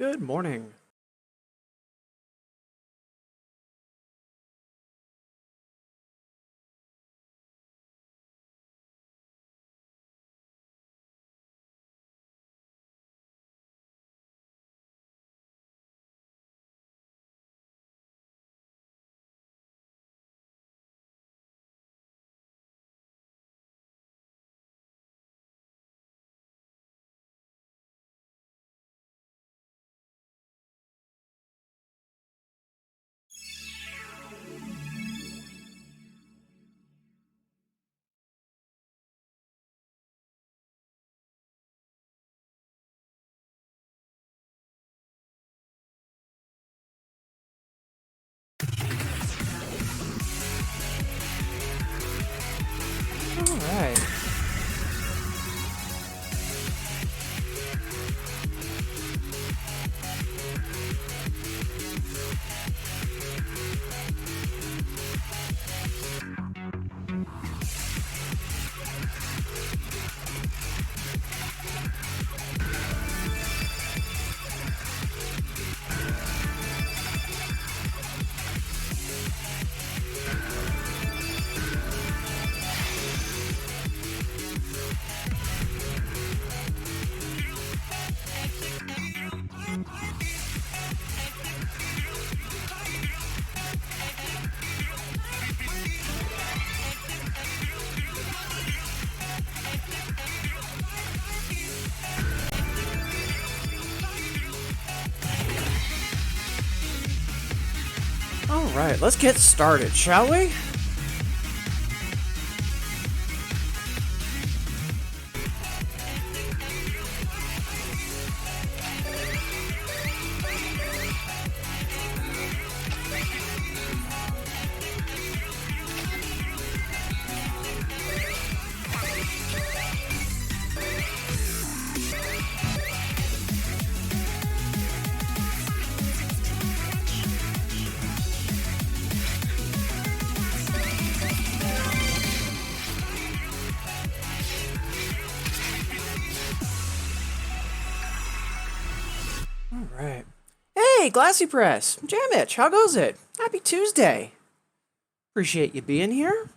Good morning. All right. All right, let's get started, shall we? All right. Hey, Glassy Press, Jamich, how goes it? Happy Tuesday. Appreciate you being here.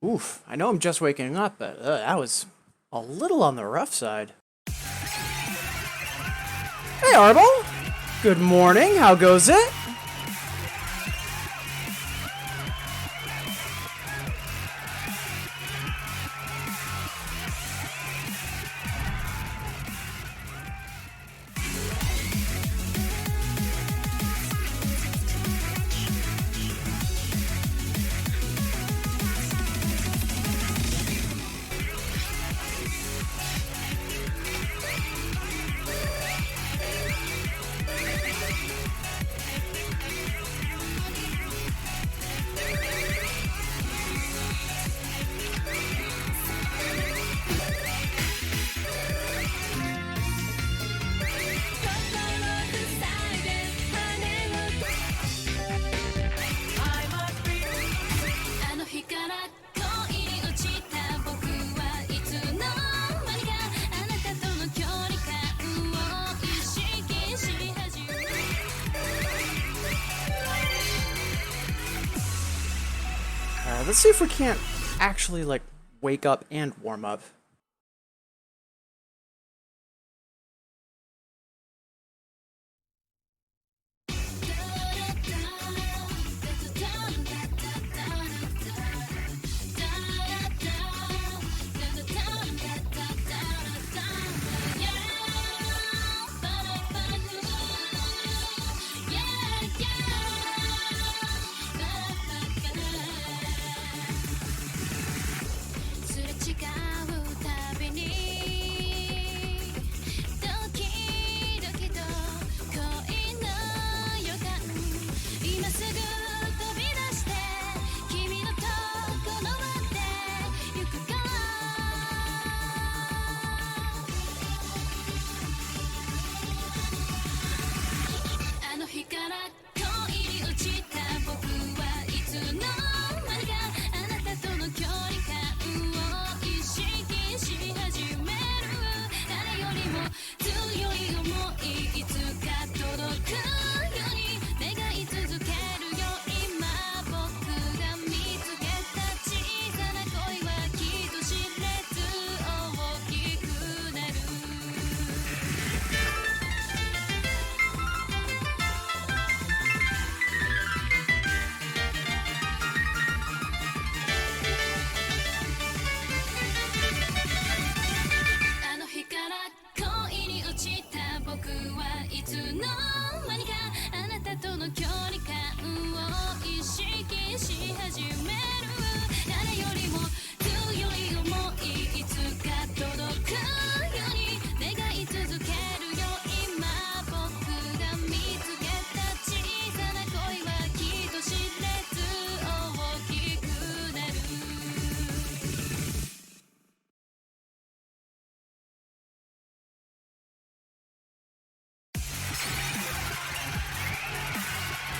Oof, I know I'm just waking up, but that was a little on the rough side. Hey, Arbol! Good morning, how goes it? Let's see if we can't actually, like, wake up and warm up.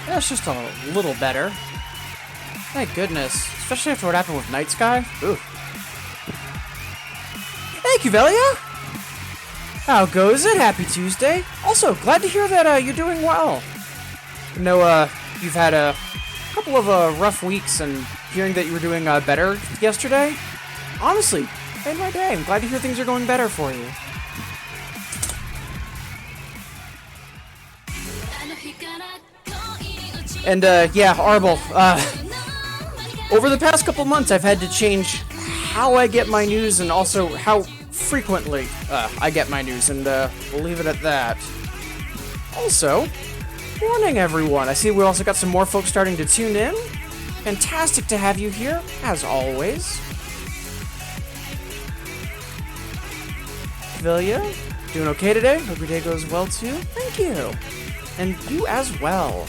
That's just a little better. Thank goodness. Especially after what happened with Night Sky. Ooh. Hey, Cuvelia! How goes it? Happy Tuesday. Also, glad to hear that you're doing well. I know you've had a couple of rough weeks, and hearing that you were doing better yesterday, honestly, made my day. I'm glad to hear things are going better for you. And yeah, Arbel, over the past couple months I've had to change how I get my news and also how frequently I get my news, and we'll leave it at that. Also, morning everyone. I see we also got some more folks starting to tune in. Fantastic to have you here, as always. Vilia, doing okay today? Hope your day goes well too. Thank you. And you as well.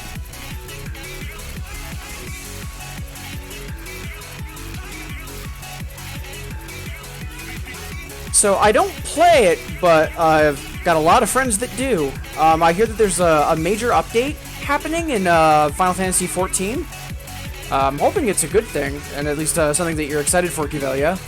So I don't play it, but I've got a lot of friends that do. I hear that there's a major update happening in Final Fantasy XIV. I'm hoping it's a good thing, and at least something that you're excited for, Cuvelia.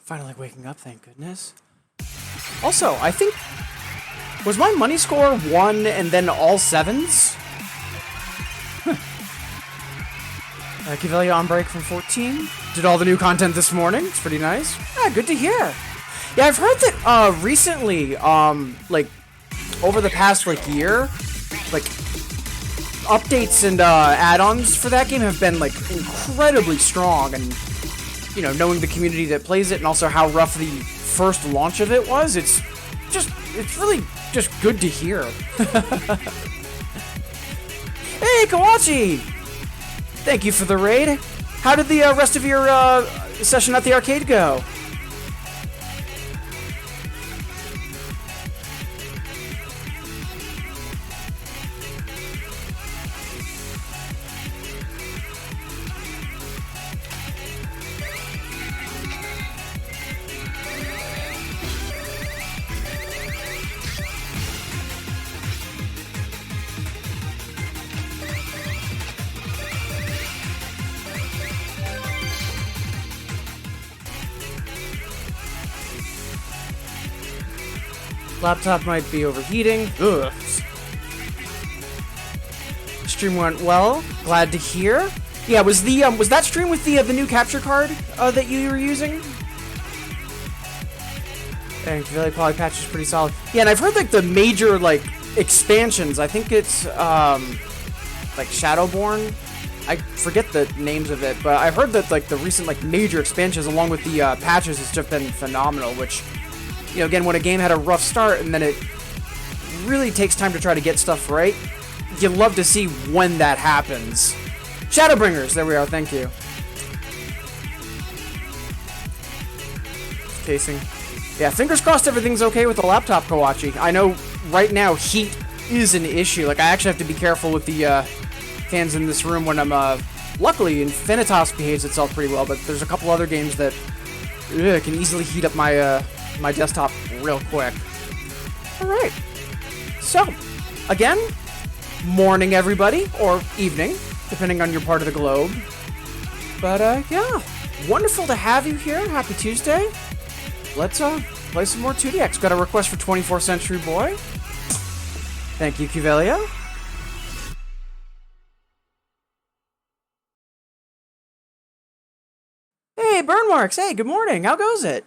finally waking up, thank goodness. Also, I think... Was my money score 1 and then all 7s? Kivelia on break from 14. Did all the new content this morning. It's pretty nice. Yeah, good to hear. Yeah, I've heard that recently, like, over the past, like, year, like, updates and add-ons for that game have been, like, incredibly strong. And, you know, knowing the community that plays it and also how rough the first launch of it was, it's really just good to hear. Hey, Kawachi! Thank you for the raid. How did the rest of your session at the arcade go? Laptop might be overheating. Ugh. Stream went well. Glad to hear. Yeah, was that stream with the new capture card that you were using? And Valley Poly patch is pretty solid. Yeah, and I've heard like the major like expansions. I think it's like Shadowborn. I forget the names of it, but I've heard that like the recent like major expansions along with the patches has just been phenomenal, which, you know, again, when a game had a rough start and then it really takes time to try to get stuff right, you love to see when that happens. Shadowbringers, there we are, thank you. Casing. Yeah, fingers crossed everything's okay with the laptop, Kawachi. I know right now heat is an issue. Like, I actually have to be careful with the fans in this room when I'm, luckily, Infinitas behaves itself pretty well, but there's a couple other games that can easily heat up my, my desktop real quick. Alright. So, again, morning everybody, or evening, depending on your part of the globe. But, yeah, wonderful to have you here. Happy Tuesday. Let's, play some more 2DX. Got a request for 24th Century Boy. Thank you, Kivelia. Hey, Burnmarks. Hey, good morning. How goes it?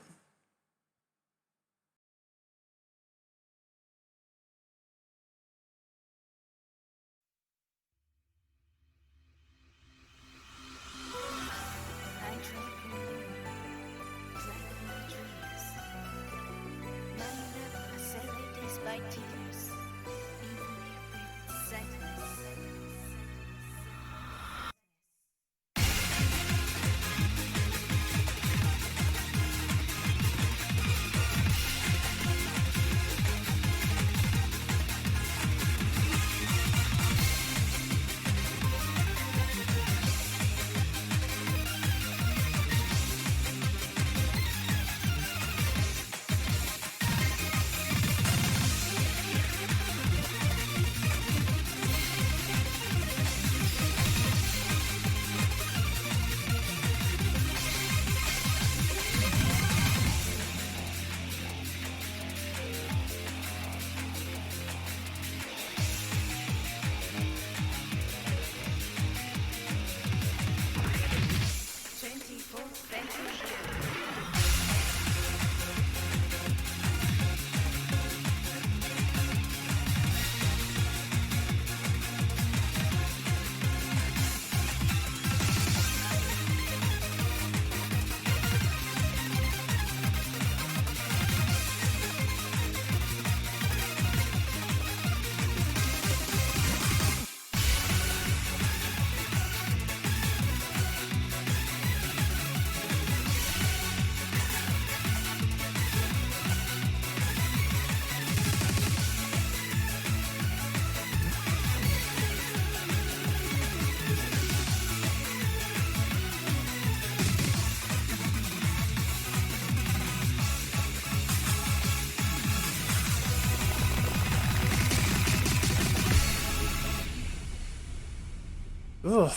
Ugh.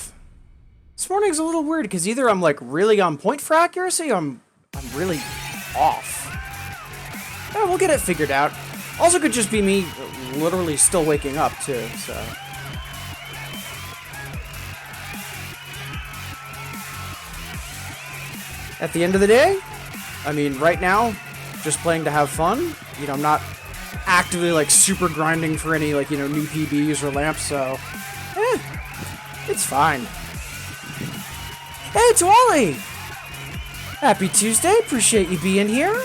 This morning's a little weird because either I'm like really on point for accuracy, or I'm really off. Yeah, we'll get it figured out. Also could just be me literally still waking up, too, so... At the end of the day, I mean, right now, just playing to have fun. You know, I'm not actively, like, super grinding for any, like, you know, new PBs or lamps, so... it's fine. Hey, it's Wally! Happy Tuesday, appreciate you being here.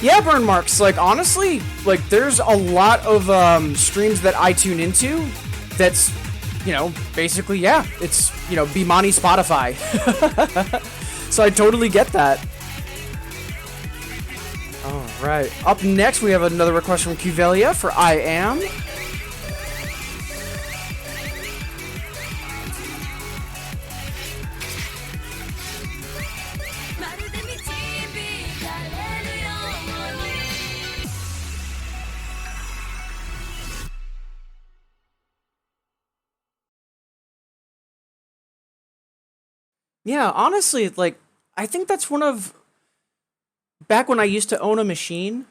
Yeah, burn marks. Like, honestly, like, there's a lot of streams that I tune into that's, you know, basically, yeah, it's, you know, Bimani Spotify. So I totally get that. Alright, up next we have another request from Cuvelia for I Am. Yeah, honestly, like, I think that's one of... Back when I used to own a machine,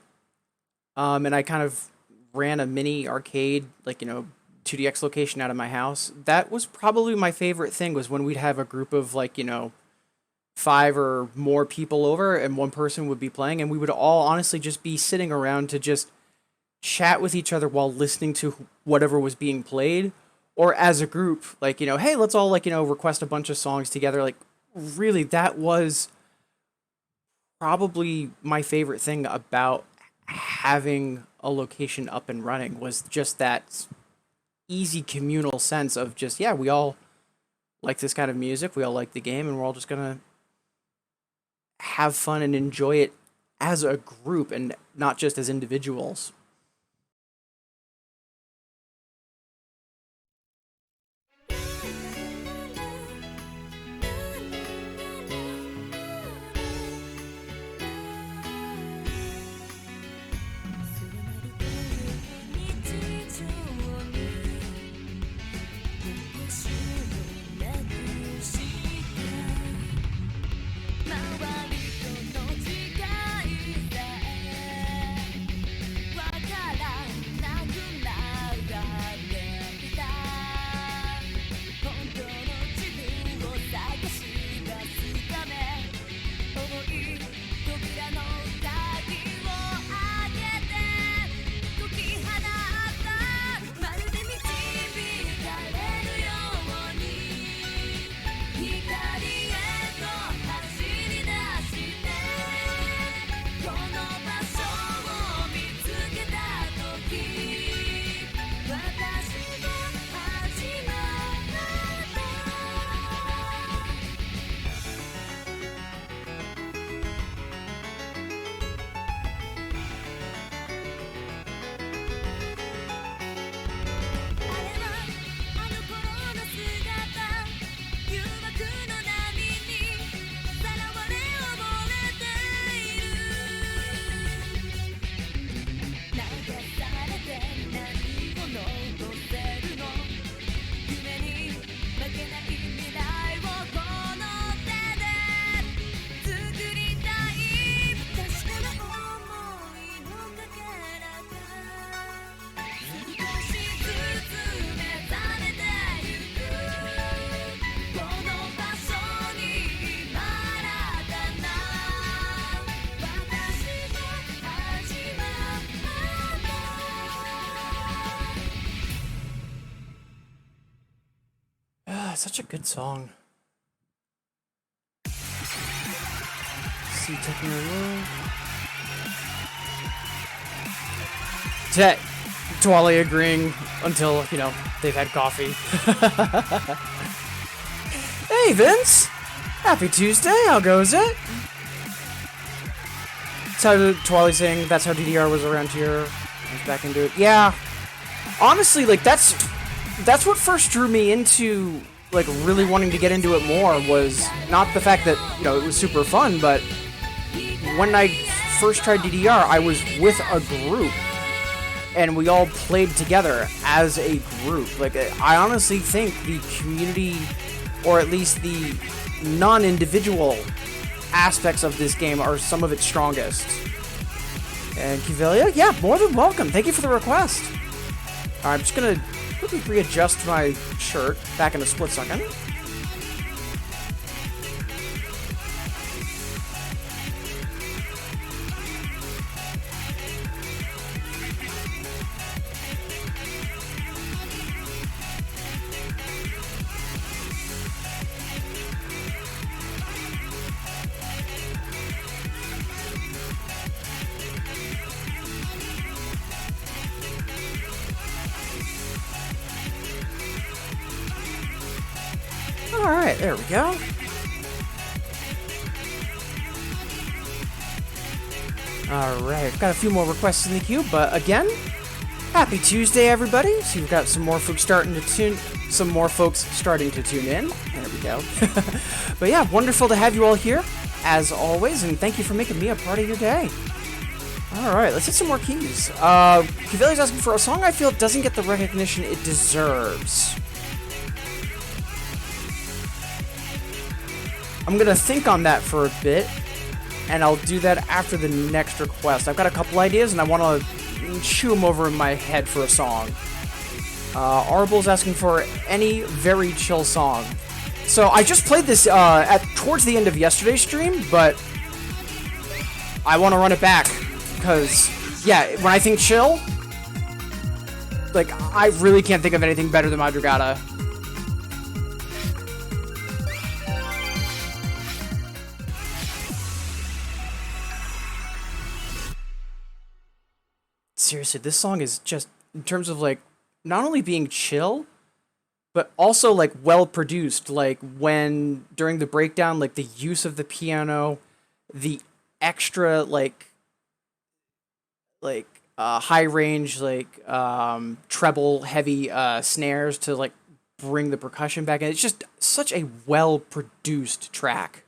and I kind of ran a mini arcade, like, you know, 2DX location out of my house, that was probably my favorite thing, was when we'd have a group of, like, you know, 5 or more people over, and one person would be playing, and we would all honestly just be sitting around to just chat with each other while listening to whatever was being played. Or as a group, like, you know, hey, let's all, like, you know, request a bunch of songs together. Like, really, that was probably my favorite thing about having a location up and running, was just that easy communal sense of just, yeah, we all like this kind of music, we all like the game, and we're all just gonna have fun and enjoy it as a group and not just as individuals. Such a good song. See, taking a room. Twali agreeing until, you know, they've had coffee. Hey, Vince! Happy Tuesday, how goes it? That's how Twali saying that's how DDR was around here. I was back into it. Yeah. Honestly, like, that's what first drew me into, like, really wanting to get into it more, was not the fact that, you know, it was super fun, but when I first tried DDR, I was with a group, and we all played together as a group. Like, I honestly think the community, or at least the non-individual aspects of this game, are some of its strongest. And Kivelia, yeah, more than welcome. Thank you for the request. Alright, I'm just gonna quickly readjust my shirt back in a split second. Alright, there we go. Alright, got a few more requests in the queue, but again, happy Tuesday, everybody. So we've got some more folks starting to tune in. There we go. But yeah, wonderful to have you all here, as always, and thank you for making me a part of your day. Alright, let's hit some more keys. Kiveli's asking for a song I feel doesn't get the recognition it deserves. I'm gonna think on that for a bit, and I'll do that after the next request. I've got a couple ideas, and I want to chew them over in my head for a song. Arbel's asking for any very chill song. So I just played this towards the end of yesterday's stream, but I want to run it back, because, yeah, when I think chill, like, I really can't think of anything better than Madrugada. Seriously, this song is just, in terms of, like, not only being chill, but also, like, well produced. Like, when, during the breakdown, like, the use of the piano, the extra, high range, treble heavy, snares to, like, bring the percussion back in. It's just such a well produced track.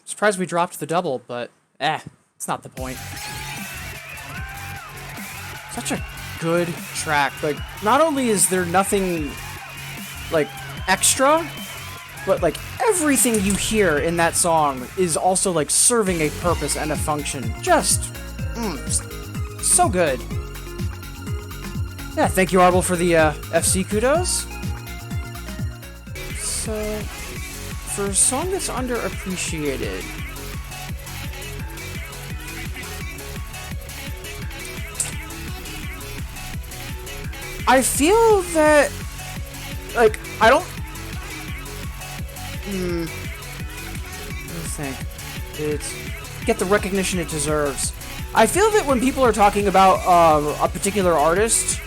Surprised we dropped the double, but it's not the point. Such a good track. Like, not only is there nothing, like, extra, but, like, everything you hear in that song is also, like, serving a purpose and a function. Just, so good. Yeah, thank you, Arbel, for the FC kudos. So, for a song that's underappreciated, I feel that, like, I don't... Let me think. It's... Get the recognition it deserves. I feel that when people are talking about a particular artist,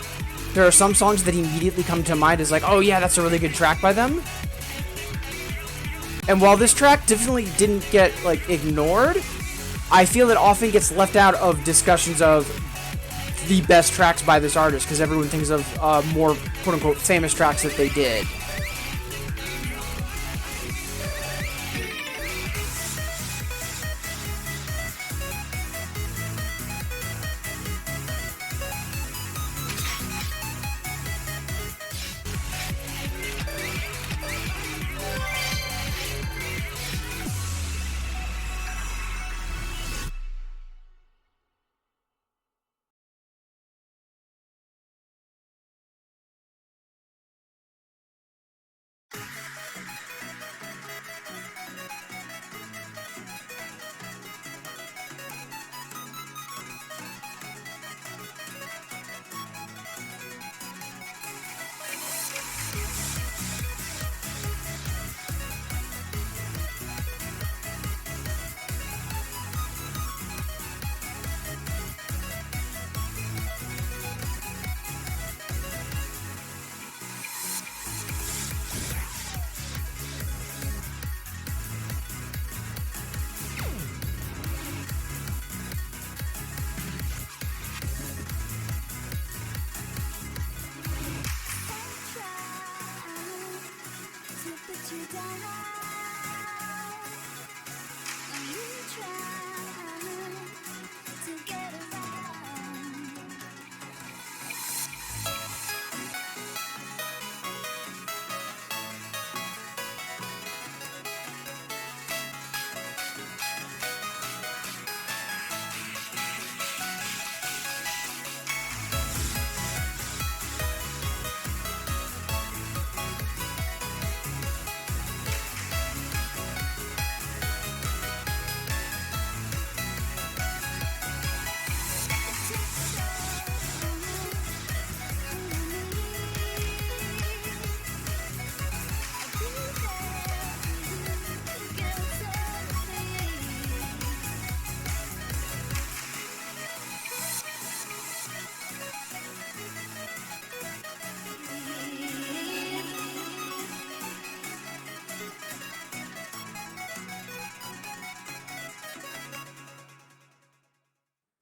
there are some songs that immediately come to mind as like, oh yeah, that's a really good track by them. And while this track definitely didn't get, like, ignored, I feel it often gets left out of discussions of the best tracks by this artist, because everyone thinks of more quote-unquote famous tracks that they did.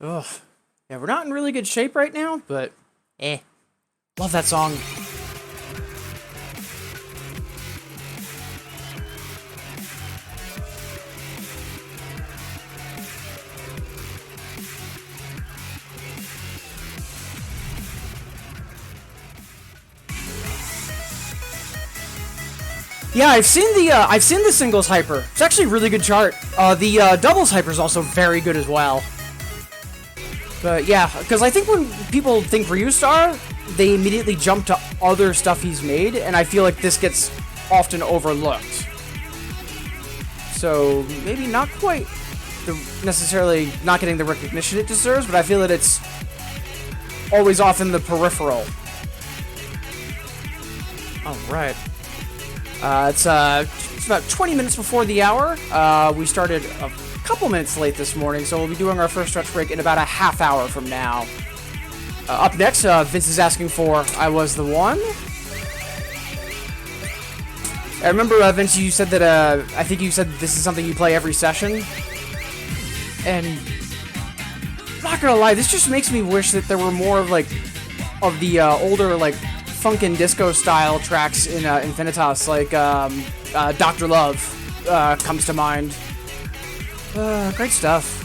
Ugh. Yeah, we're not in really good shape right now, but love that song. Yeah, I've seen the singles hyper. It's actually a really good chart. The doubles hyper is also very good as well. But yeah, because I think when people think Ryustar, they immediately jump to other stuff he's made, and I feel like this gets often overlooked. So maybe not quite necessarily not getting the recognition it deserves, but I feel that it's always off in the peripheral. All right. It's about 20 minutes before the hour. We started a couple minutes late this morning, so we'll be doing our first stretch break in about a half hour from now. Up next, Vince is asking for I Was the One. I remember, Vince, you said that, I think you said this is something you play every session. And, not gonna lie, this just makes me wish that there were more of, like, of the, older, like, funk and disco style tracks in, Infinitas, like, Dr. Love, comes to mind. Great stuff.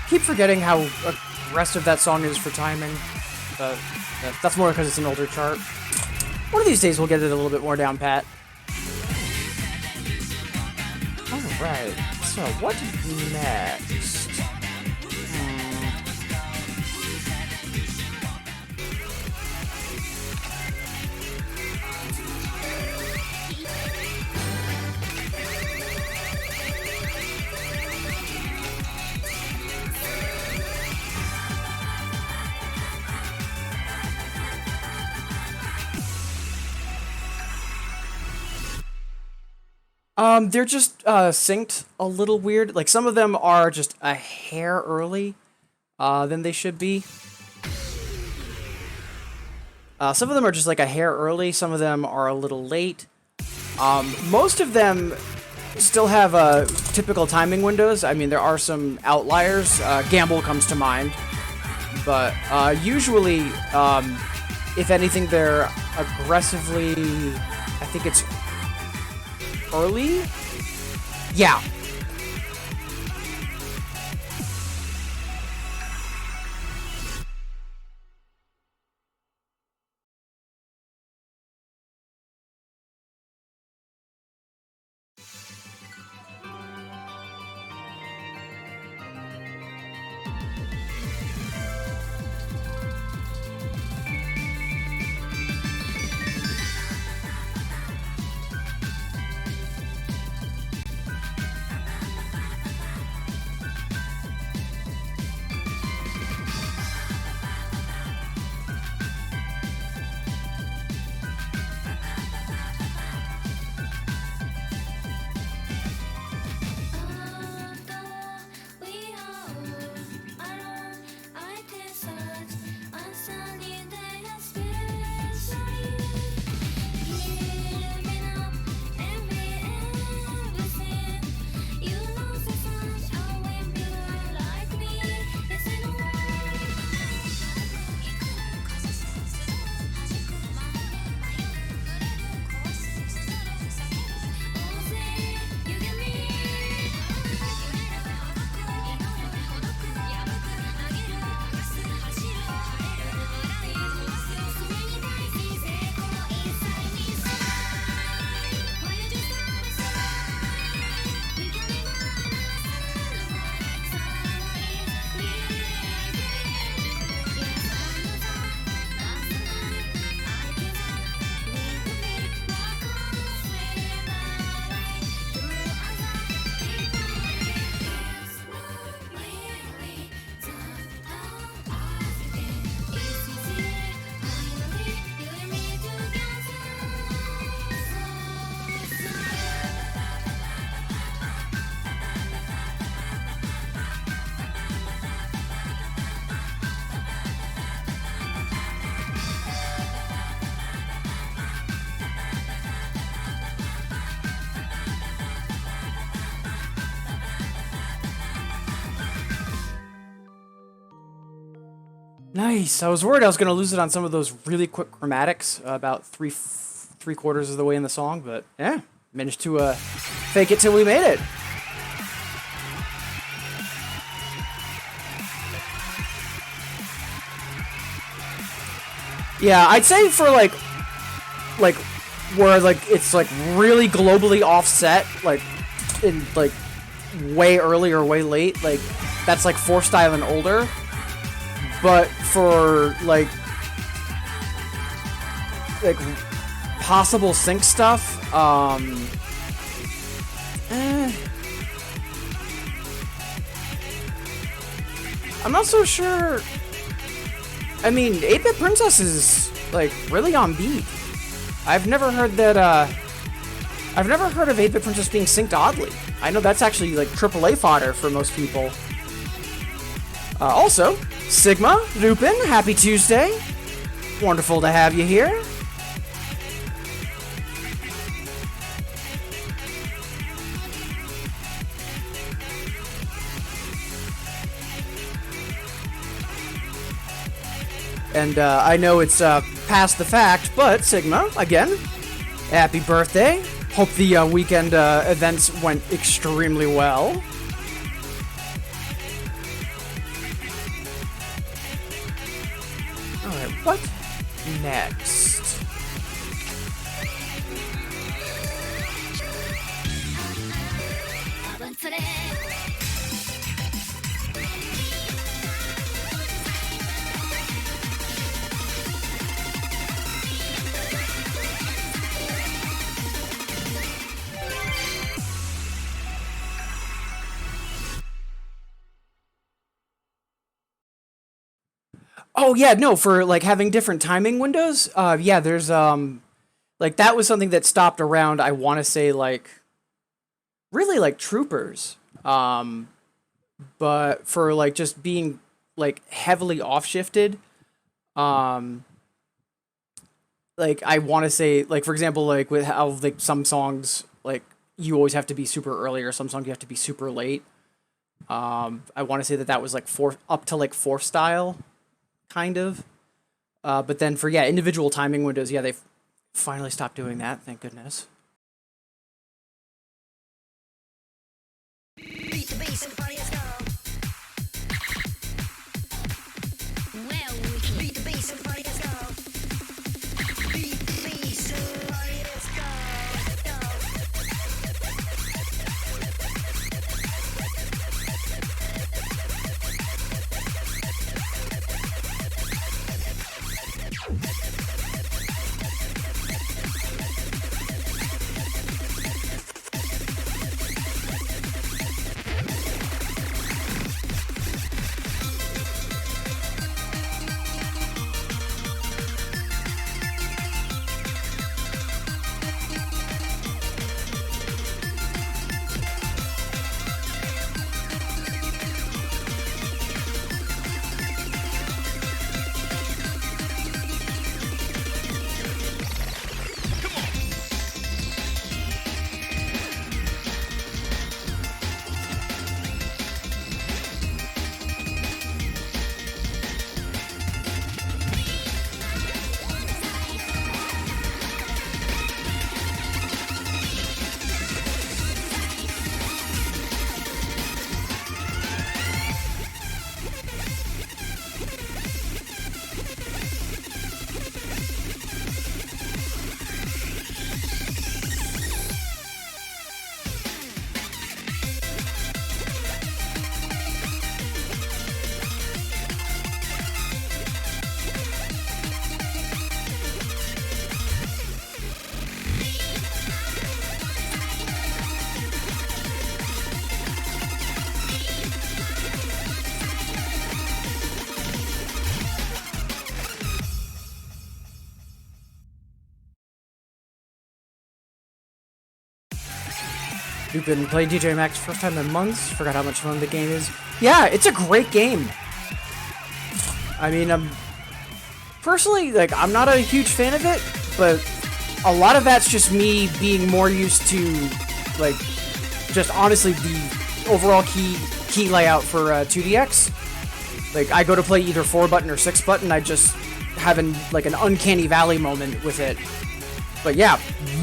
keep forgetting how aggressive that song is for timing. That's more because it's an older chart. One of these days we'll get it a little bit more down pat. Alright, so what next? They're just synced a little weird. Like, some of them are just a hair early than they should be. Some of them are just like a hair early. Some of them are a little late. Most of them still have typical timing windows. I mean, there are some outliers. Gamble comes to mind. But usually, if anything, they're aggressively... I think it's... early? Yeah. Nice. I was worried I was going to lose it on some of those really quick chromatics about three quarters of the way in the song, but yeah, managed to fake it till we made it. Yeah, I'd say for like where like it's like really globally offset, like in like way early or way late, like that's like 4-style and older. But for like possible sync stuff, I'm not so sure. I mean, 8-Bit Princess is like really on beat. I've never heard that. I've never heard of 8-Bit Princess being synced oddly. I know that's actually like AAA fodder for most people. Also, Sigma, Lupin, happy Tuesday. Wonderful to have you here. And I know it's past the fact, but Sigma, again, happy birthday. Hope the weekend events went extremely well. Alright, what next? Oh yeah, no, for like having different timing windows. Yeah, there's like that was something that stopped around. I want to say like really like Troopers. But for like just being like heavily off shifted. Um, like I want to say like for example like with how like some songs like you always have to be super early or some songs you have to be super late. I want to say that that was like four up to like fourth style kind of. But then for yeah, individual timing windows, yeah, they've finally stopped doing that. Thank goodness. Beat the bass and party, let's go. Well, we can beat the bass and party, let's go. Beat the bass and party, let's go. You've been playing DJ Max first time in months. Forgot how much fun the game is. Yeah, it's a great game. I mean, personally, like, I'm not a huge fan of it, but a lot of that's just me being more used to, like, just honestly the overall key layout for 2DX. Like, I go to play either 4-button or 6-button, I just have an uncanny valley moment with it. But yeah,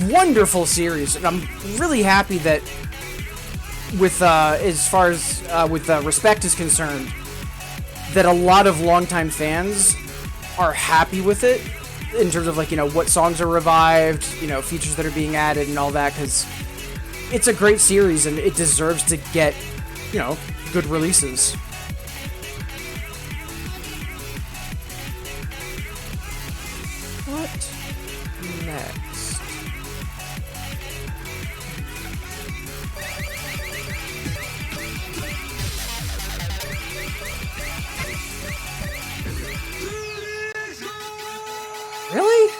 wonderful series, and I'm really happy that with as far as with Respect is concerned, that a lot of longtime fans are happy with it in terms of like, you know, what songs are revived, you know, features that are being added and all that, because it's a great series and it deserves to get, you know, good releases. What next? Really?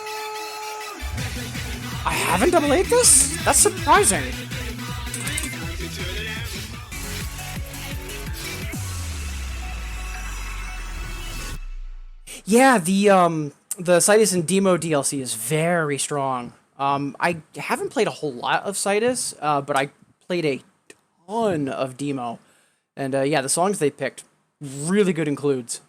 I haven't double eight this? That's surprising. Yeah, the Citus and Demo DLC is very strong. I haven't played a whole lot of Citus, but I played a ton of Demo. And yeah, the songs they picked, really good includes.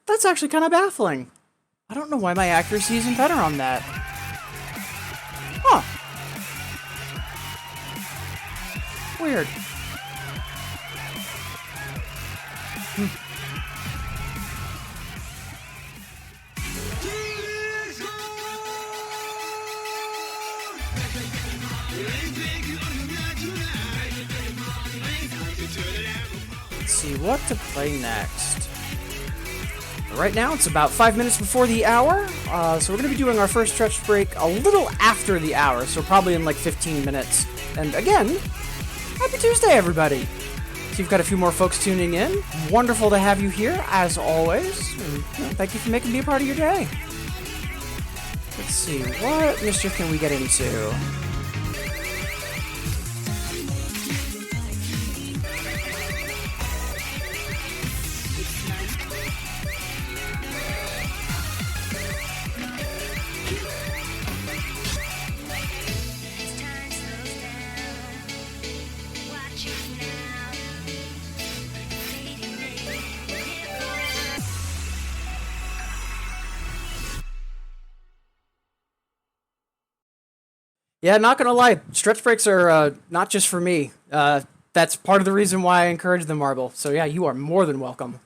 That's actually kind of baffling. I don't know why my accuracy isn't better on that. Huh. Weird. Let's see what to play next. Right now, it's about 5 minutes before the hour, so we're going to be doing our first stretch break a little after the hour, so probably in like 15 minutes. And again, happy Tuesday, everybody! So you've got a few more folks tuning in. Wonderful to have you here, as always. And, thank you for making me a part of your day. Let's see, what mischief can we get into? Yeah, not gonna lie, stretch breaks are not just for me. That's part of the reason why I encourage them, Marble. So yeah, you are more than welcome.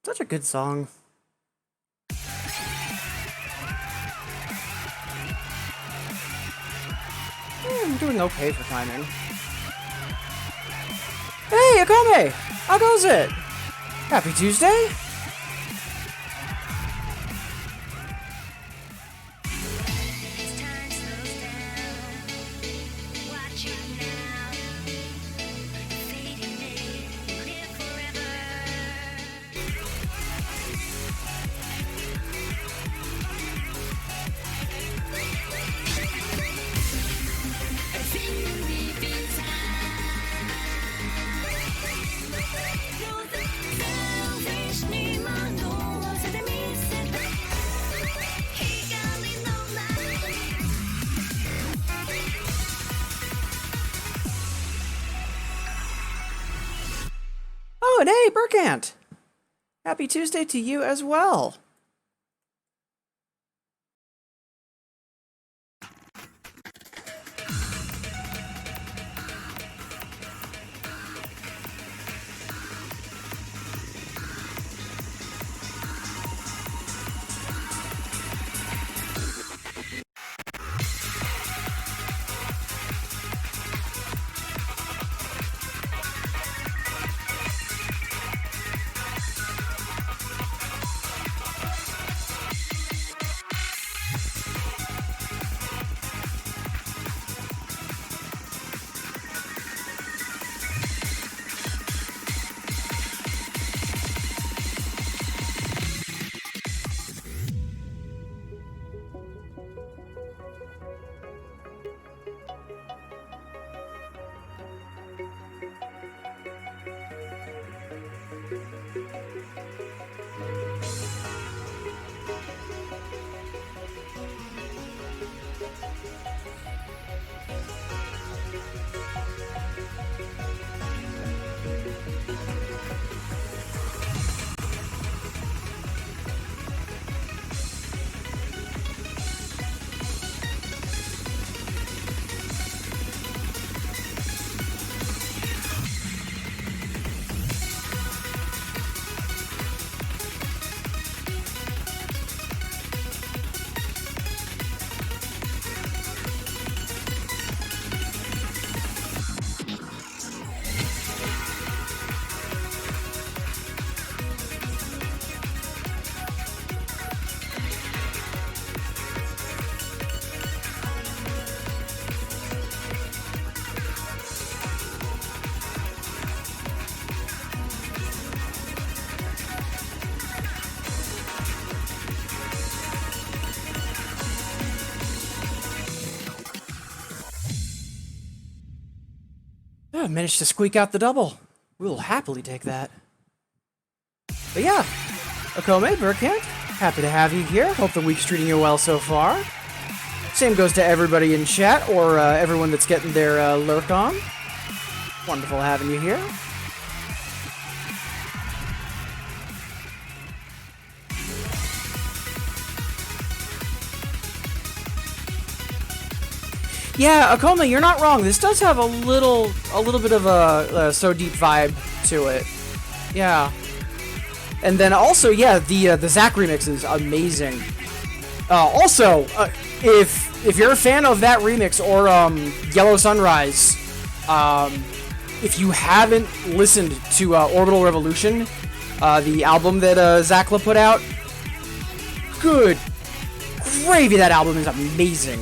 Such a good song. I'm doing okay for timing. Hey, Akame! How goes it? Happy Tuesday? Time slows down. Watch it now. Fading day, live forever. Oh, and hey, Burkant! Happy Tuesday to you as well. Oh, managed to squeak out the double. We will happily take that. But yeah, Akome, Burkant, happy to have you here. Hope the week's treating you well so far. Same goes to everybody in chat, or everyone that's getting their lurk on. Wonderful having you here. Yeah, Akome, you're not wrong. This does have a little bit of a So Deep vibe to it. Yeah. And then also, yeah, the Zack remix is amazing. Also, if you're a fan of that remix or Yellow Sunrise, if you haven't listened to Orbital Revolution, the album that Zackla put out, good gravy, that album is amazing.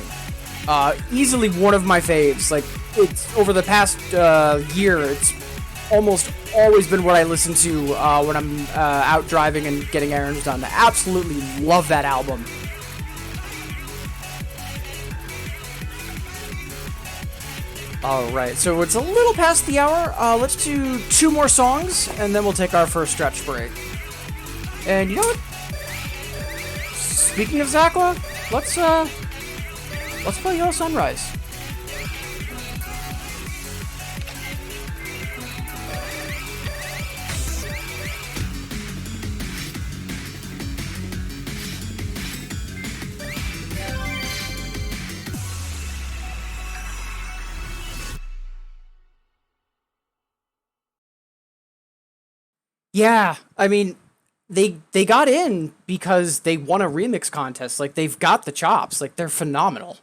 Easily one of my faves. Like, it's over the past year, it's almost always been what I listen to when I'm out driving and getting errands done. I absolutely love that album. Alright, so it's a little past the hour. Let's do 2 more songs, and then we'll take our first stretch break. And you know what? Speaking of Zackla, let's play Yellow Sunrise. Yeah, I mean, they got in because they won a remix contest. Like, they've got the chops. Like, they're phenomenal.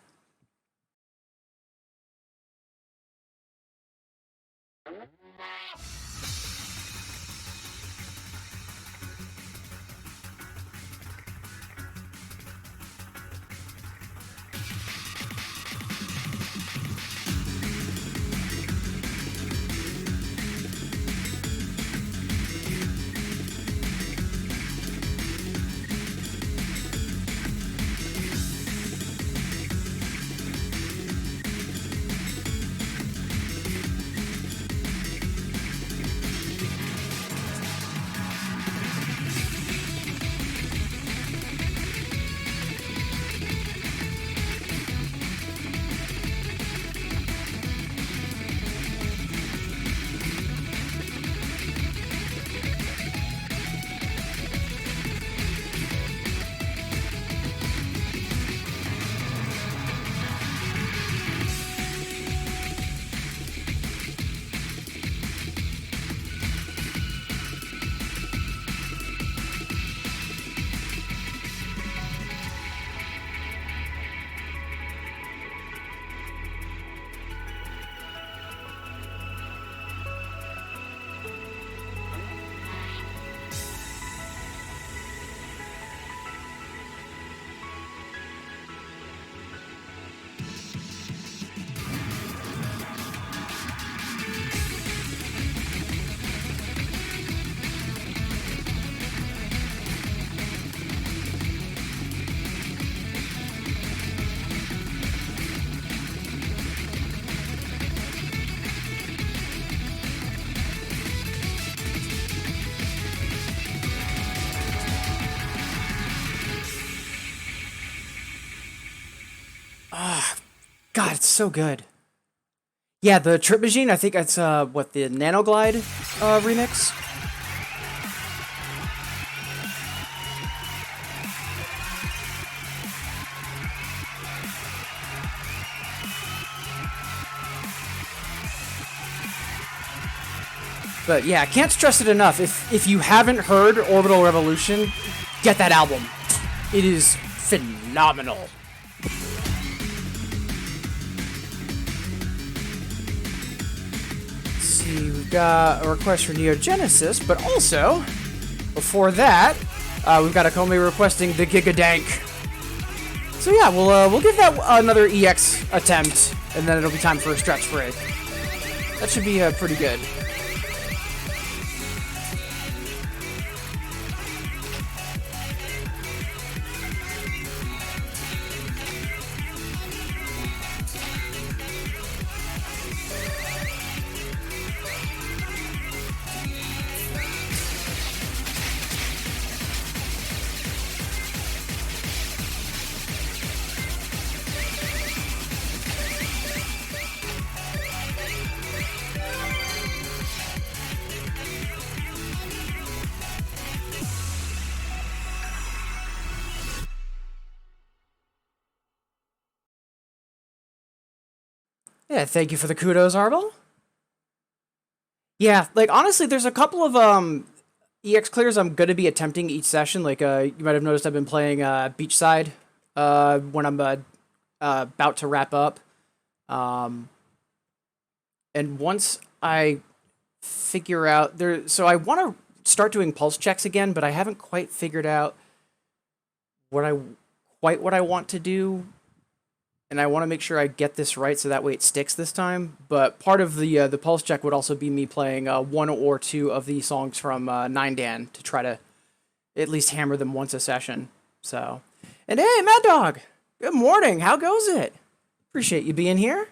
God, it's so good. Yeah, the Trip Machine, I think that's, what, the Nanoglide, remix? But yeah, I can't stress it enough. If you haven't heard Orbital Revolution, get that album. It is phenomenal. Let's see, we've got a request for Neo Genesis, but also, before that, we've got a Comey requesting the Gigadank. So yeah, we'll give that another EX attempt, and then it'll be time for a stretch break. That should be pretty good. Yeah, thank you for the kudos, Arbel. Yeah, like honestly, there's a couple of EX clears I'm gonna be attempting each session. Like you might have noticed I've been playing Beachside when I'm about to wrap up. And once I figure out there, so I want to start doing pulse checks again, but I haven't quite figured out what I want to do, and I want to make sure I get this right so that way it sticks this time. But part of the pulse check would also be me playing one or two of the songs from Nine Dan to try to at least hammer them once a session. So, and hey, Mad Dog, good morning. How goes it? Appreciate you being here.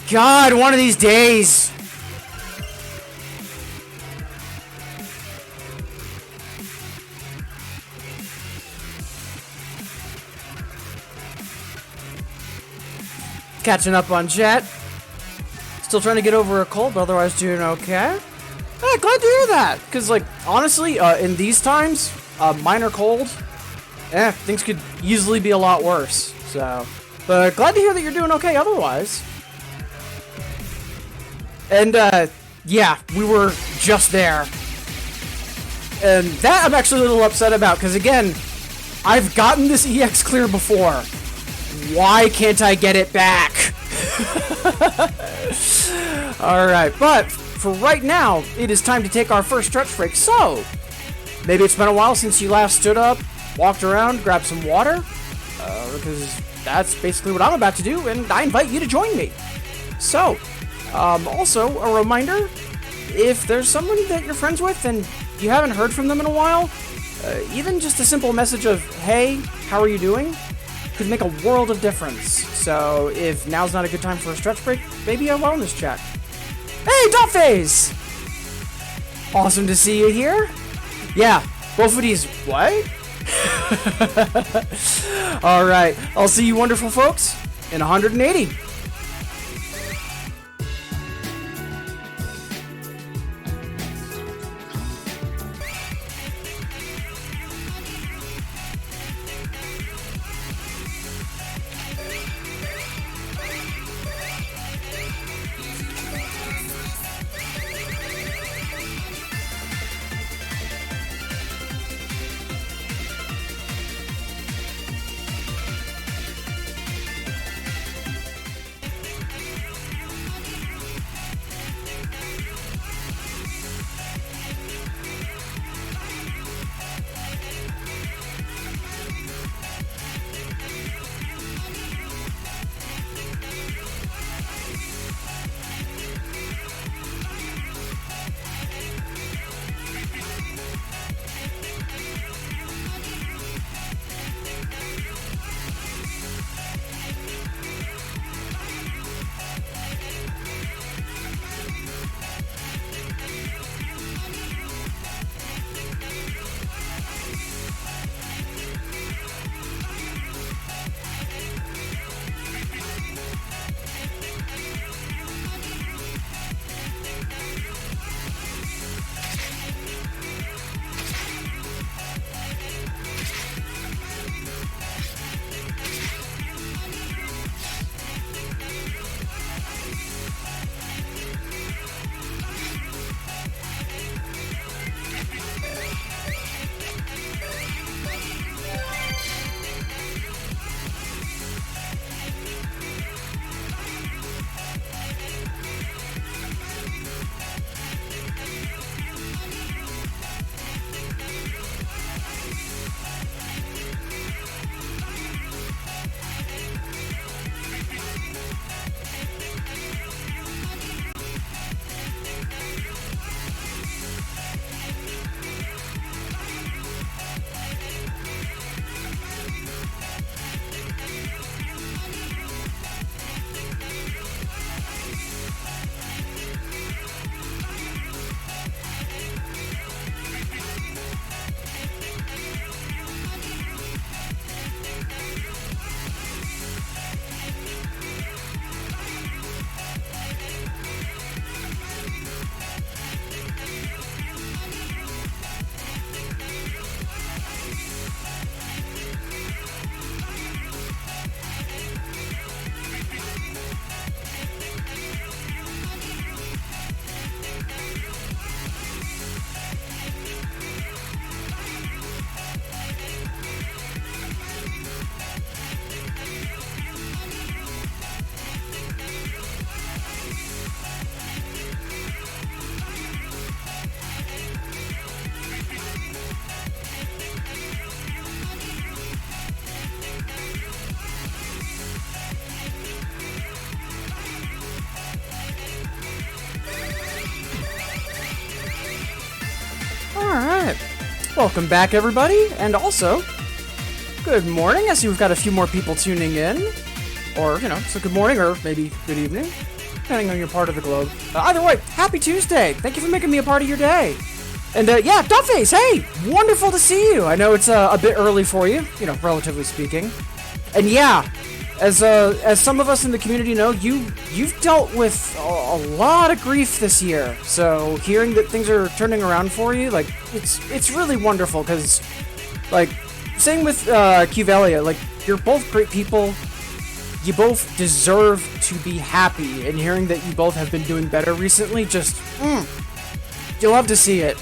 God, one of these days. Catching up on chat. Still trying to get over a cold, but otherwise doing okay. Hey, glad to hear that. Because, like, honestly, in these times, minor cold, things could easily be a lot worse. So, but glad to hear that you're doing okay otherwise. And, yeah, we were just there. And that I'm actually a little upset about, because, again, I've gotten this EX clear before. Why can't I get it back? Alright, but for right now, it is time to take our first stretch break. So, maybe it's been a while since you last stood up, walked around, grabbed some water, because that's basically what I'm about to do, and I invite you to join me. So, also, a reminder, if there's someone that you're friends with and you haven't heard from them in a while, even just a simple message of, hey, how are you doing, could make a world of difference. So if now's not a good time for a stretch break, maybe a wellness check. Hey, Dotface! Awesome to see you here. Yeah, both of these, what? Alright, I'll see you wonderful folks in 180. Alright. Welcome back, everybody. And also, good morning. I see we've got a few more people tuning in. Or, so good morning or maybe good evening. depending on your part of the globe. Either way, happy Tuesday! Thank you for making me a part of your day. And yeah, Duckface, hey! Wonderful to see you! I know it's a bit early for you, you know, relatively speaking. And yeah, as some of us in the community know, you've dealt with a lot of grief this year. So hearing that things are turning around for you, like, it's really wonderful, because, like, same with Cuvelia, like, you're both great people. You both deserve to be happy, and hearing that you both have been doing better recently, just, you love to see it.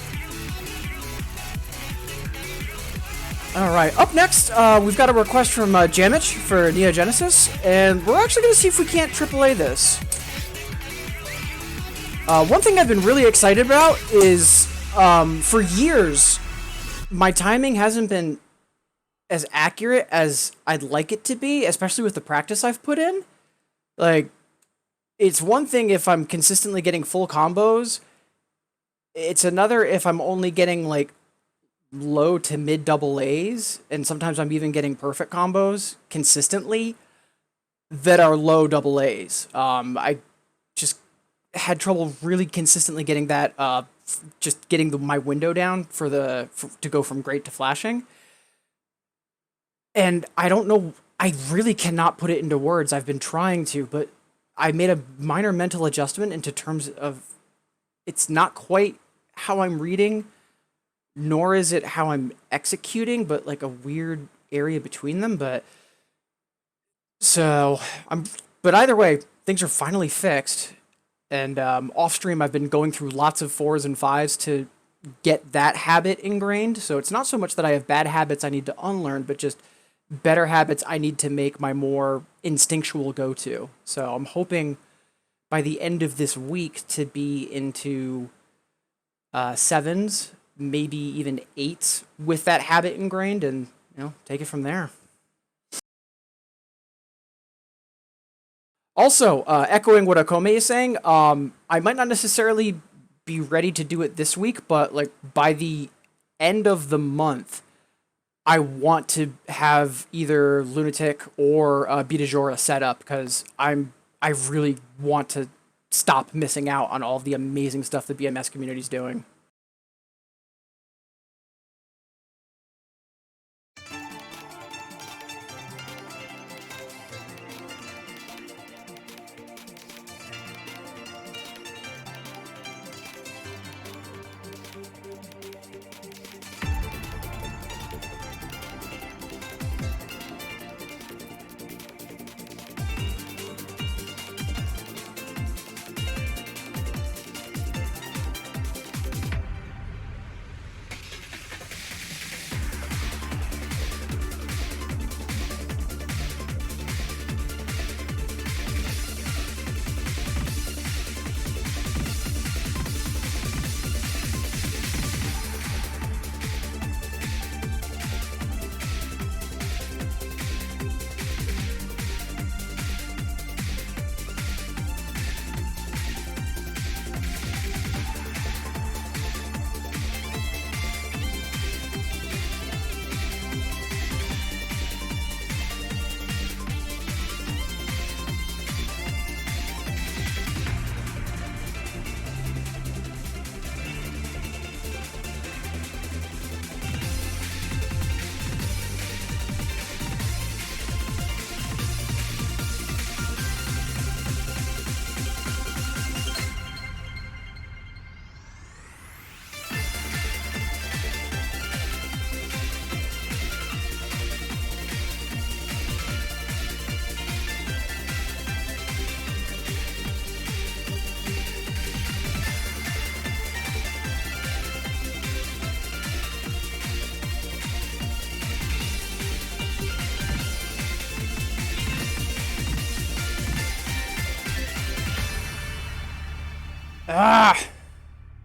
Alright, up next, we've got a request from Jamich for Neo Genesis, and we're actually going to see if we can't AAA this. One thing I've been really excited about is, for years, my timing hasn't been as accurate as I'd like it to be, especially with the practice I've put in. Like, it's one thing if I'm consistently getting full combos, it's another if I'm only getting, like, low to mid double A's, and sometimes I'm even getting perfect combos consistently that are low double A's. I just had trouble really consistently getting that, just getting my window down to go from great to flashing. And I don't know, I really cannot put it into words. I've been trying to, but I made a minor mental adjustment into terms of it's not quite how I'm reading, nor is it how I'm executing, but like a weird area between them. But either way, things are finally fixed. And off stream, I've been going through lots of 4s and 5s to get that habit ingrained. So it's not so much that I have bad habits I need to unlearn, but just better habits I need to make my more instinctual go-to. So I'm hoping by the end of this week to be into 7s, maybe even 8s with that habit ingrained, and take it from there. Also, echoing what Akome is saying, I might not necessarily be ready to do it this week, but like by the end of the month, I want to have either Lunatic or Beta set up, because I really want to stop missing out on all of the amazing stuff the BMS community is doing.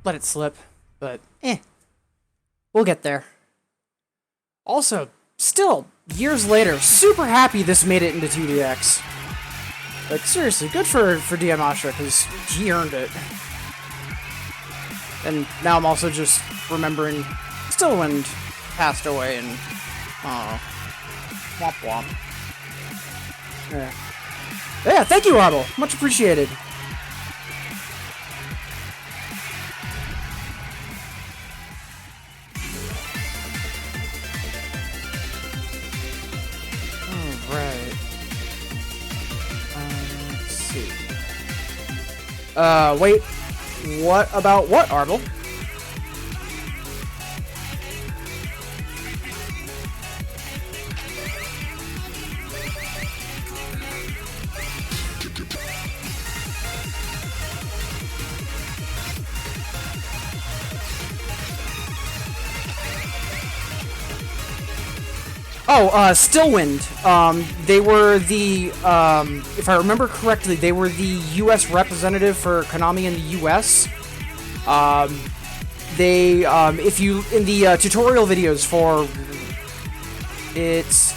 Let it slip, but we'll get there. Also, still, years later, super happy this made it into 2DX. Like, seriously, good for DM Asha, because he earned it. And now I'm also just remembering Stillwind passed away, and womp womp. Yeah, thank you, Abel. Much appreciated. Wait. What about what, Arbel? Oh, Stillwind. They were the, if I remember correctly, they were the U.S. representative for Konami in the U.S. If you, in the tutorial videos for, it's,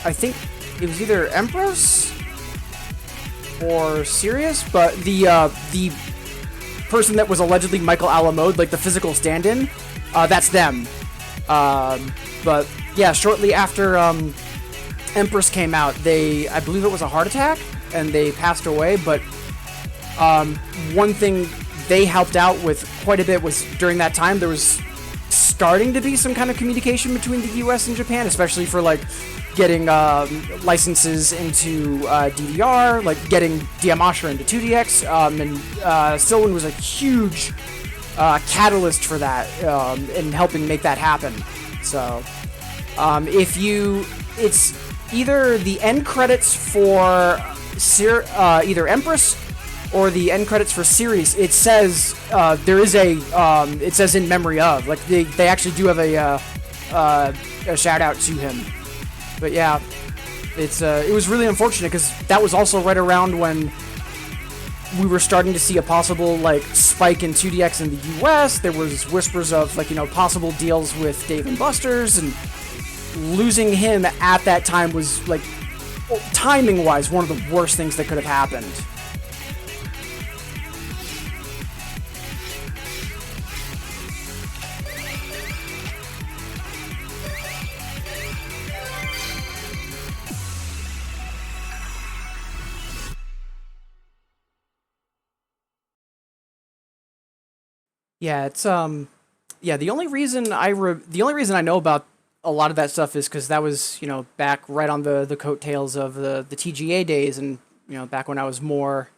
I think it was either Empress or Sirius, but the person that was allegedly Michael Alamode, like the physical stand-in, that's them. But yeah, shortly after Empress came out, I believe it was a heart attack, and they passed away. But one thing they helped out with quite a bit was during that time there was starting to be some kind of communication between the U.S. and Japan, especially for like getting licenses into DDR, like getting DM Ashura into 2DX, and Stillwind was a huge catalyst for that, in helping make that happen. So, it's either the end credits for either Empress or the end credits for Series. It says there is it says in memory of, like they actually do have a shout out to him. But yeah, it was really unfortunate because that was also right around when we were starting to see a possible like spike in 2DX in the US. There was whispers of like, possible deals with Dave & Buster's, and losing him at that time was like, timing wise, one of the worst things that could have happened. Yeah, it's yeah. The only reason I know about a lot of that stuff is because that was back right on the coattails of the TGA days, and back when I was more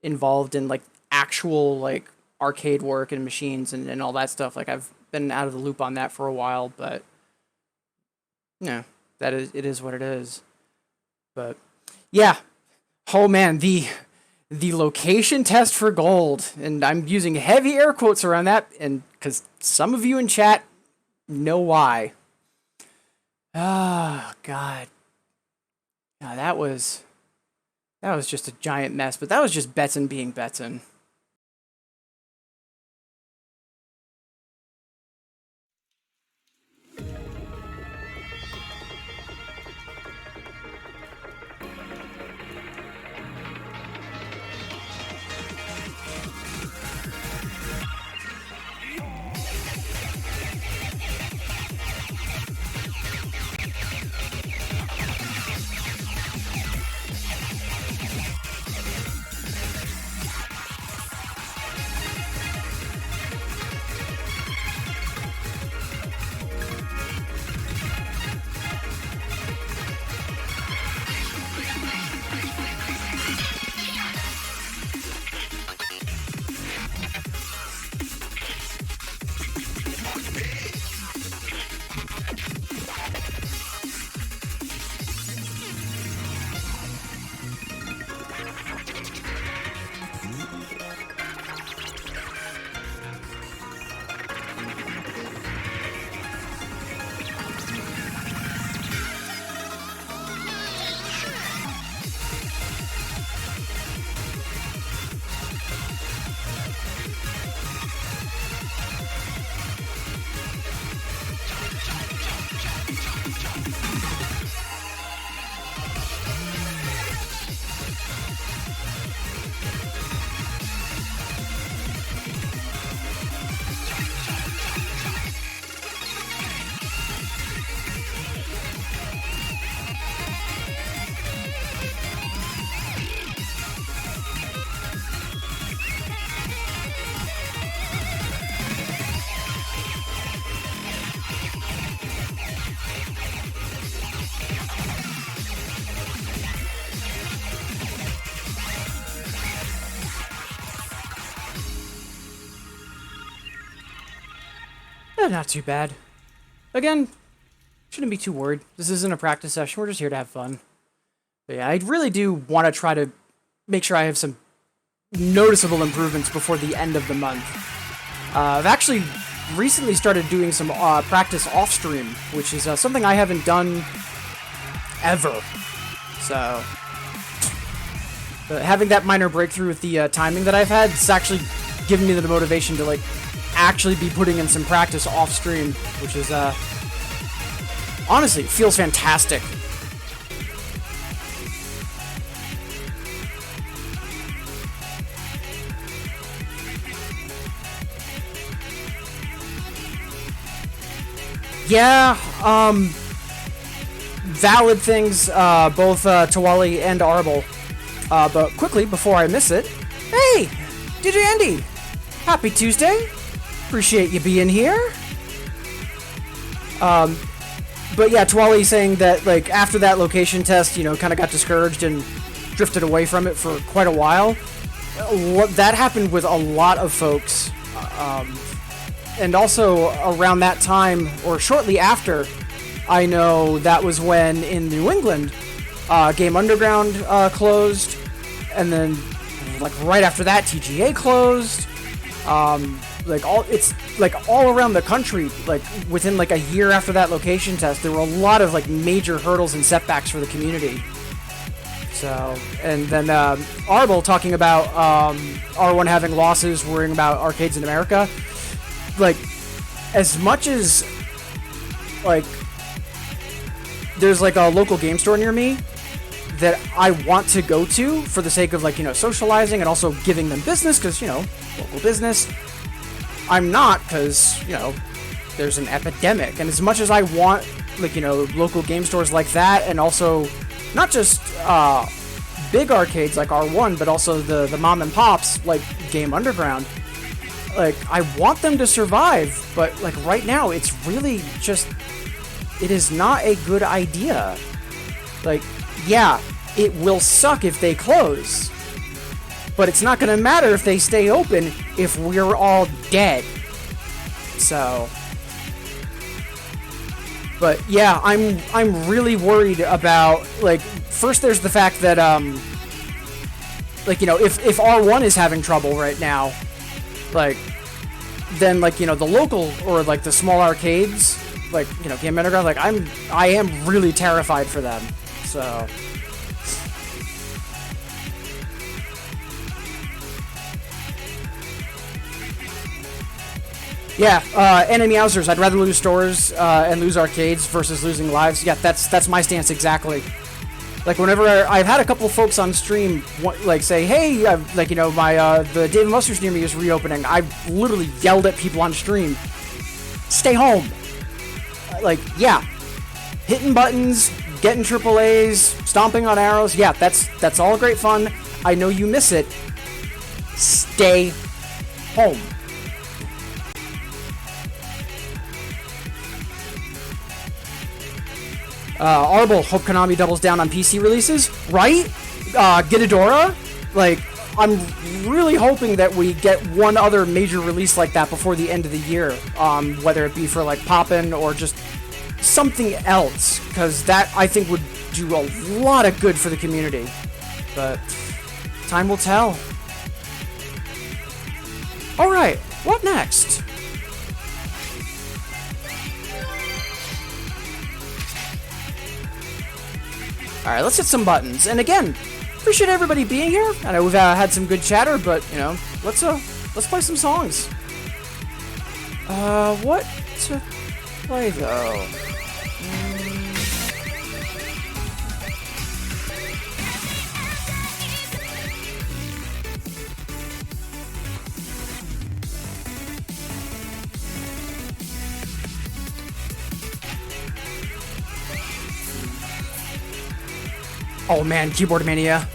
involved in like actual like arcade work and machines and all that stuff. Like I've been out of the loop on that for a while, but it is what it is. But yeah, oh man, the location test for gold, and I'm using heavy air quotes around that, and because some of you in chat know why. Oh God, that was just a giant mess. But that was just Betson being Betson. Not too bad. Again, shouldn't be too worried. This isn't a practice session. We're just here to have fun. But yeah, I really do want to try to make sure I have some noticeable improvements before the end of the month. I've actually recently started doing some practice off-stream, which is something I haven't done ever. So, having that minor breakthrough with the timing that I've had, it's actually given me the motivation to, like, actually be putting in some practice off-stream, which is, honestly, it feels fantastic. Yeah, valid things, both Tawali and Arbol. But quickly, before I miss it, hey, DJ Andy, happy Tuesday. Appreciate you being here. But yeah, Tawali saying that, like, after that location test, you know, kind of got discouraged and drifted away from it for quite a while. That happened with a lot of folks. And also around that time, or shortly after, I know that was when in New England, Game Underground closed, and then like right after that, TGA closed. It's all around the country. Like within like a year after that location test, there were a lot of like major hurdles and setbacks for the community. So, and then Arbol talking about R1 having losses, worrying about arcades in America. Like, as much as, like, there's, like, a local game store near me that I want to go to for the sake of, like, you know, socializing and also giving them business, because, you know, local business, I'm not, because, you know, there's an epidemic. And as much as I want, like, you know, local game stores like that, and also not just big arcades like R1, but also the mom and pops, like Game Underground, like, I want them to survive, but, like, right now, it's really just, it is not a good idea. Like, yeah, it will suck if they close, but it's not gonna matter if they stay open if we're all dead. So, but yeah, I'm really worried about, like, first there's the fact that, like, you know, if R1 is having trouble right now, like, then, like, you know, the local or, like, the small arcades, like, you know, Game Underground, like, I am really terrified for them, so. Yeah, enemy Meowsers, I'd rather lose stores, and lose arcades versus losing lives. Yeah, that's my stance exactly. Like, whenever I've had a couple of folks on stream, like, say, hey, like, you know, the Dave & Buster's near me is reopening. I've literally yelled at people on stream, stay home. Like, yeah, hitting buttons, getting AAAs, stomping on arrows, yeah, that's all great fun. I know you miss it. Stay home. Arbol, hope Konami doubles down on PC releases, right? Gidadora, like, I'm really hoping that we get one other major release like that before the end of the year, whether it be for, like, Poppin' or just something else, because that, I think, would do a lot of good for the community, but time will tell. Alright, what next? Alright, let's hit some buttons. And again, appreciate everybody being here. I know we've had some good chatter, but, you know, let's play some songs. What to play, though? Oh man, Keyboard Mania.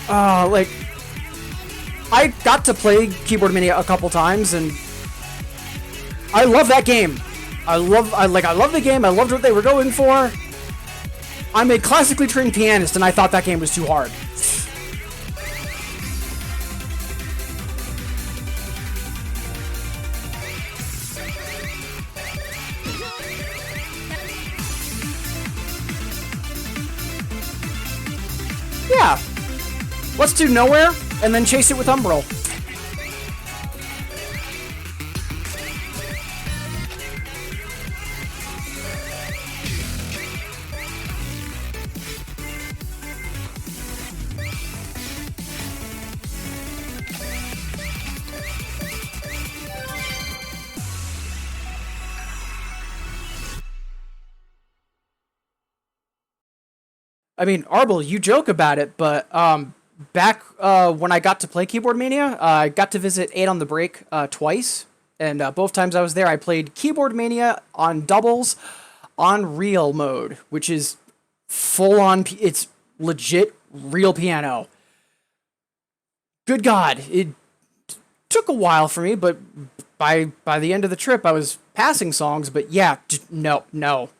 Like, I got to play Keyboard Mania a couple times, and I love that game. I love the game. I loved what they were going for. I'm a classically trained pianist, and I thought that game was too hard. Yeah. Let's do Nowhere, and then chase it with Umbral. I mean, Arbel, you joke about it, but back when I got to play Keyboard Mania, I got to visit 8 on the Break twice, and both times I was there, I played Keyboard Mania on doubles on real mode, which is full on. It's legit real piano. Good God, it took a while for me, but by the end of the trip, I was passing songs. But yeah, no.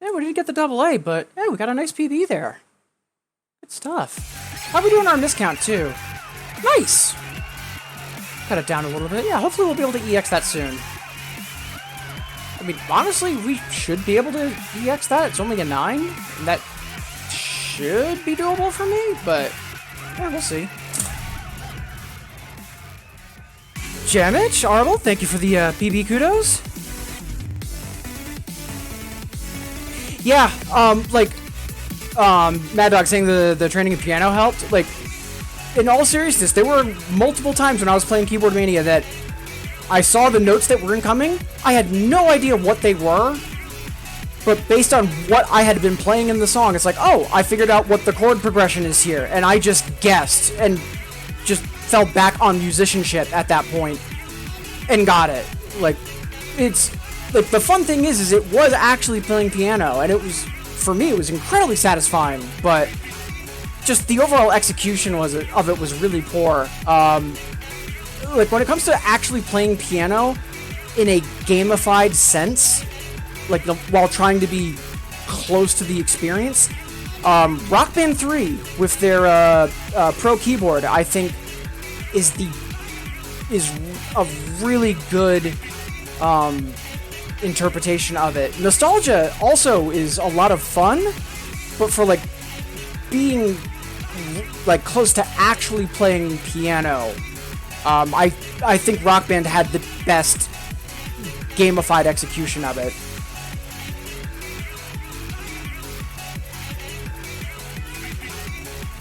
Yeah, we didn't get the double A, but hey, we got a nice PB there. Good stuff. How we doing on miscount too? Nice! Cut it down a little bit. Yeah, hopefully we'll be able to EX that soon. I mean, honestly, we should be able to EX that. It's only a 9, and that should be doable for me, but yeah, we'll see. Jamich, Arbel, thank you for the PB kudos. Yeah, Mad Dog saying the training in piano helped. Like, in all seriousness, there were multiple times when I was playing Keyboard Mania that I saw the notes that were incoming. I had no idea what they were, but based on what I had been playing in the song, it's like, oh, I figured out what the chord progression is here, and I just guessed and just fell back on musicianship at that point and got it. Like, it's like the fun thing is it was actually playing piano, and it was, for me, it was incredibly satisfying, but just the overall execution of it was really poor. Like, when it comes to actually playing piano in a gamified sense, like while trying to be close to the experience, Rock Band 3 with their Pro keyboard, I think, is a really good interpretation of it. Nostalgia also is a lot of fun, but for like being like close to actually playing piano, I think Rock Band had the best gamified execution of it.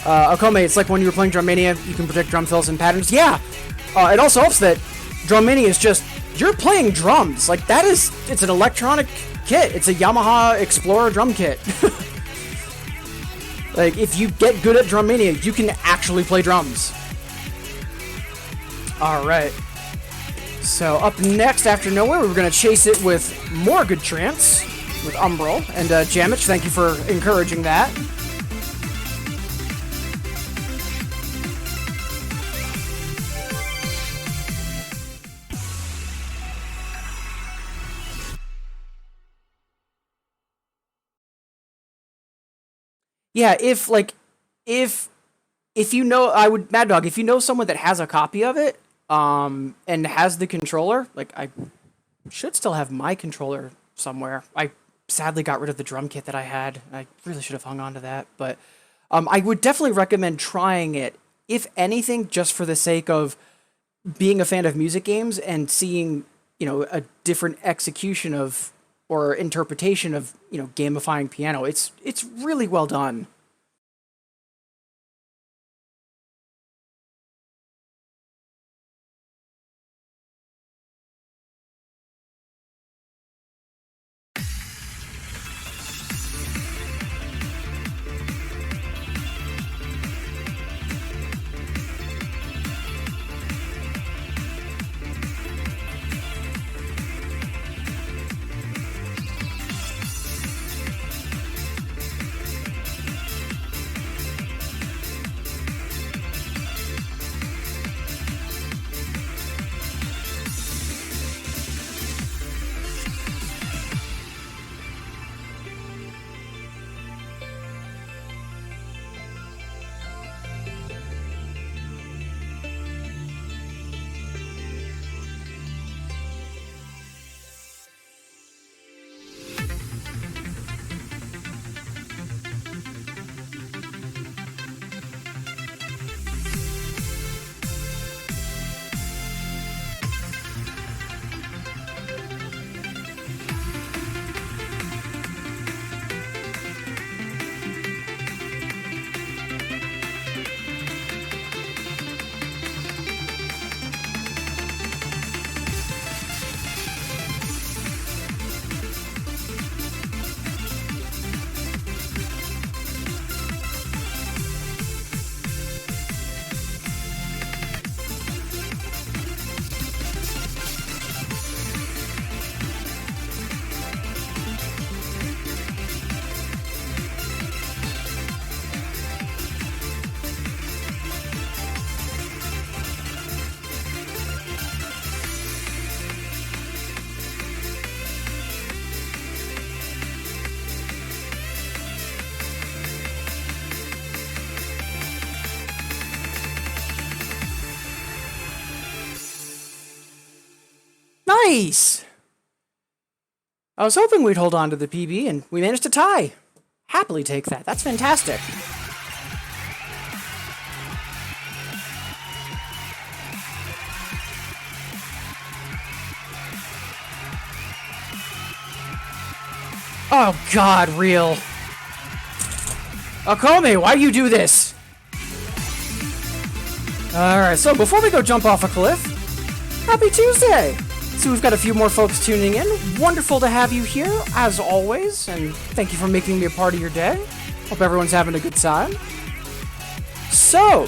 Okome, it's like when you were playing Drum Mania, you can predict drum fills and patterns. Yeah, it also helps that Drum Mania is just, you're playing drums. Like, it's an electronic kit. It's a Yamaha Explorer drum kit. Like, if you get good at Drummania, you can actually play drums. Alright. So, up next, after Nowhere, we're going to chase it with more good trance, with Umbral. And, Jamich, thank you for encouraging that. Yeah, if you know, Mad Dog, if you know someone that has a copy of it, and has the controller, like, I should still have my controller somewhere. I sadly got rid of the drum kit that I had. I really should have hung on to that, but, I would definitely recommend trying it, if anything, just for the sake of being a fan of music games and seeing, a different execution of, or interpretation of, gamifying piano. It's really well done. Nice! I was hoping we'd hold on to the PB, and we managed to tie. Happily take that. That's fantastic. Oh god, real. Akome, why do you do this? Alright, so before we go jump off a cliff, happy Tuesday! So we've got a few more folks tuning in. Wonderful to have you here, as always, and thank you for making me a part of your day. Hope everyone's having a good time. So,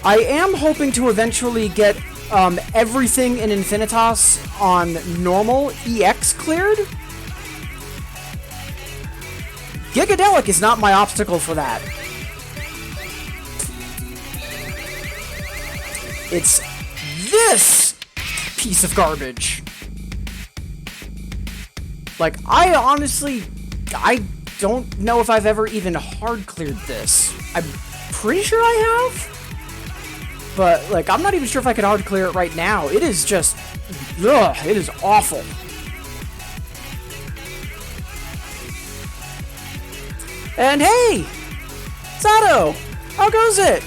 I am hoping to eventually get everything in Infinitas on normal EX cleared. Gigadelic is not my obstacle for that. It's this piece of garbage. Like, I don't know if I've ever even hard cleared this. I'm pretty sure I have, but like, I'm not even sure if I could hard clear it right now. It is just, ugh, it is awful. And hey, Sato, how goes it?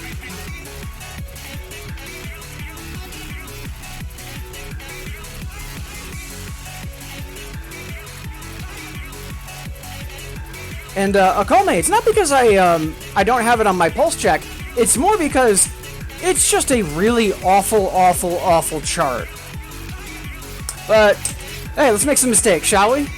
And Akome, it's not because I don't have it on my pulse check. It's more because it's just a really awful chart. But hey, let's make some mistakes, shall we?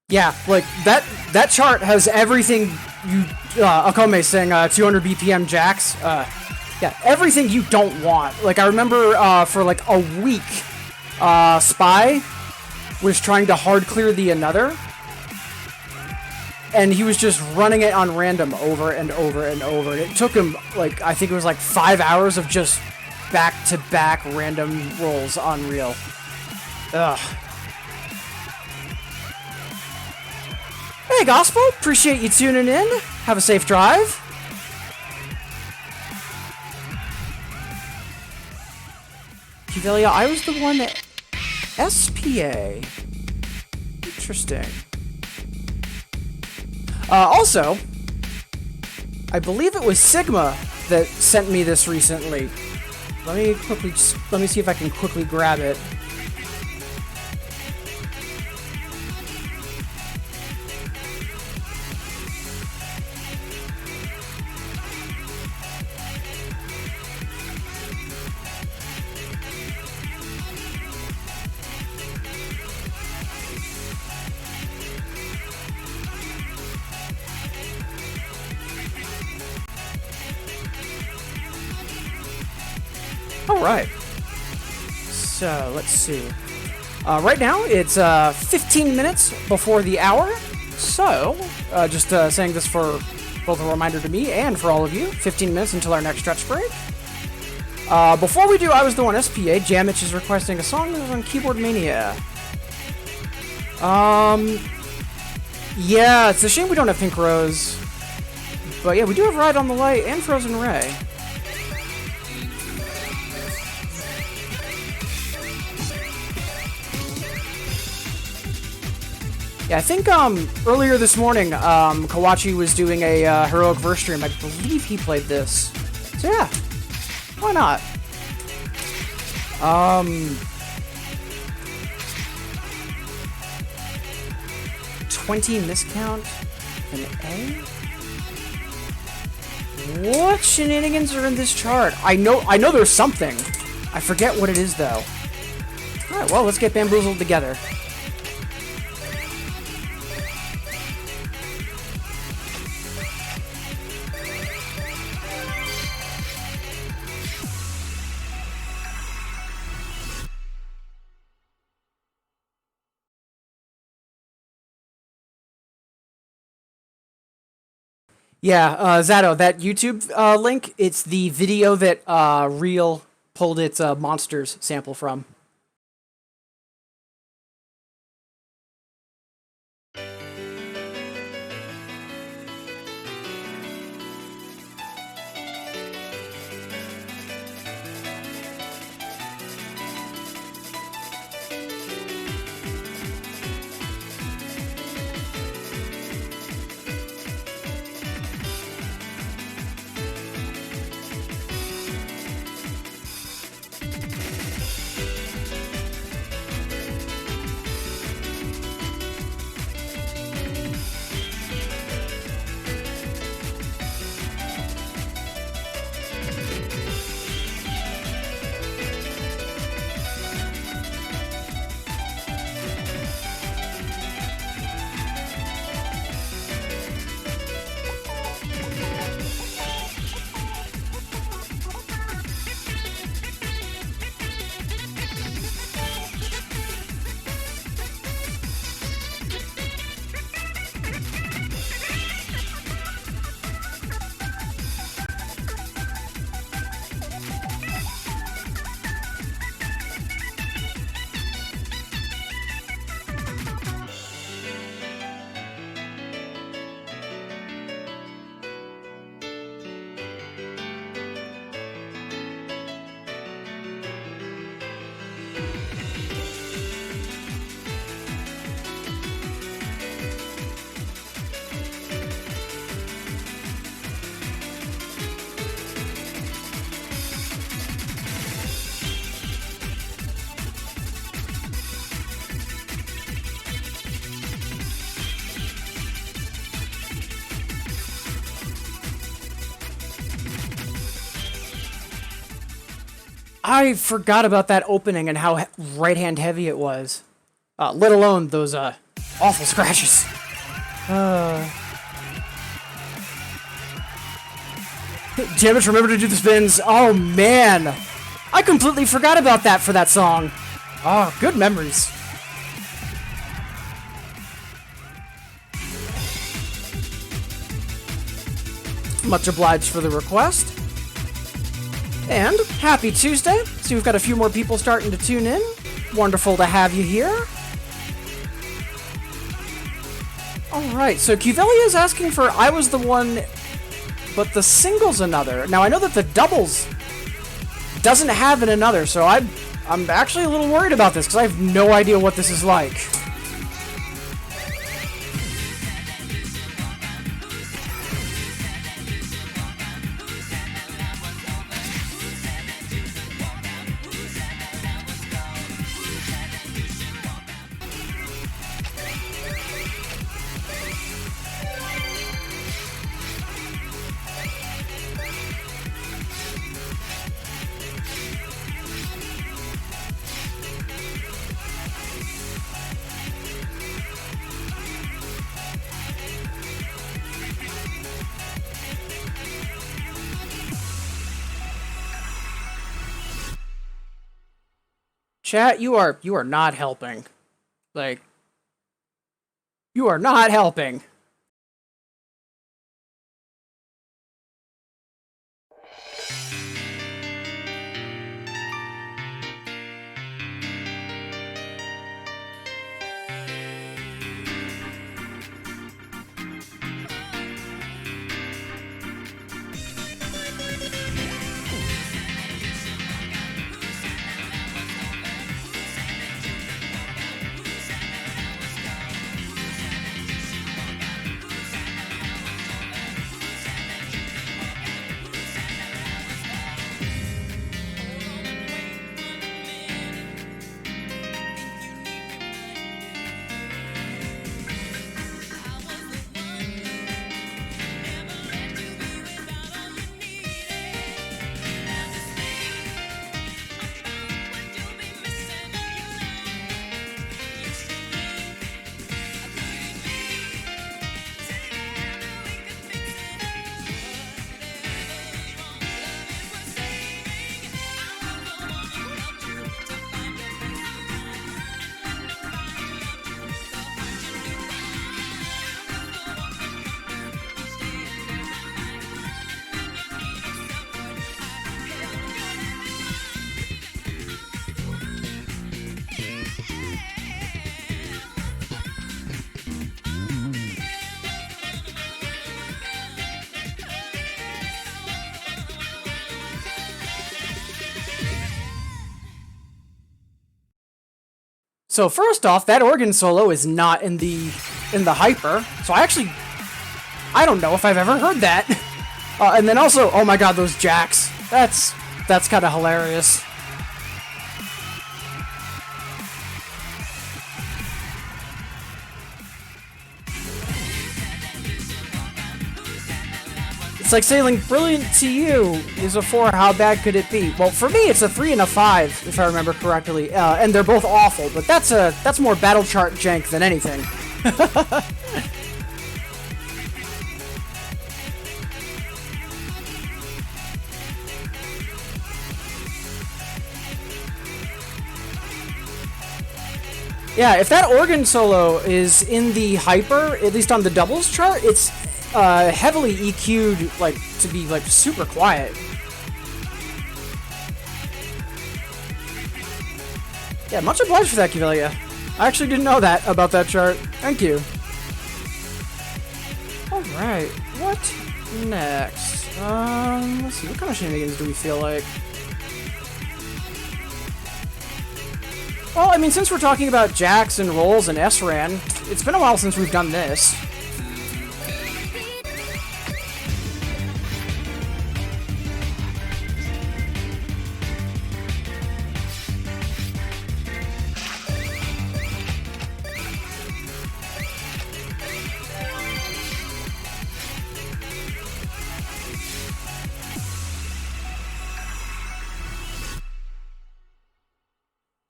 Yeah, like that chart has everything you Akome saying 200 BPM jacks. Yeah, everything you don't want. Like I remember for like a week, Spy was trying to hard clear the Another, and he was just running it on random over and over and over. It took him like I think it was like 5 hours of just back-to-back random rolls on Real. Ugh. Hey, Gospel, appreciate you tuning in. Have a safe drive. Kivelia, I was the one that... SPA. Interesting. Also, I believe it was Sigma that sent me this recently. Let me see if I can quickly grab it. Alright, so let's see. Right now it's 15 minutes before the hour, so just saying this for both a reminder to me and for all of you, 15 minutes until our next stretch break. Before we do I Was the One SPA, Jamich is requesting a song that was on Keyboard Mania. Yeah, it's a shame we don't have Pink Rose, but yeah, we do have Ride on the Light and Frozen Ray. Yeah, I think earlier this morning, Kawachi was doing a heroic verse stream. I believe he played this. So yeah, why not? 20 miscount, an A? What shenanigans are in this chart? I know there's something. I forget what it is though. Alright, well, let's get bamboozled together. Yeah, Zato, that YouTube link, it's the video that Real pulled its Monsters sample from. I forgot about that opening and how right-hand heavy it was. Let alone those awful scratches. Damn it, remember to do the spins. Oh, man. I completely forgot about that for that song. Oh, good memories. Much obliged for the request. And happy Tuesday. So we've got a few more people starting to tune in. Wonderful to have you here. Alright, so Cuvelia is asking for I Was the One, but the single's another. Now I know that the doubles doesn't have an another, so I'm actually a little worried about this because I have no idea what this is like. Chat, you are not helping. Like, you are not helping. So first off, that organ solo is not in the hyper. So I don't know if I've ever heard that. And then also, oh my god, those jacks. That's kind of hilarious. It's like saying brilliant to you is a 4, how bad could it be? Well, for me, it's a 3 and a 5, if I remember correctly. And they're both awful, but that's more battle chart jank than anything. Yeah, if that organ solo is in the hyper, at least on the doubles chart, it's heavily EQ'd, like, to be, like, super quiet. Yeah, much obliged for that, Cuvelia. I actually didn't know that about that chart. Thank you. Alright, what next? Let's see, what kind of shenanigans do we feel like? Well, I mean, since we're talking about jacks and rolls and SRAN, it's been a while since we've done this.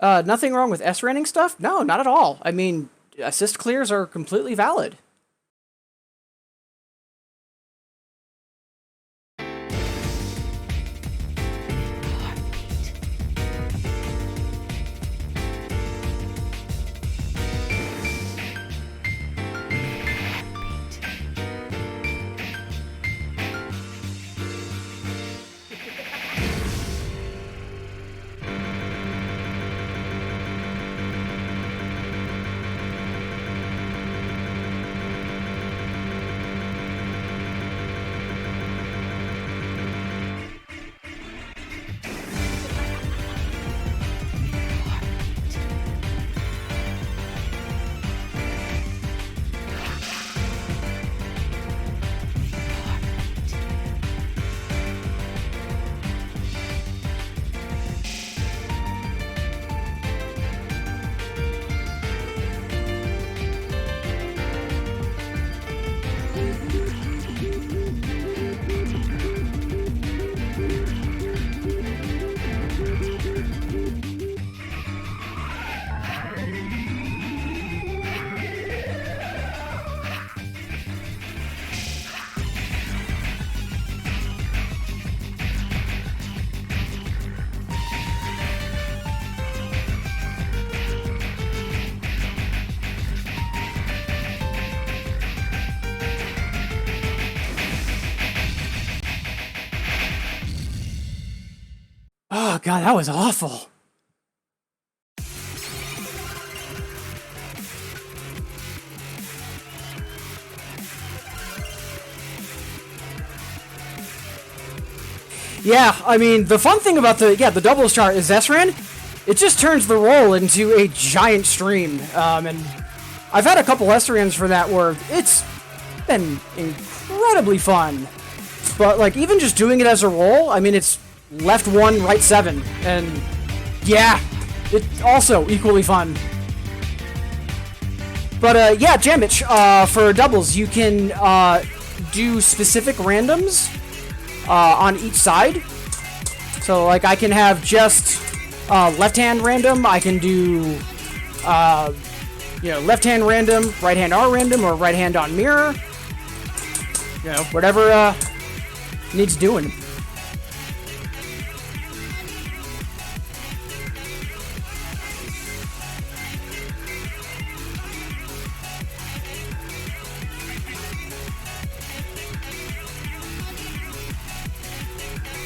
Nothing wrong with S-ranning stuff? No, not at all. I mean, assist clears are completely valid. Oh god, that was awful. Yeah, I mean, the fun thing about the doubles chart is S-Ran, it just turns the roll into a giant stream. And I've had a couple S-Rans for that where it's been incredibly fun. But, like, even just doing it as a roll, I mean, it's left 1, right 7. And, yeah, it's also equally fun. But, yeah, Jamich, for doubles, you can do specific randoms on each side. So, like, I can have just left-hand random. I can do, left-hand random, right-hand R random, or right-hand on mirror. You know, whatever needs doing.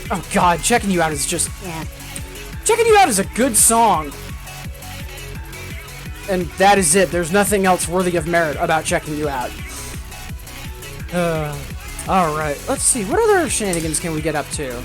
Oh god, Checking You Out is just... Checking You Out is a good song. And that is it. There's nothing else worthy of merit about Checking You Out. Alright, let's see. What other shenanigans can we get up to?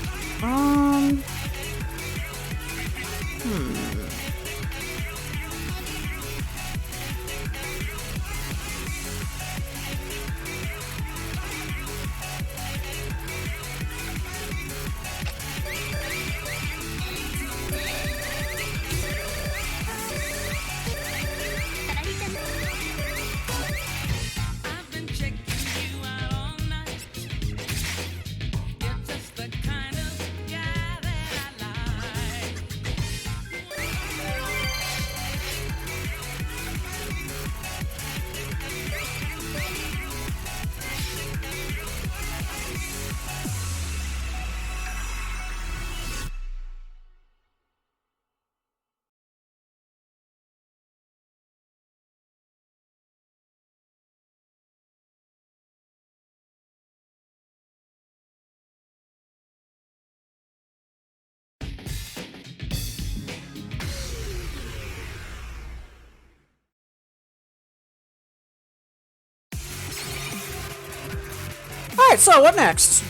Alright, so what next?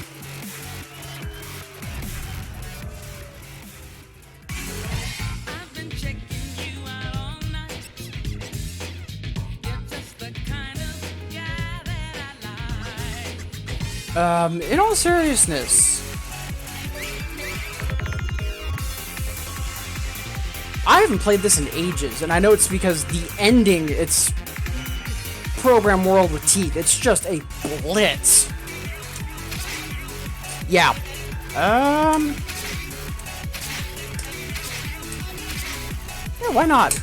In all seriousness, I haven't played this in ages, and I know it's because the ending, it's Program World with Teeth. It's just a blitz. Yeah. Yeah, Sure, why not?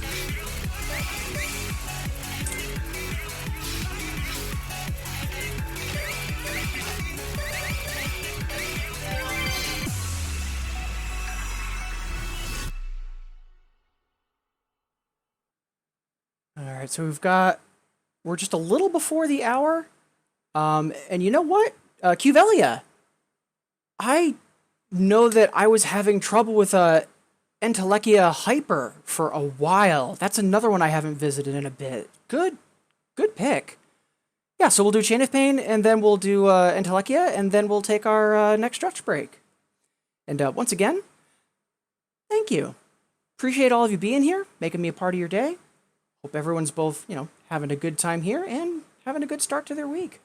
Alright, so we're just a little before the hour. And you know what? Qvelia, I know that I was having trouble with Entelechia Hyper for a while. That's another one I haven't visited in a bit. Good pick. Yeah, so we'll do Chain of Pain, and then we'll do Entelechia, and then we'll take our next stretch break. And once again, thank you. Appreciate all of you being here, making me a part of your day. Hope everyone's both, having a good time here and having a good start to their week.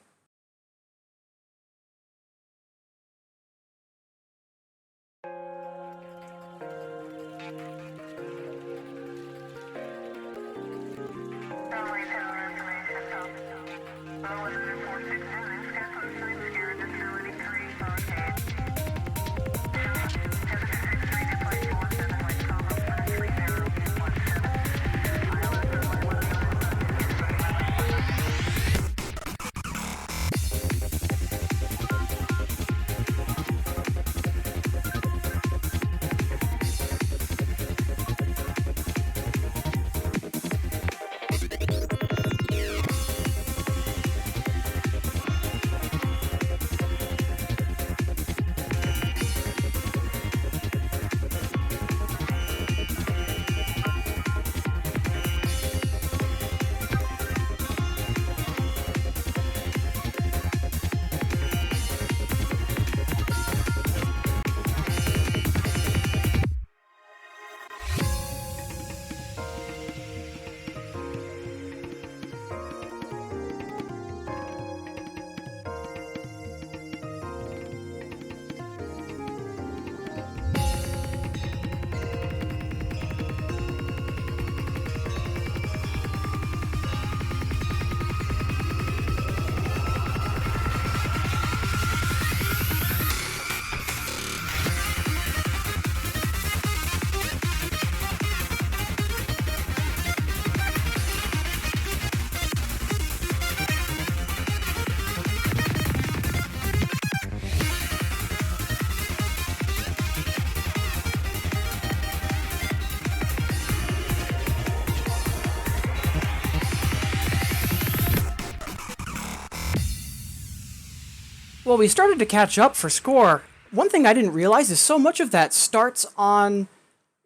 Well, we started to catch up for score. One thing I didn't realize is so much of that starts on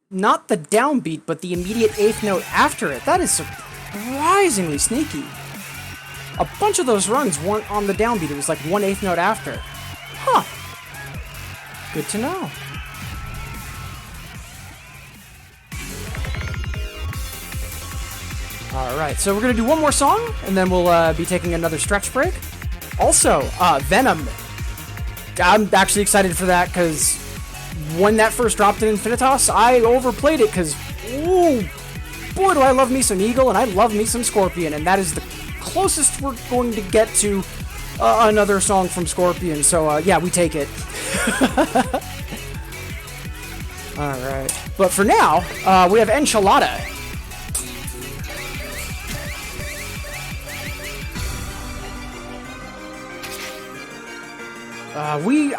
not the downbeat, but the immediate 8th note after it. That is surprisingly sneaky. A bunch of those runs weren't on the downbeat. It was like 1/8 note after. Huh. Good to know. Alright, so we're going to do one more song, and then we'll be taking another stretch break. Also, Venom. I'm actually excited for that, because when that first dropped in Infinitas, I overplayed it, because, ooh, boy, do I love me some Eagle, and I love me some Scorpion, and that is the closest we're going to get to another song from Scorpion, so, yeah, we take it. Alright. But for now, we have Enchilada.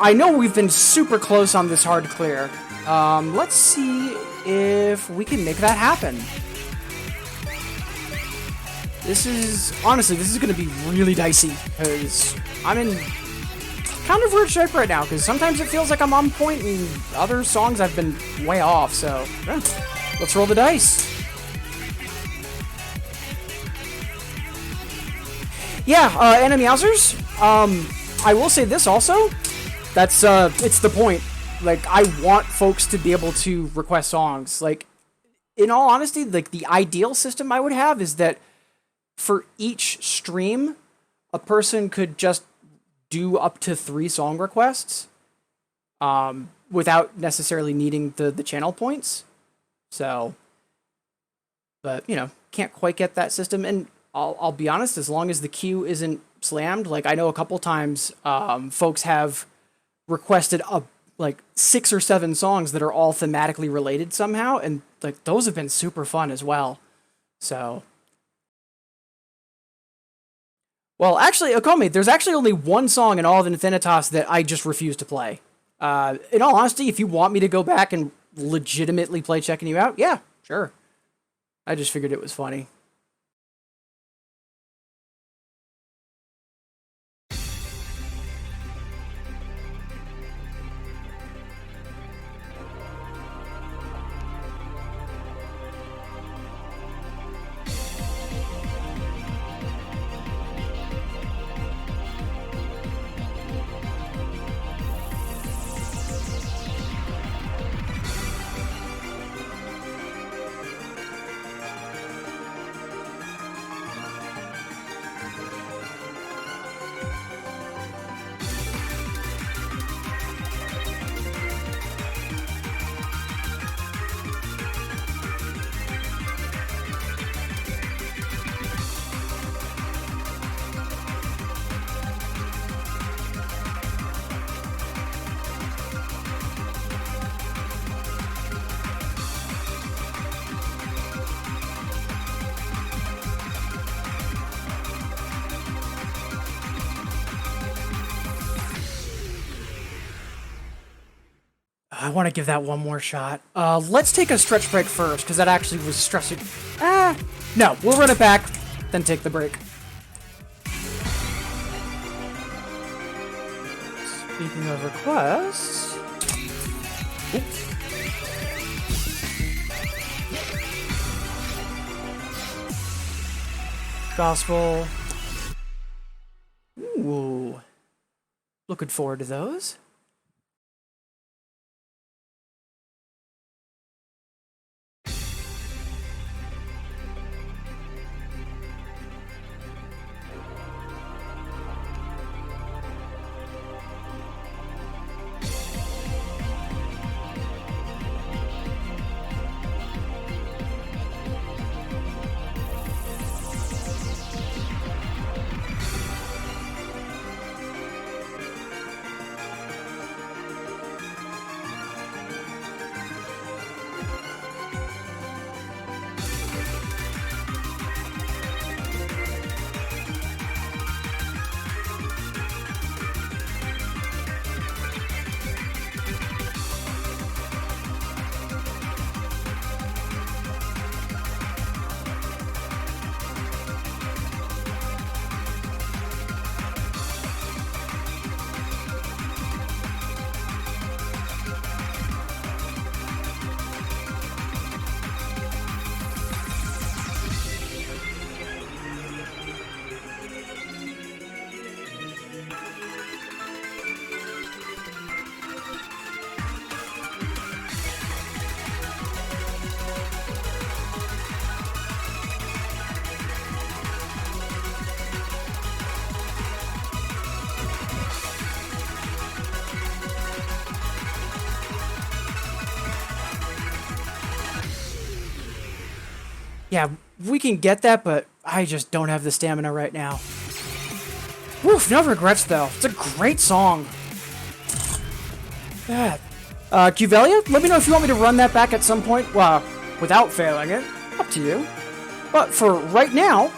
I know we've been super close on this hard clear. Let's see if we can make that happen. Honestly, this is going to be really dicey, because I'm in kind of weird shape right now, because sometimes it feels like I'm on point, and other songs I've been way off, so yeah, let's roll the dice. Yeah, enemy Meowsers. I will say this also, that's, it's the point. Like, I want folks to be able to request songs. Like, in all honesty, like, the ideal system I would have is that for each stream, a person could just do up to 3 song requests, without necessarily needing the channel points. So, but, can't quite get that system, and I'll be honest, as long as the queue isn't slammed, like I know a couple times folks have requested like 6 or 7 songs that are all thematically related somehow, and like those have been super fun as well. So, well, actually, Okami, there's actually only one song in all of Infinitas that I just refuse to play. In all honesty, if you want me to go back and legitimately play Checking You Out, yeah, sure. I just figured it was funny. I want to give that one more shot. Let's take a stretch break first, because that actually was stressing. No, we'll run it back, then take the break. Speaking of requests... Oops. Gospel. Ooh. Looking forward to those. Yeah, we can get that, but I just don't have the stamina right now. Woof, no regrets though. It's a great song. Yeah. Cuvelia, let me know if you want me to run that back at some point. Well, without failing it. Up to you. But for right now,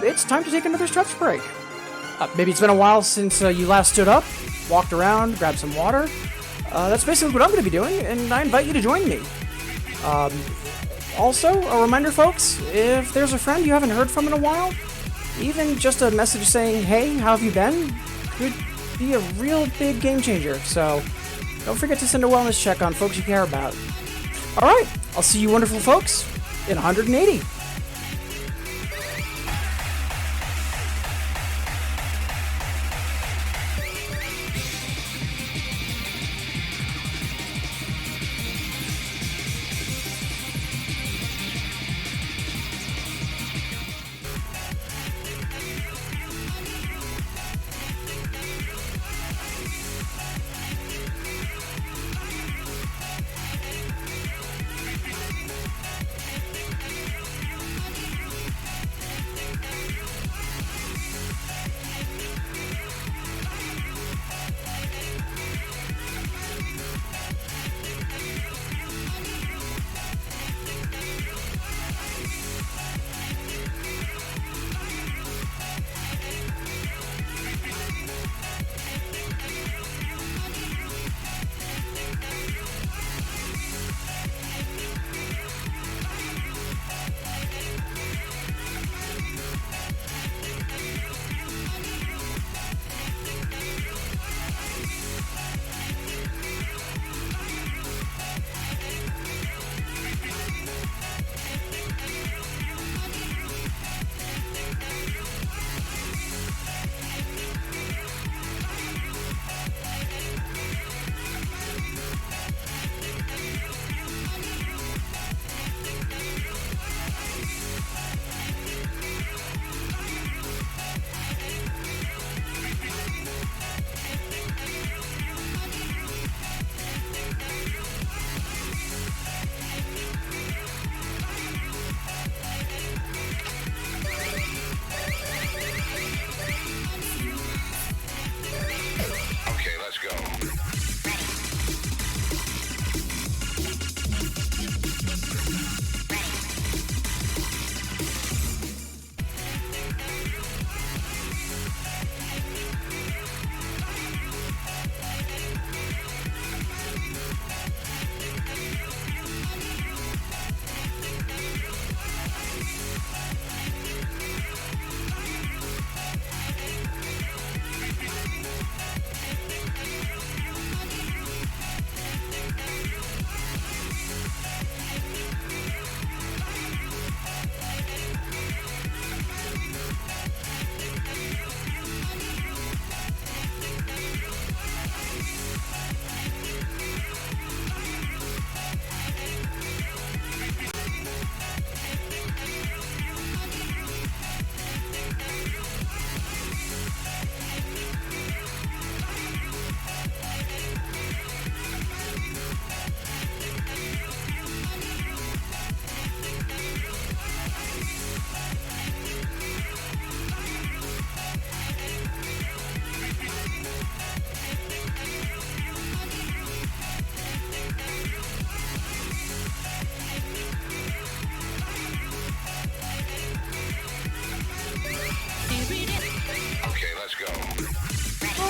it's time to take another stretch break. Maybe it's been a while since you last stood up, walked around, grabbed some water. That's basically what I'm going to be doing, and I invite you to join me. Also, a reminder, folks, if there's a friend you haven't heard from in a while, even just a message saying, hey, how have you been, could be a real big game changer. So don't forget to send a wellness check on folks you care about. Alright, I'll see you wonderful folks in 180.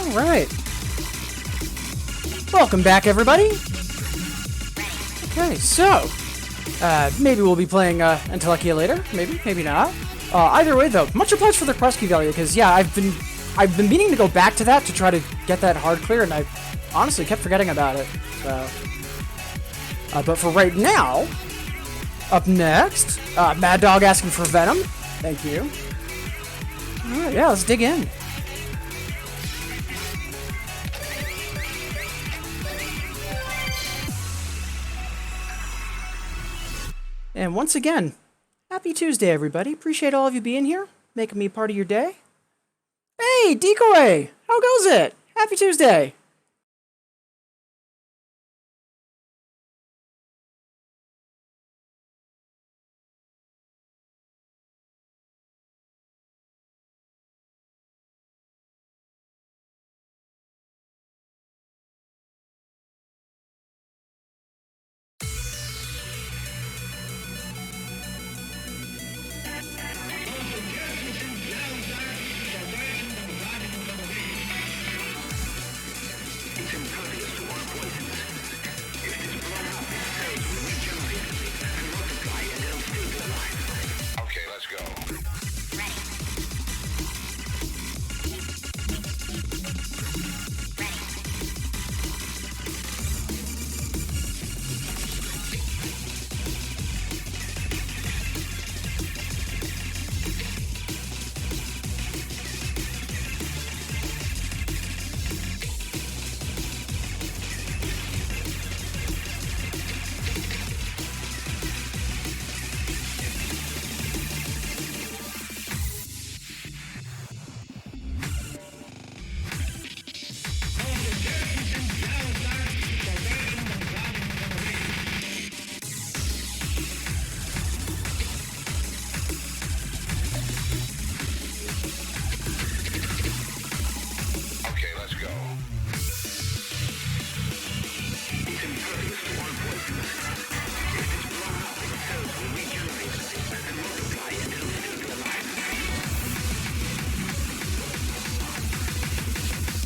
Alright. Welcome back, everybody. Okay, so, maybe we'll be playing Entelechy later. Maybe, maybe not. Either way, though, much obliged for the quest key value, because, yeah, I've been meaning to go back to that to try to get that hard clear, and I honestly kept forgetting about it, so... but for right now, up next, Mad Dog asking for Venom. Thank you. Alright, yeah, let's dig in. And once again, happy Tuesday, everybody. Appreciate all of you being here, making me part of your day. Hey, Decoy! How goes it? Happy Tuesday! Okay, let's go. Okay, let's go.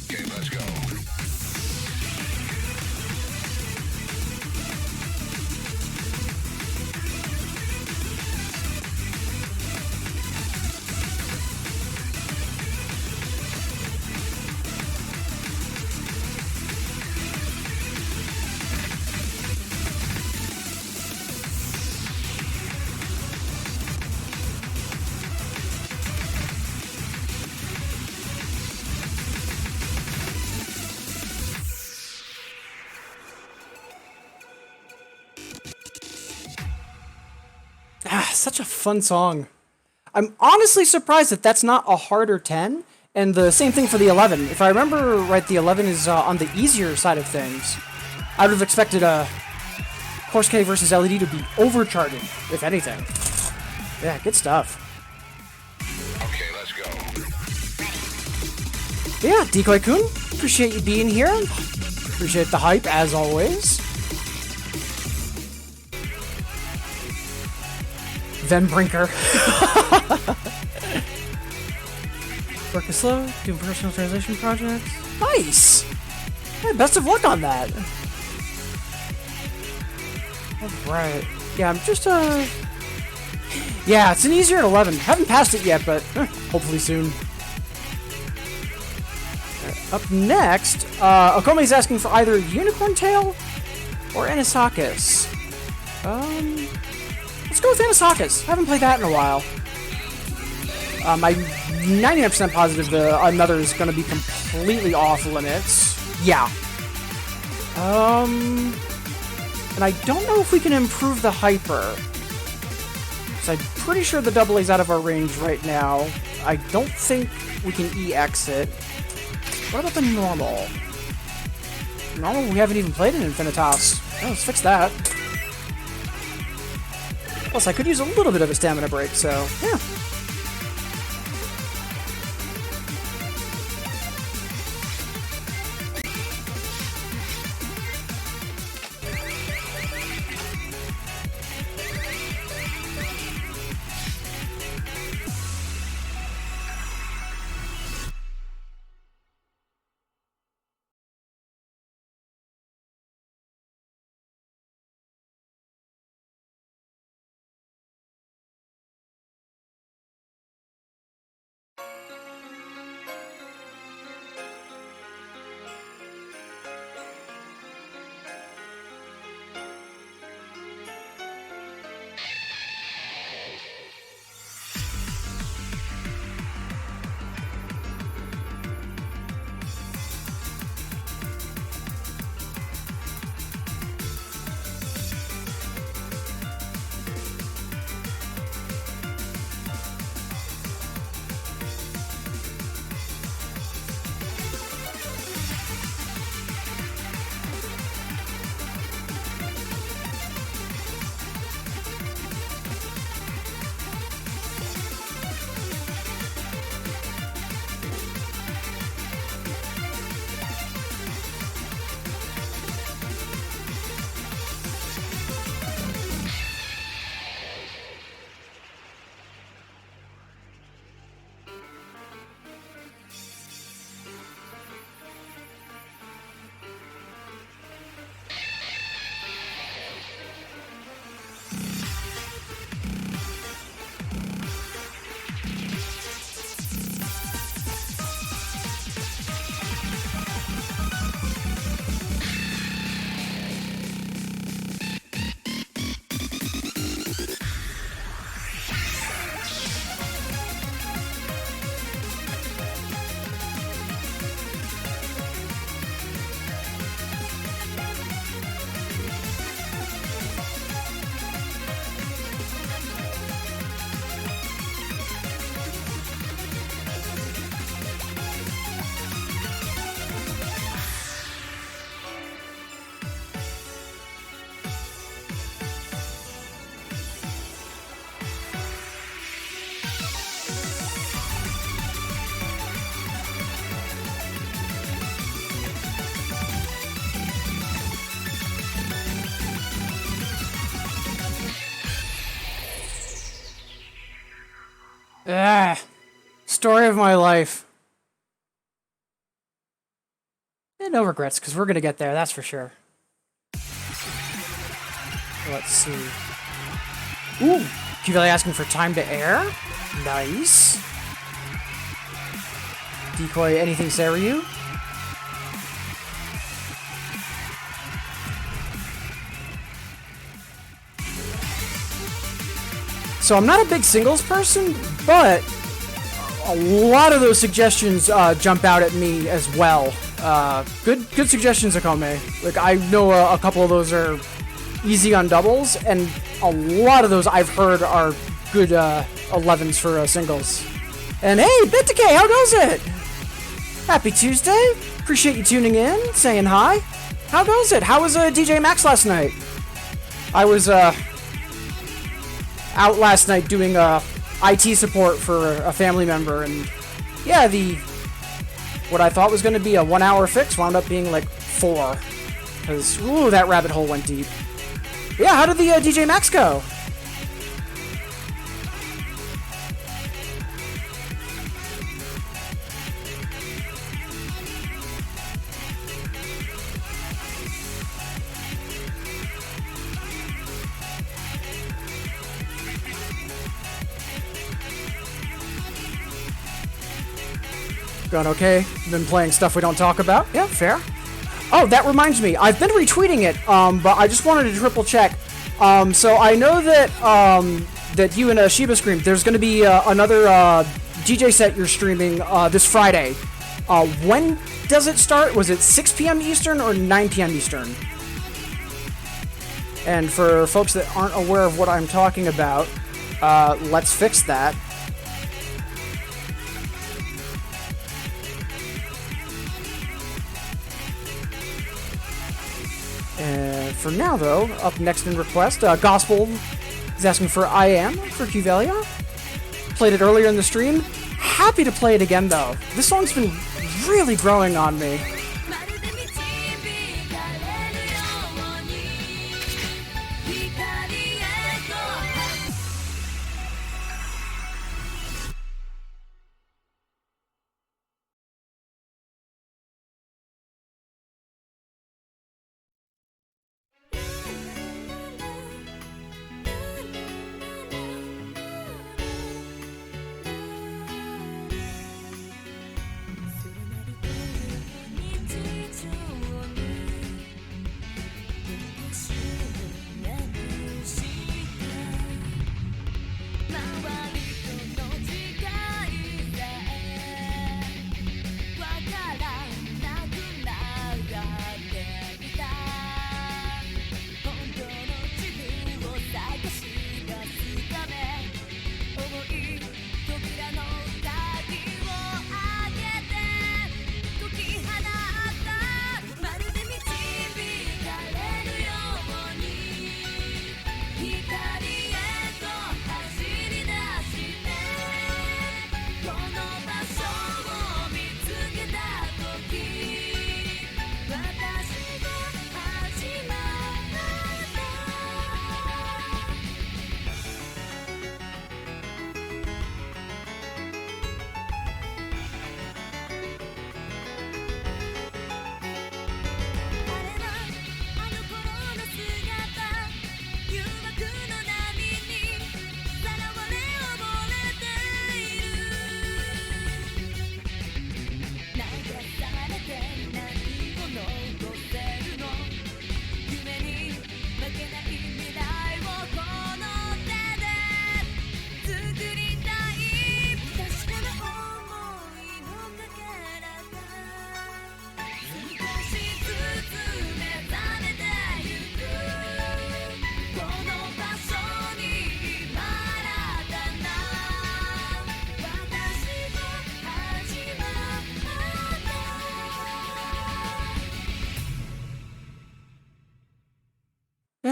Okay, let's go. Ah, such a fun song. I'm honestly surprised that that's not a harder 10, and the same thing for the 11. If I remember right, the 11 is on the easier side of things. I would have expected Course K versus LED to be overcharging, if anything. Yeah, good stuff. Okay, let's go. Yeah, Decoy-kun, appreciate you being here. Appreciate the hype, as always. Ven Brinker. Work is slow, doing personal translation projects. Nice! Yeah, best of luck on that. Alright. Yeah, I'm just, yeah, it's an easier 11. Haven't passed it yet, but hopefully soon. Up next, Okome's asking for either Unicorn Tail or Anisakis. Let's go with Anisakis. I haven't played that in a while. I'm 99% positive the another is going to be completely off limits. Yeah. And I don't know if we can improve the hyper. So I'm pretty sure the double A's out of our range right now. I don't think we can EX it. What about the normal? Normal, we haven't even played an Infinitas. Oh, let's fix that. Plus, I could use a little bit of a stamina break, so, yeah. Ah, story of my life. And no regrets, because we're gonna get there, that's for sure. Let's see. Ooh, Q-Valley asking for time to air. Nice. Decoy, anything Saryu? So I'm not a big singles person, but a lot of those suggestions jump out at me as well. Good suggestions, Akome. Like, I know a couple of those are easy on doubles, and a lot of those I've heard are good 11s for singles. And hey, BitDecay, how goes it? Happy Tuesday. Appreciate you tuning in, saying hi. How goes it? How was DJ Max last night? I was out last night doing IT support for a family member, and yeah, what I thought was going to be a 1 hour fix wound up being like 4, because ooh, that rabbit hole went deep. Yeah, how did the DJ Max go? Going okay? Been playing stuff we don't talk about? Yeah, fair. Oh, that reminds me. I've been retweeting it, but I just wanted to triple check. So I know that that you and Shiba streamed. There's going to be another DJ set you're streaming this Friday. When does it start? Was it 6 p.m. Eastern or 9 p.m. Eastern? And for folks that aren't aware of what I'm talking about, let's fix that. For now, though, up next in request, Gospel is asking for I Am for Q-Velia. Played it earlier in the stream. Happy to play it again, though. This song's been really growing on me.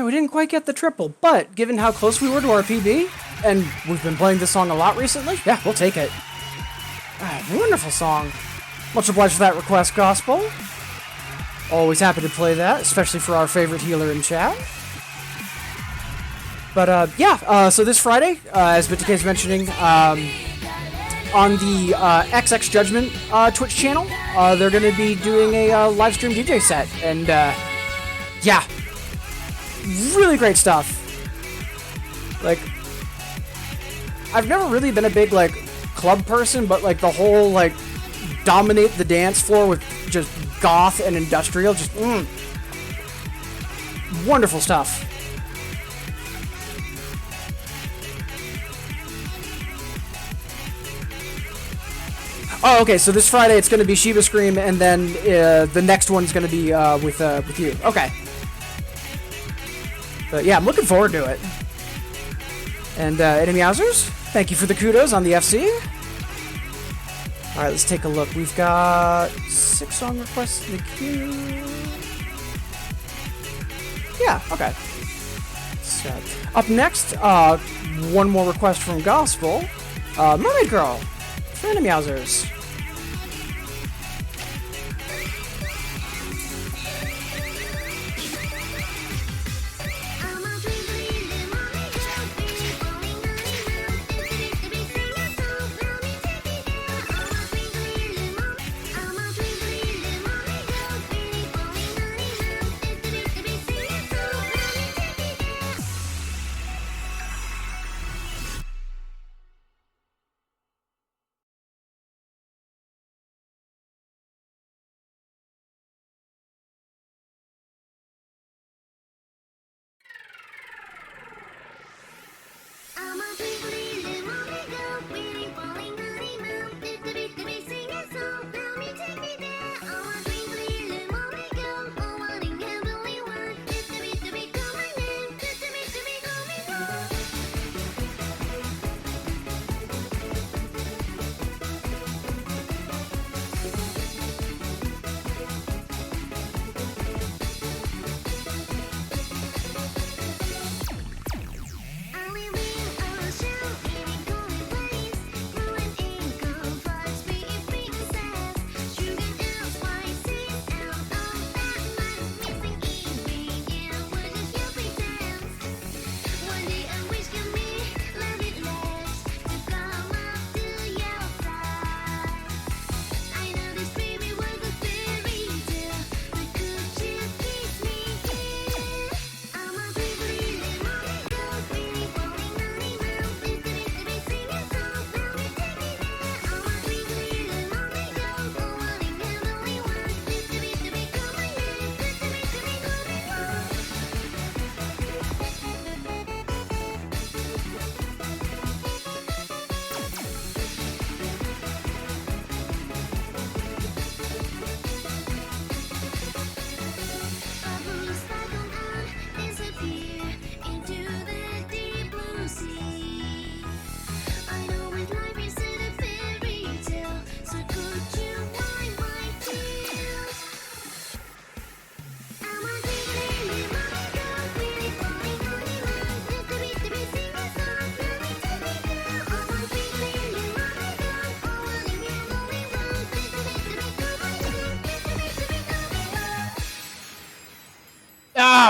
we didn't quite get the triple, but given how close we were to our PB, and we've been playing this song a lot recently, yeah, we'll take it. Wonderful song. Much obliged for that request, Gospel. Always happy to play that, especially for our favorite healer in chat. But, so this Friday, as BitDecay's mentioning, on the XX Judgment Twitch channel, they're going to be doing a live stream DJ set, and, yeah, really great stuff. Like, I've never really been a big, like, club person, but, like, the whole, like, dominate the dance floor with just goth and industrial, just, wonderful stuff. Oh, okay, so this Friday it's going to be Shiba Scream, and then the next one's going to be with you. Okay. But yeah, I'm looking forward to it. And Enemy Meowsers, thank you for the kudos on the FC. Alright, let's take a look. We've got 6 song requests in the queue. Yeah, okay. So, up next, one more request from Gospel. Mermaid Girl, for Enemy Meowsers.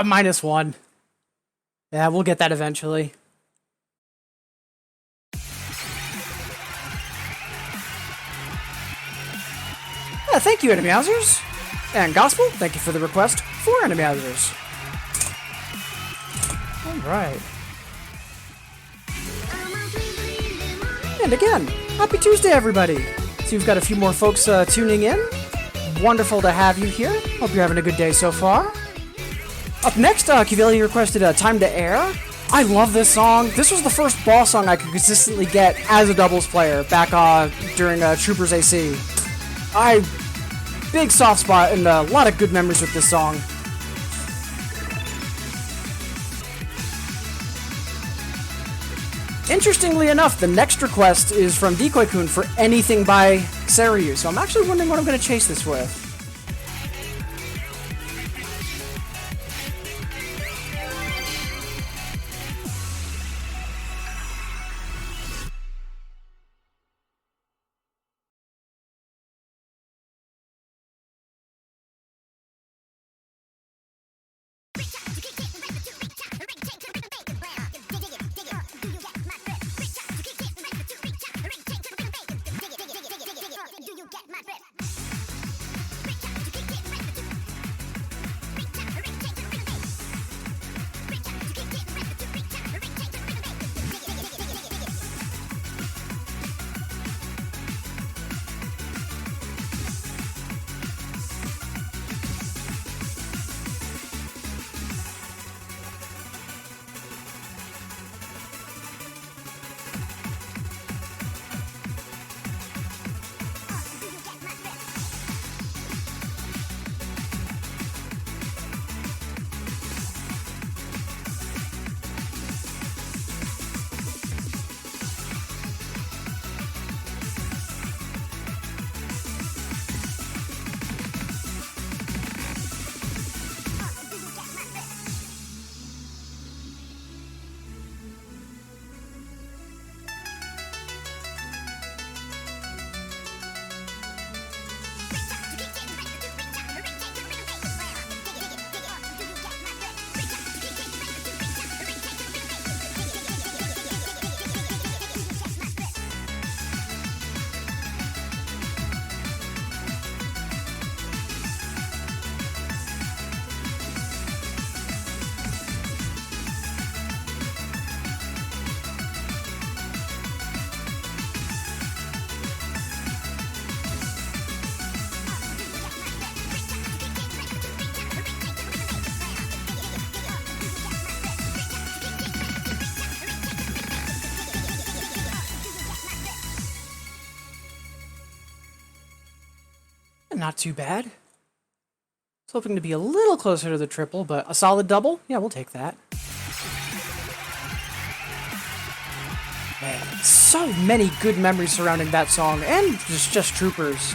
-1. Yeah, we'll get that eventually. Yeah, thank you, Enemy Meowsers. And Gospel, thank you for the request for Enemy Meowsers. Alright. And again, happy Tuesday, everybody. So we've got a few more folks tuning in. Wonderful to have you here. Hope you're having a good day so far. Up next, Kivelli requested Time to Air. I love this song. This was the first ball song I could consistently get as a doubles player back during Troopers AC. Big soft spot and a lot of good memories with this song. Interestingly enough, the next request is from Decoy-kun for Anything by Saryu, so I'm actually wondering what I'm going to chase this with. Not too bad. I was hoping to be a little closer to the triple, but a solid double? Yeah, we'll take that. Man, so many good memories surrounding that song, and just Troopers.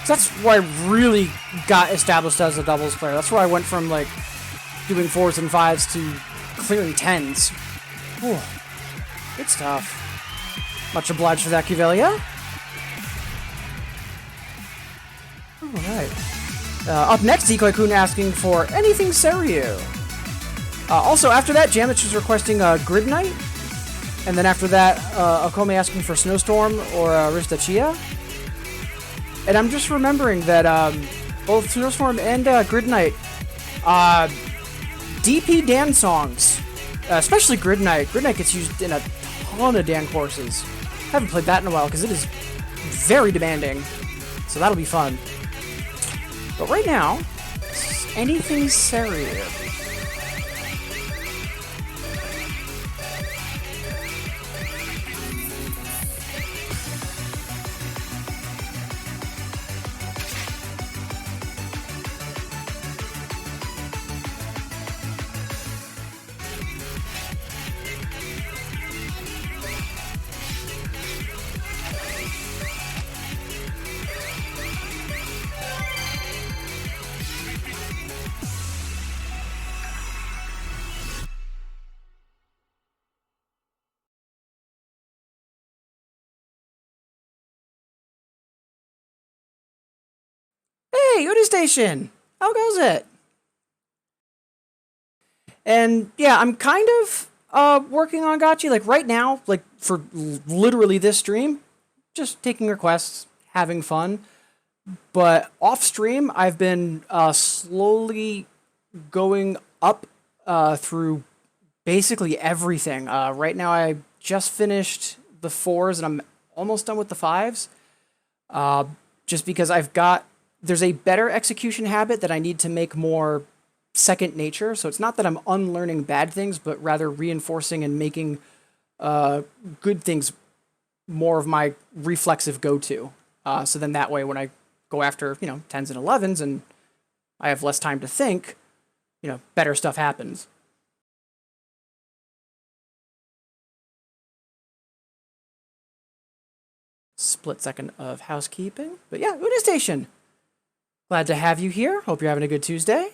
That's where I really got established as a doubles player. That's where I went from, like, doing 4s and 5s to clearing 10s. Whew. Good stuff. Much obliged for that, Cuvelia. Alright. Up next, Decoy-kun asking for anything Seiryu. Also, after that, Jamich is requesting Grid Knight. And then after that, Okome asking for Snowstorm or Rista Chia. And I'm just remembering that both Snowstorm and Grid Knight, DP Dan songs, especially Grid Knight. Grid Knight gets used in a ton of Dan courses. Haven't played that in a while because it is very demanding. So that'll be fun. But right now, anything Seiryu. Hey, Uni Station! How goes it? And yeah, I'm kind of working on Gotchi. Like right now, like for literally this stream, just taking requests, having fun. But off stream, I've been slowly going up through basically everything. Right now, I just finished the 4s and I'm almost done with the 5s. Just because there's a better execution habit that I need to make more second nature. So it's not that I'm unlearning bad things, but rather reinforcing and making good things more of my reflexive go-to. So then that way when I go after, 10s and 11s and I have less time to think, better stuff happens. Split second of housekeeping. But yeah, Uni Station. Glad to have you here. Hope you're having a good Tuesday.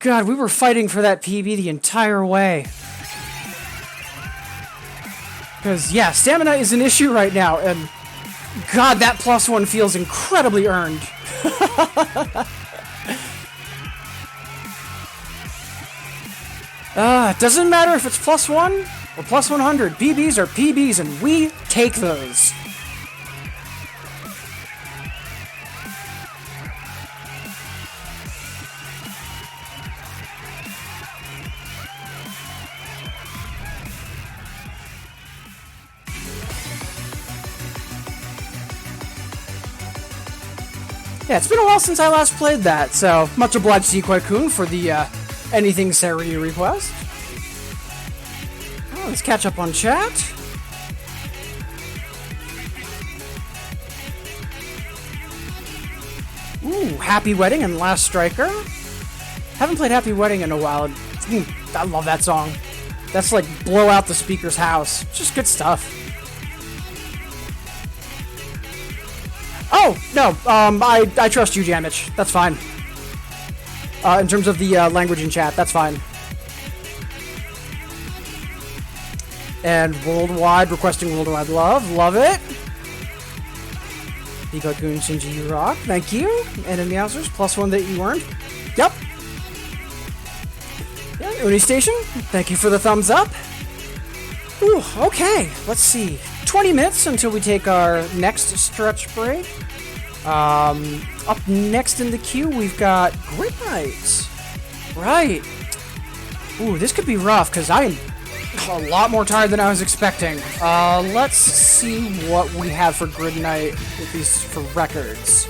God, we were fighting for that PB the entire way. Because, yeah, stamina is an issue right now, and God, that +1 feels incredibly earned. Doesn't matter if it's +1 or +100. PBs are PBs, and we take those. Yeah, it's been a while since I last played that, so much obliged to Ikoi-kun for the anything Sari request. Oh, let's catch up on chat. Ooh, Happy Wedding and Last Striker. Haven't played Happy Wedding in a while. I love that song. That's like blow out the speaker's house. Just good stuff. Oh, no, I trust you, Jamich. That's fine. In terms of the language in chat, that's fine. And Worldwide, requesting Worldwide Love. Love it. Ikoi-kun, Shinji, you rock. Thank you. And in the answers, +1 that you earned. Yep. Yeah, Uni Station, thank you for the thumbs up. Ooh, okay, let's see. 20 minutes until we take our next stretch break. Up next in the queue, we've got Grid Night. Right. Ooh, this could be rough, because I am a lot more tired than I was expecting. Let's see what we have for Grid Night, at least for records.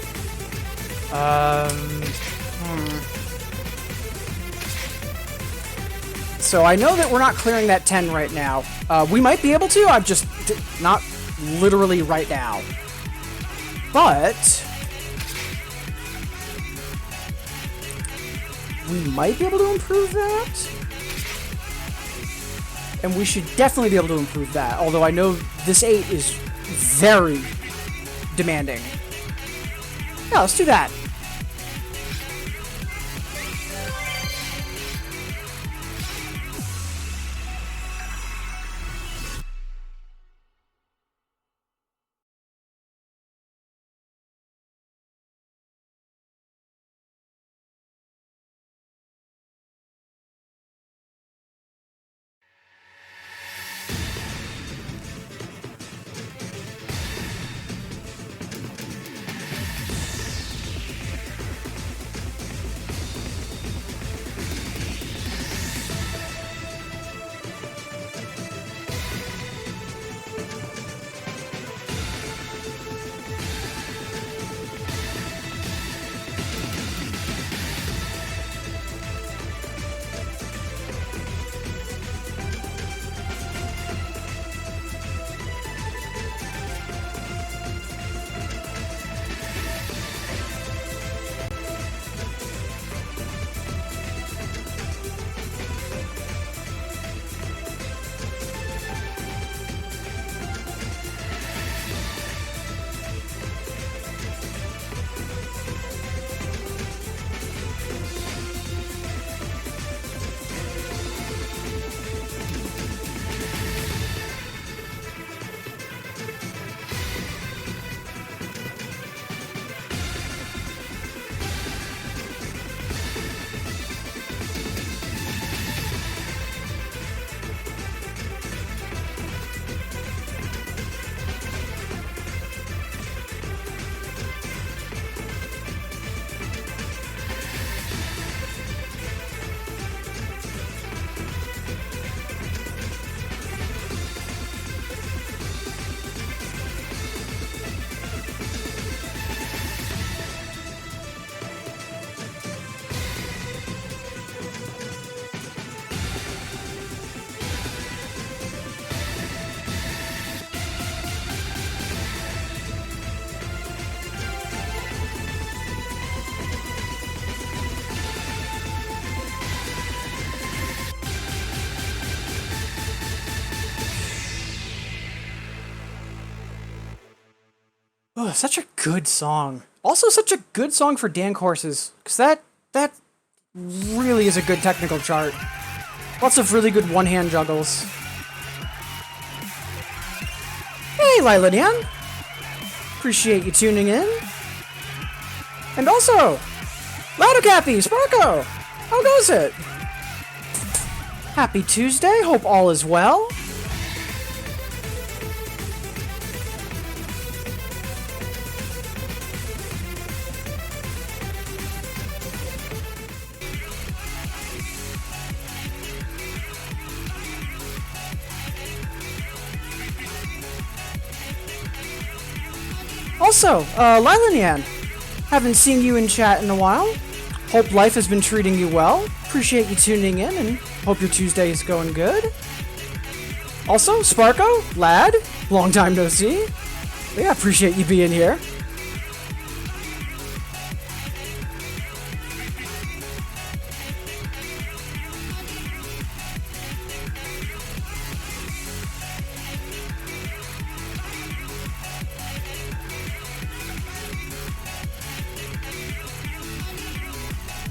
So I know that we're not clearing that 10 right now. We might be able to, I'm just not literally right now. But we might be able to improve that. And we should definitely be able to improve that, although I know this 8 is very demanding. Yeah, let's do that. Oh, such a good song. Also, such a good song for Dan courses, because that really is a good technical chart. Lots of really good one-hand juggles. Hey, Lilanian! Appreciate you tuning in. And also, Loudacappy, Sparko! How goes it? Happy Tuesday, hope all is well. Also, Lilanian, haven't seen you in chat in a while. Hope life has been treating you well. Appreciate you tuning in and hope your Tuesday is going good. Also, Sparko, Lad, long time no see. Yeah, appreciate you being here.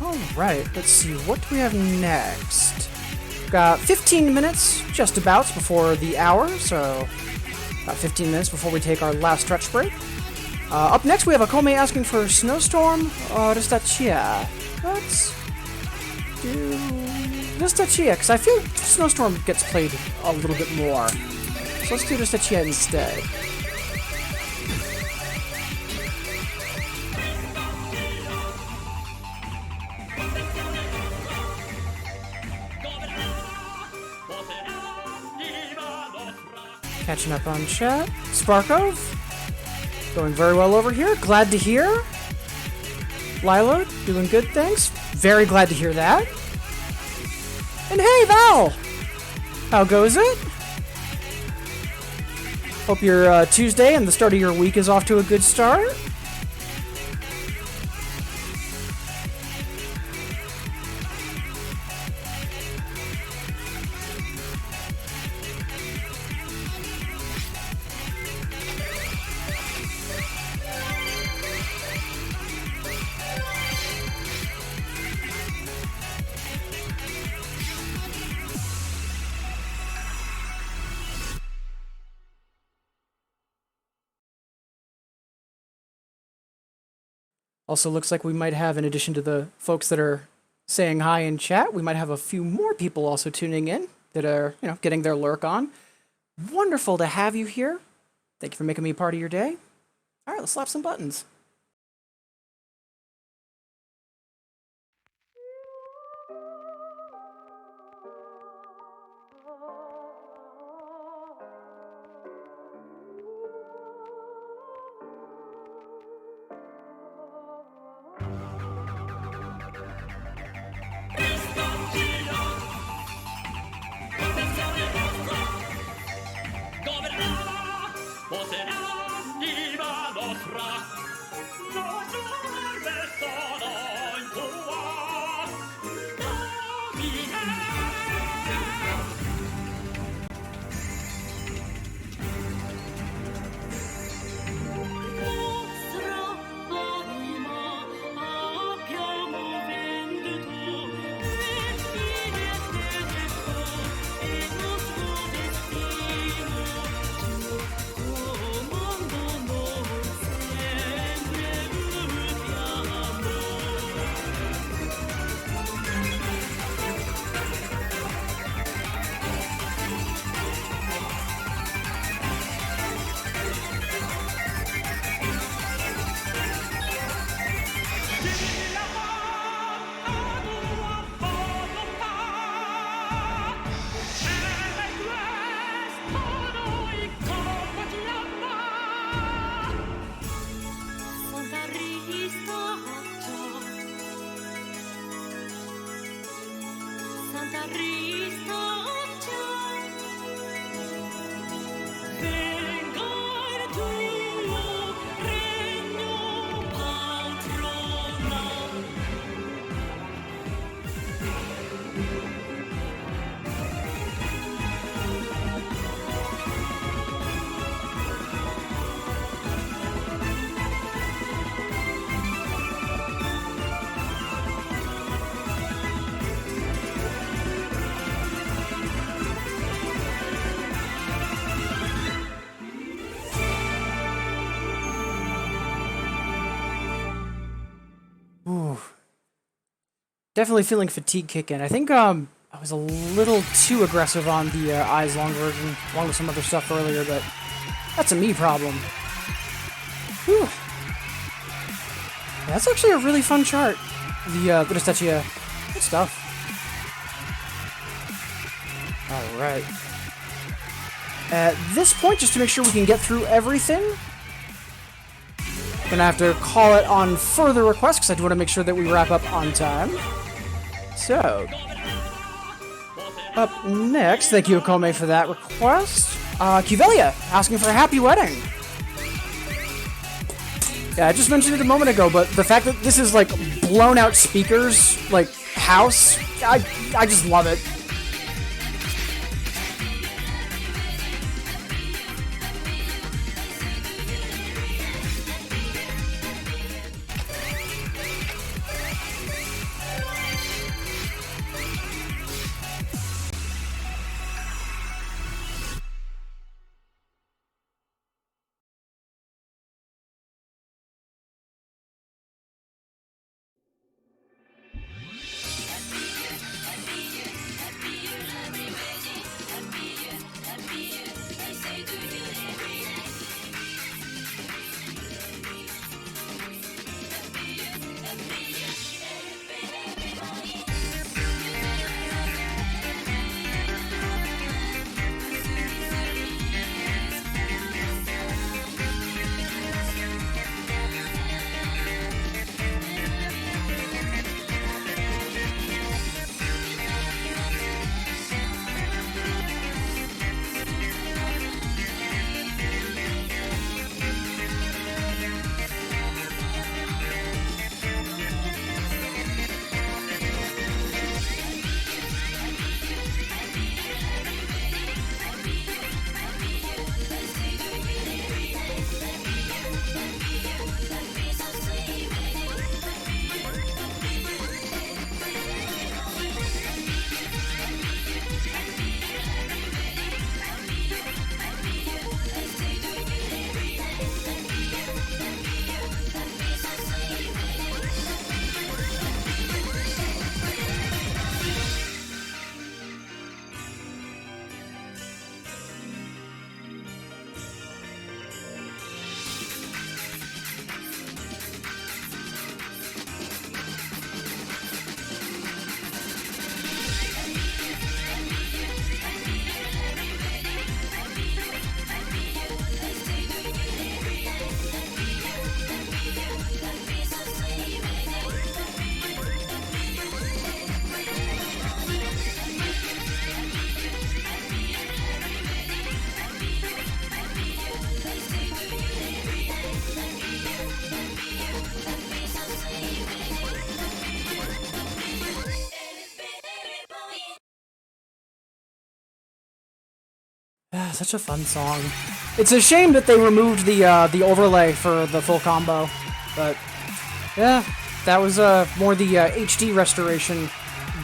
Alright, let's see, what do we have next? Got 15 minutes, just about, before the hour, so about 15 minutes before we take our last stretch break. Up next, we have Akome asking for Snowstorm or Restachia. Let's do Restachia, because I feel Snowstorm gets played a little bit more. So let's do Restachia instead. Catching up on chat. Sparkov, going very well over here. Glad to hear. Lila, doing good, thanks. Very glad to hear that. And hey, Val! How goes it? Hope your Tuesday and the start of your week is off to a good start. Also looks like we might have, in addition to the folks that are saying hi in chat, we might have a few more people also tuning in that are, getting their lurk on. Wonderful to have you here. Thank you for making me a part of your day. All right, let's slap some buttons. Definitely feeling fatigue kick in. I think I was a little too aggressive on the eyes long version, along with some other stuff earlier, but that's a me problem. Whew. That's actually a really fun chart. The Dystechia. Good stuff. Alright. At this point, just to make sure we can get through everything, gonna have to call it on further requests, because I do want to make sure that we wrap up on time. So, up next, thank you, Okome, for that request. Cuvelia, asking for a happy wedding. Yeah, I just mentioned it a moment ago, but the fact that this is, like, blown out speakers, like, house, I just love it. Such a fun song. It's a shame that they removed the overlay for the full combo, but yeah, that was more the HD restoration,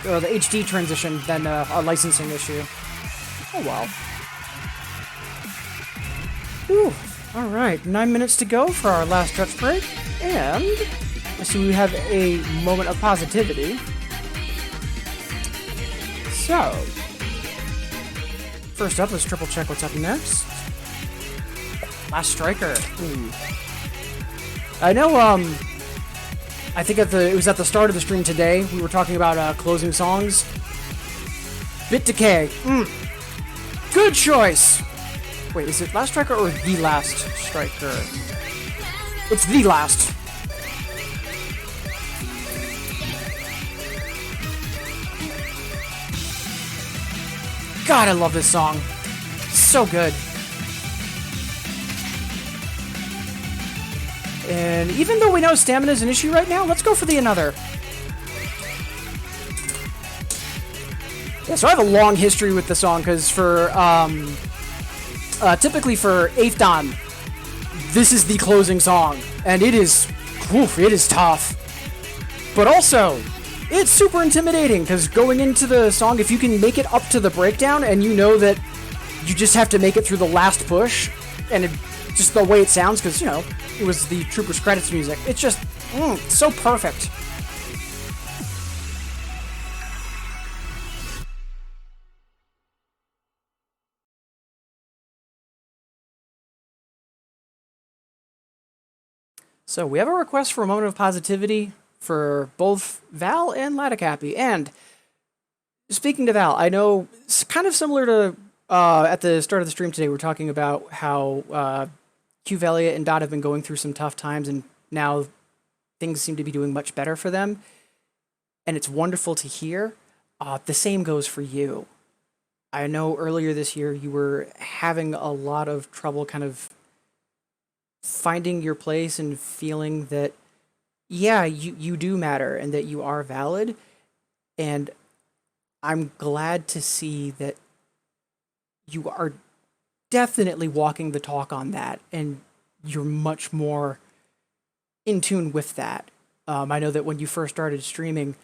or the HD transition than a licensing issue. Oh well. Whew. All right, 9 minutes to go for our last stretch break, and I see we have a moment of positivity. So, first up, let's triple check what's up next. Last Striker. Ooh. I know, I think it was at the start of the stream today, we were talking about closing songs. Bit Decay. Good choice! Wait, is it Last Striker or The Last Striker? It's The Last. God, I love this song. So good. And even though we know stamina is an issue right now, let's go for the Another. Yeah, so I have a long history with the song, because for, typically for 8th Dan, this is the closing song. And it is, oof, it is tough. But also, it's super intimidating, because going into the song, if you can make it up to the breakdown, and you know that you just have to make it through the last push, and just the way it sounds, because, you know, it was the Troopers credits music, it's just, so perfect. So we have a request for a moment of positivity for both Val and Laticappy. And speaking to Val, I know it's kind of similar to at the start of the stream today, we're talking about how Q Valiant and Dot have been going through some tough times, and now things seem to be doing much better for them. And it's wonderful to hear. The same goes for you. I know earlier this year you were having a lot of trouble kind of finding your place and feeling that, yeah, you do matter and that you are valid. And I'm glad to see that you are definitely walking the talk on that, and you're much more in tune with that. I know that when you first started streaming,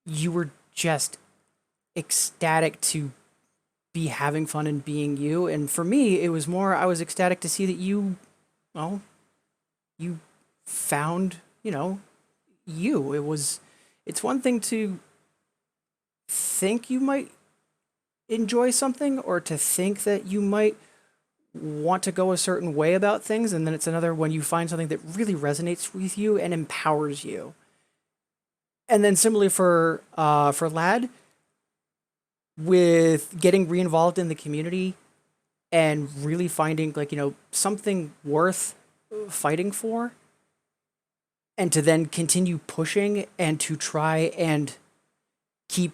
you were just ecstatic to be having fun and being you. And for me, it was more, I was ecstatic to see that you, well, you found, you. It's one thing to think you might enjoy something or to think that you might want to go a certain way about things, and then it's another when you find something that really resonates with you and empowers you. And then similarly for Lad, with getting re-involved in the community and really finding something worth fighting for, and to then continue pushing and to try and keep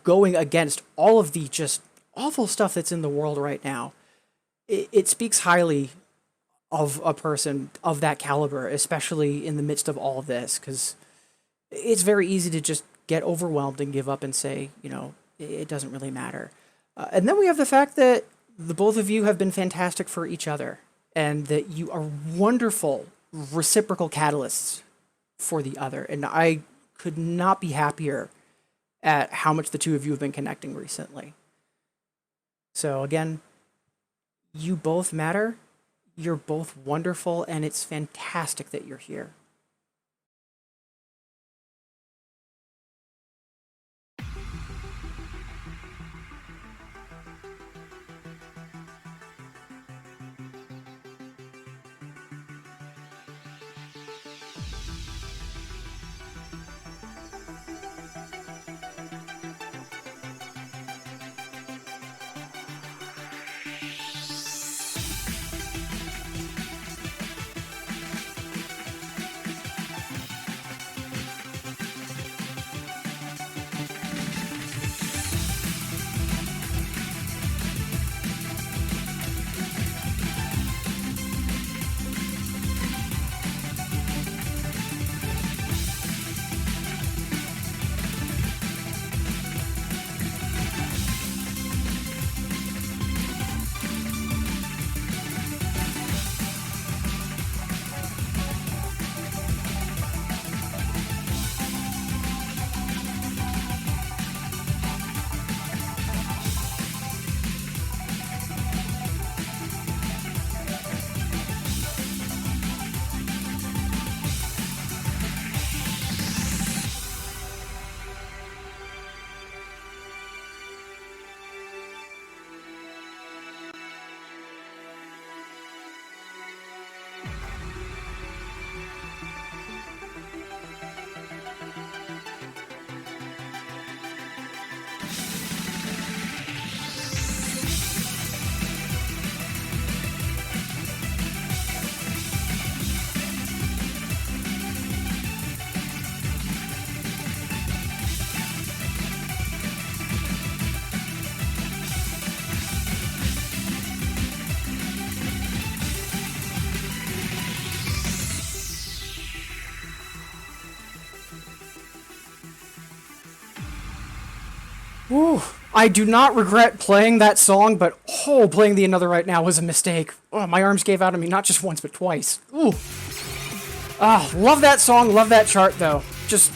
going against all of the just awful stuff that's in the world right now. It speaks highly of a person of that caliber, especially in the midst of all of this, because it's very easy to just get overwhelmed and give up and say, it doesn't really matter. And then we have the fact that the both of you have been fantastic for each other, and that you are wonderful reciprocal catalysts for the other. And I could not be happier at how much the two of you have been connecting recently. So again, you both matter, you're both wonderful, and it's fantastic that you're here. Ooh, I do not regret playing that song, but playing the Another right now was a mistake. Oh, my arms gave out on me not just once, but twice. Ooh. Love that song, love that chart, though. Just,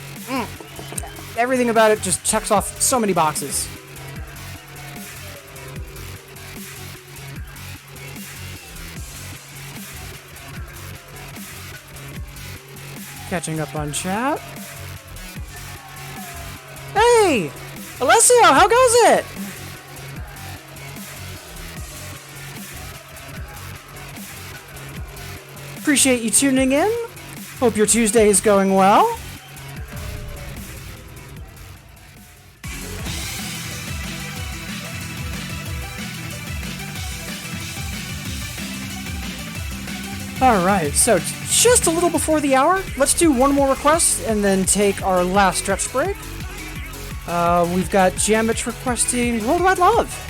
everything about it just checks off so many boxes. Catching up on chat. Hey! Alessio, how goes it? appreciate you tuning in. Hope your Tuesday is going well. Alright, so just a little before the hour, let's do one more request and then take our last stretch break. We've got Jamich requesting Worldwide Love.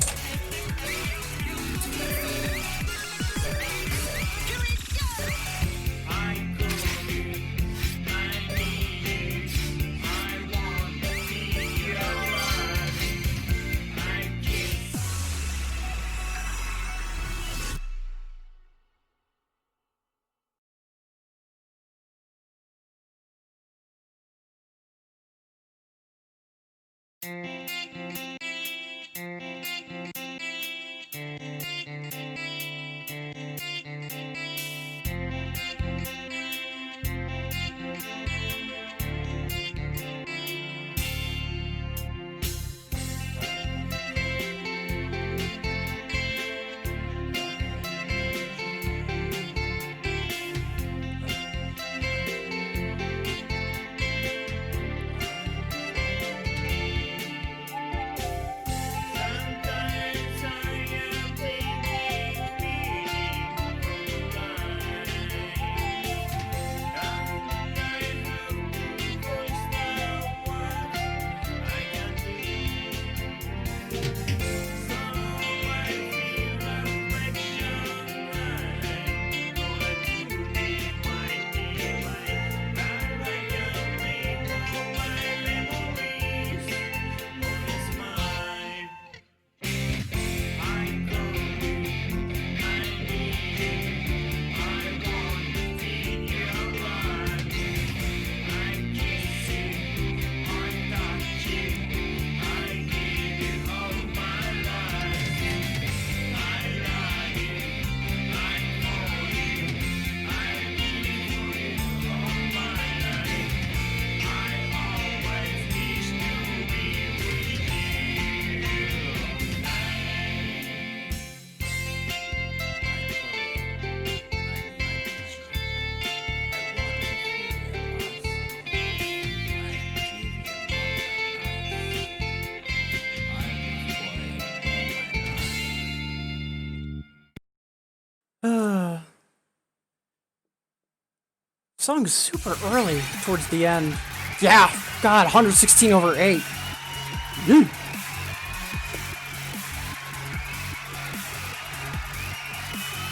Song's super early towards the end. Yeah, God, 116 over 8.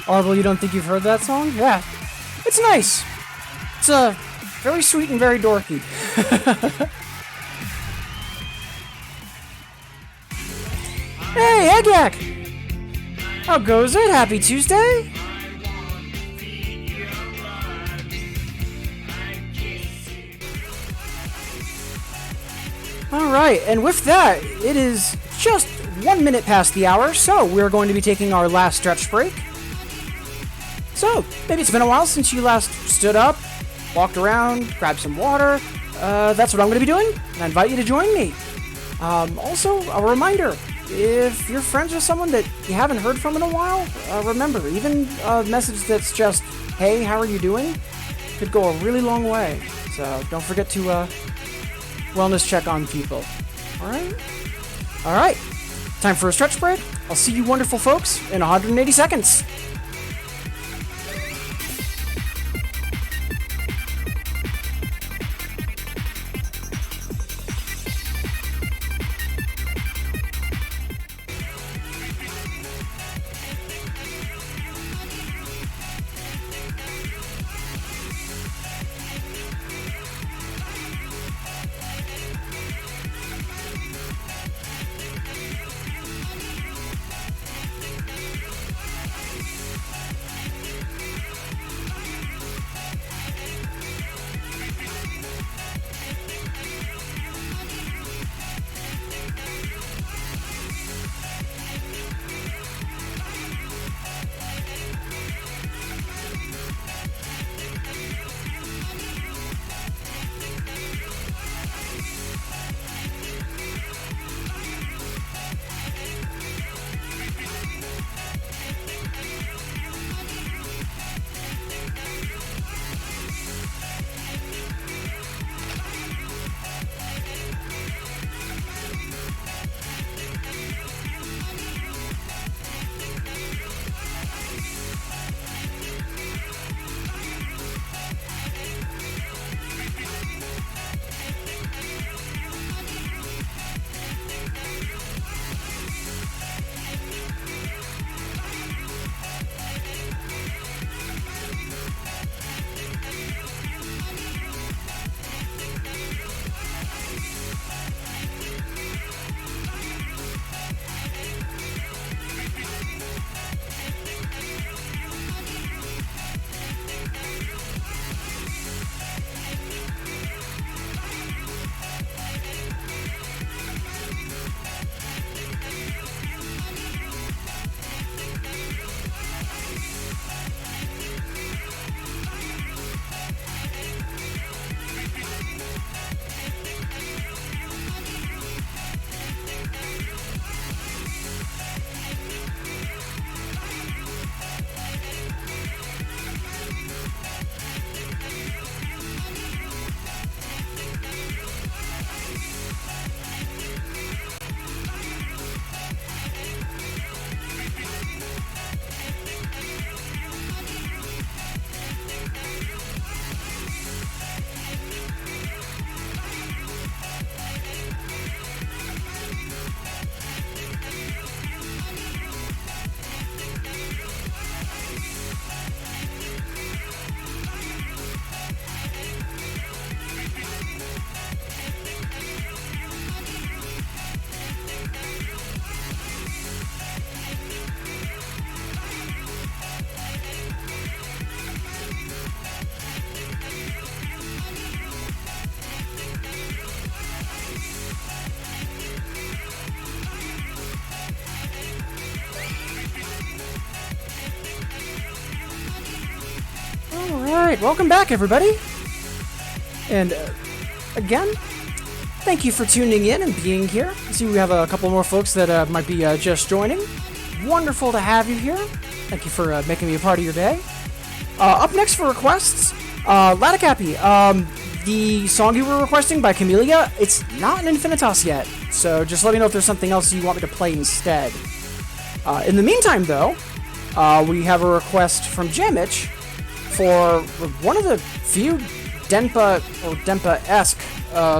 Arble, you don't think you've heard that song? Yeah, it's nice. It's very sweet and very dorky. Hey, Egg! How goes it? Happy Tuesday? Alright, and with that, it is just 1 minute past the hour, so we're going to be taking our last stretch break. So, maybe it's been a while since you last stood up, walked around, grabbed some water. That's what I'm going to be doing, and I invite you to join me. Also, a reminder, if you're friends with someone that you haven't heard from in a while, remember, even a message that's just, hey, how are you doing, could go a really long way. So, don't forget to, wellness check on people. Alright? Alright. Time for a stretch break. I'll see you wonderful folks in 180 seconds. Alright, welcome back, everybody. And, again, thank you for tuning in and being here. I see we have a couple more folks that might be just joining. Wonderful to have you here. Thank you for making me a part of your day. Up next for requests, Latikapi. The song you were requesting by Camellia, it's not an Infinitas yet, so just let me know if there's something else you want me to play instead. In the meantime, though, we have a request from Jamich for one of the few Denpa or Denpa-esque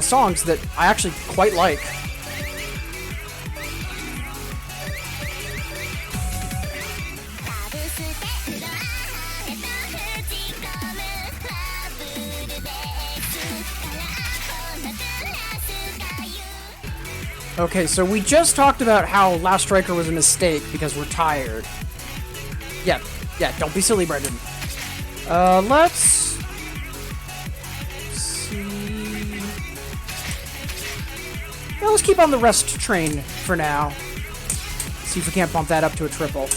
songs that I actually quite like. Okay, so we just talked about how Last Striker was a mistake because we're tired. Yeah, don't be silly, Brendan. Let's see. Yeah, let's keep on the rest train for now. See if we can't bump that up to a triple.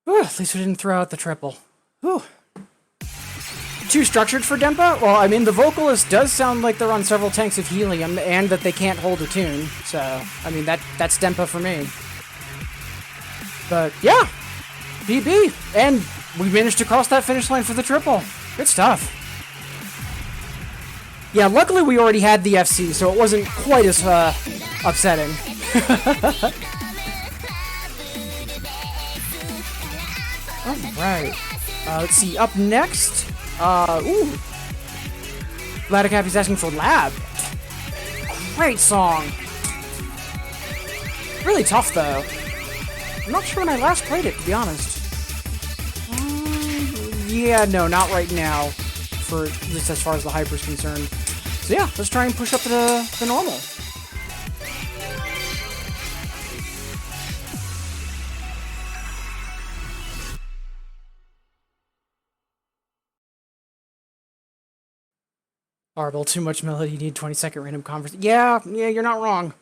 Whew, at least we didn't throw out the triple. Whew. Too structured for Denpa? Well, I mean, the vocalist does sound like they're on several tanks of helium and that they can't hold a tune. So, I mean, that's Denpa for me. But, yeah. PB. And we managed to cross that finish line for the triple. Good stuff. Yeah, luckily we already had the FC, so it wasn't quite as upsetting. Alright. Let's see. Up next. Latikapi's asking for Lab. Great song. Really tough, though. I'm not sure when I last played it, to be honest. Yeah, no, not right now. For at least as far as the hyper's concerned. So yeah, let's try and push up to the normal. Arbel, too much melody, you need 20-second random conversation. Yeah, you're not wrong.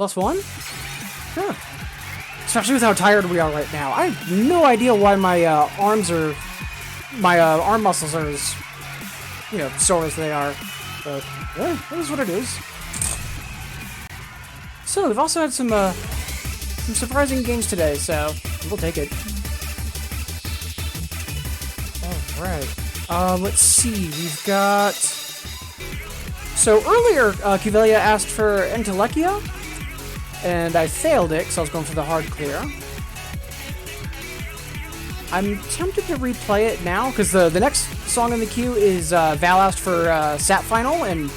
+1? Huh. Especially with how tired we are right now. I have no idea why my arm muscles are as, sore as they are. But, yeah, it is what it is. So, we've also had some surprising games today, so we'll take it. Alright. Let's see. We've got... So, earlier, Cuvelia asked for Entelequia, and I failed it, because I was going for the hard clear. I'm tempted to replay it now, because the next song in the queue is Val asked for Sat Final, and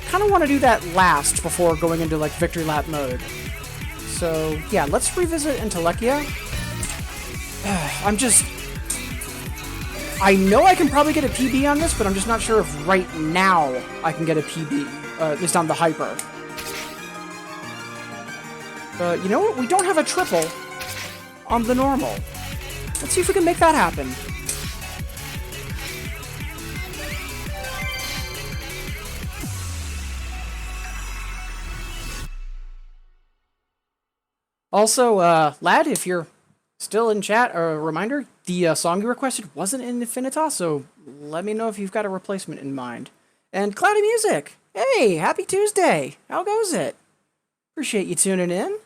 kind of want to do that last before going into, like, Victory Lap mode. So, yeah, let's revisit Entelequia. I know I can probably get a PB on this, but I'm just not sure if right now I can get a PB, at least on the Hyper. But you know what? We don't have a triple on the normal. Let's see if we can make that happen. Also, lad, if you're still in chat, a reminder, the song you requested wasn't in Infinitas, so let me know if you've got a replacement in mind. And Cloudy Music! Hey, happy Tuesday! How goes it? Appreciate you tuning in.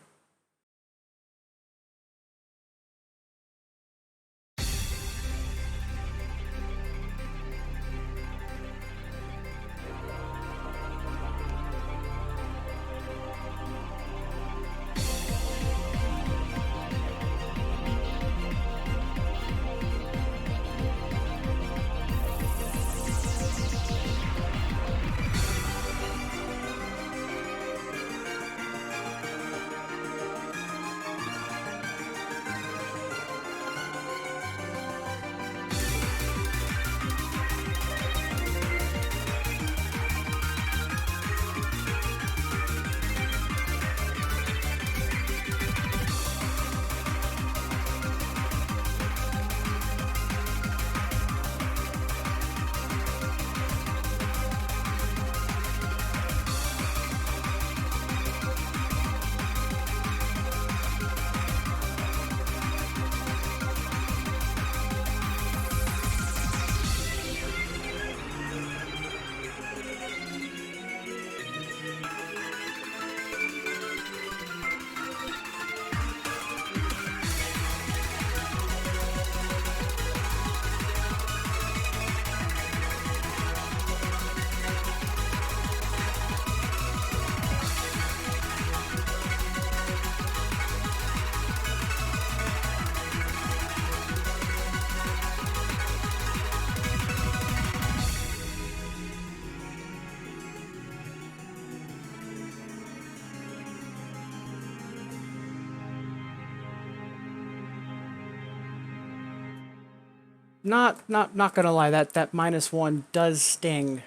Not gonna lie, that -1 does sting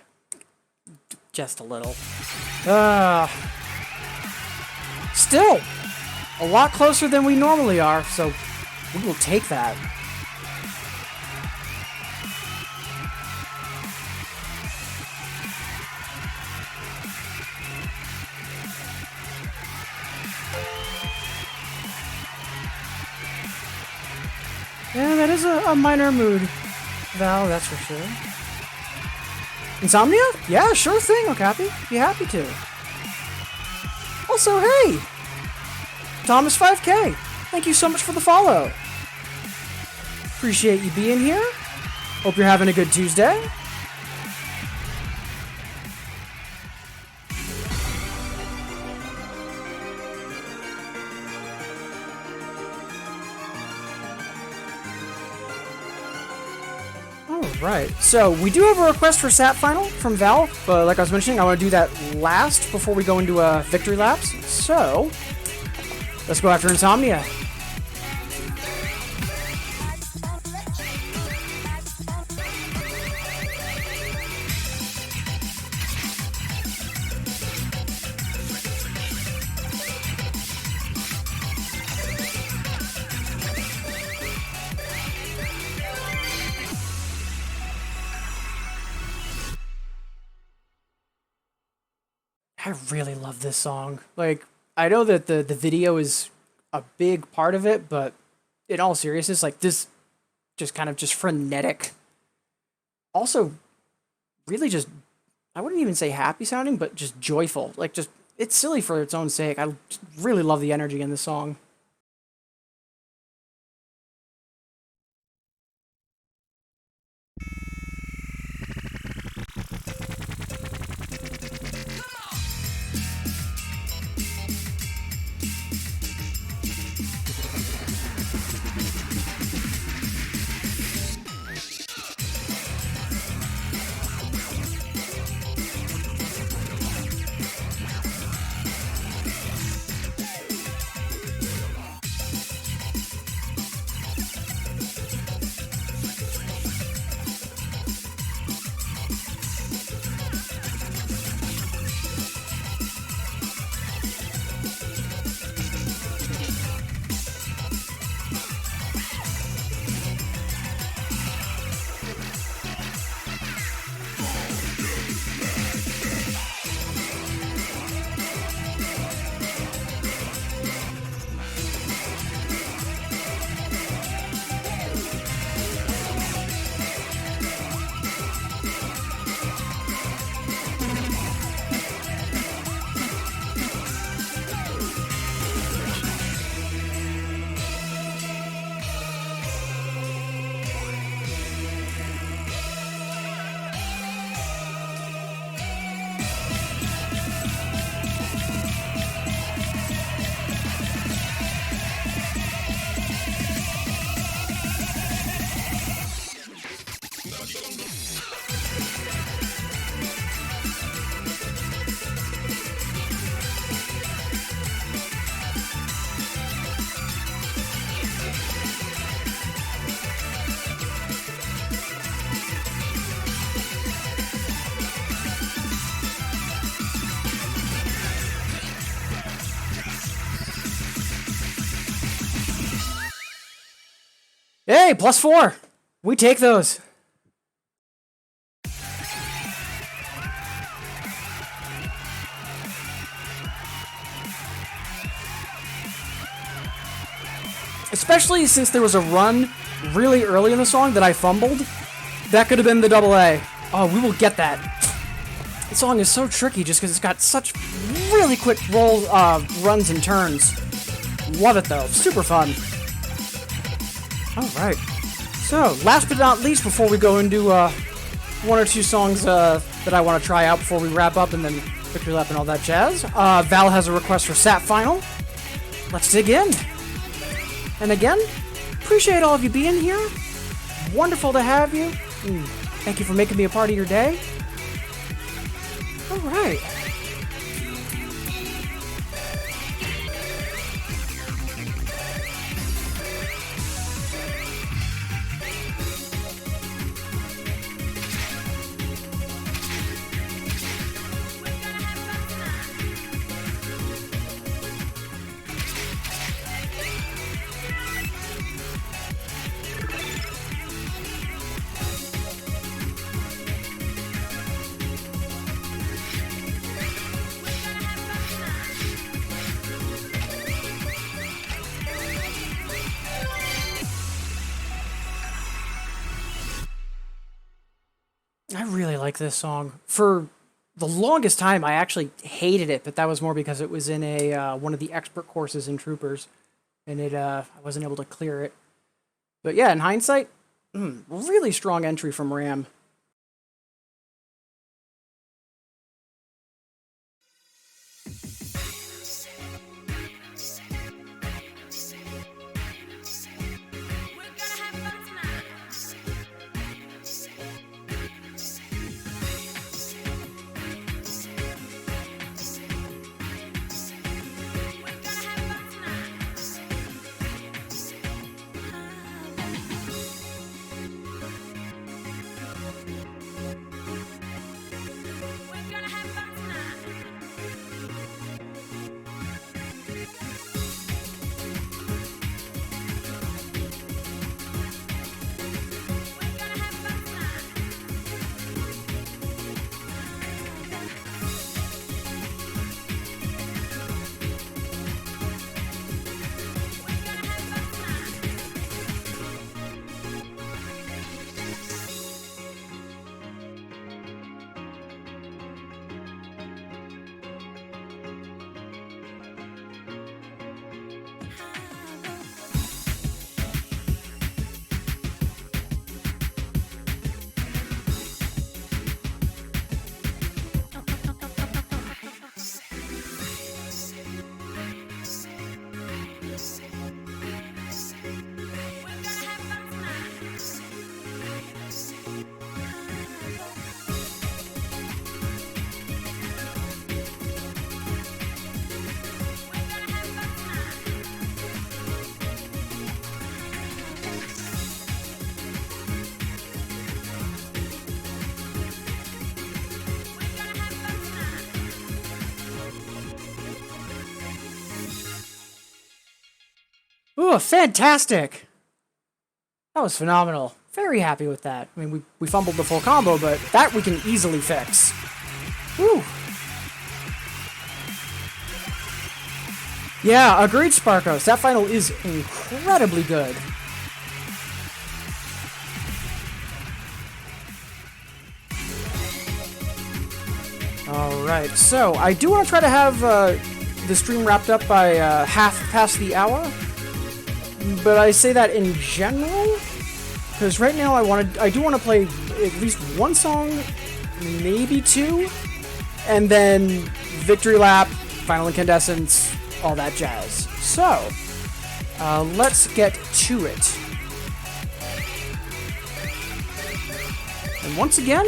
just a little. Still, a lot closer than we normally are, so we will take that. Yeah, that is a minor mood, Val, that's for sure. Insomnia? Yeah, sure thing, Okapi. Be happy to. Also, hey! Thomas 5K, thank you so much for the follow. Appreciate you being here. Hope you're having a good Tuesday. Right, so we do have a request for Sat Final from Val, but like I was mentioning, I want to do that last before we go into Victory Laps, so let's go after Insomnia. I really love this song. Like, I know that the video is a big part of it, but in all seriousness, like this just kind of just frenetic. Also, really just, I wouldn't even say happy sounding, but just joyful. Like just, it's silly for its own sake. I just really love the energy in this song. Hey, +4. We take those. Especially since there was a run really early in the song that I fumbled. That could have been the AA. Oh, we will get that. The song is so tricky just because it's got such really quick runs and turns. Love it though. Super fun. Alright. So, last but not least, before we go into one or two songs that I want to try out before we wrap up and then victory lap and all that jazz, Val has a request for SAT Final. Let's dig in. And again, appreciate all of you being here. Wonderful to have you. Thank you for making me a part of your day. Alright. I really like this song. For the longest time, I actually hated it, but that was more because it was in a one of the expert courses in Troopers, and I wasn't able to clear it. But yeah, in hindsight, really strong entry from Ram. Ooh, fantastic! That was phenomenal. Very happy with that. I mean, we fumbled the full combo, but that we can easily fix. Woo! Yeah, agreed, Sparkos. That final is incredibly good. Alright, so I do want to try to have the stream wrapped up by half past the hour. But I say that in general, because right now I do want to play at least one song, maybe two, and then Victory Lap, Final Incandescence, all that jazz. So, let's get to it. And once again,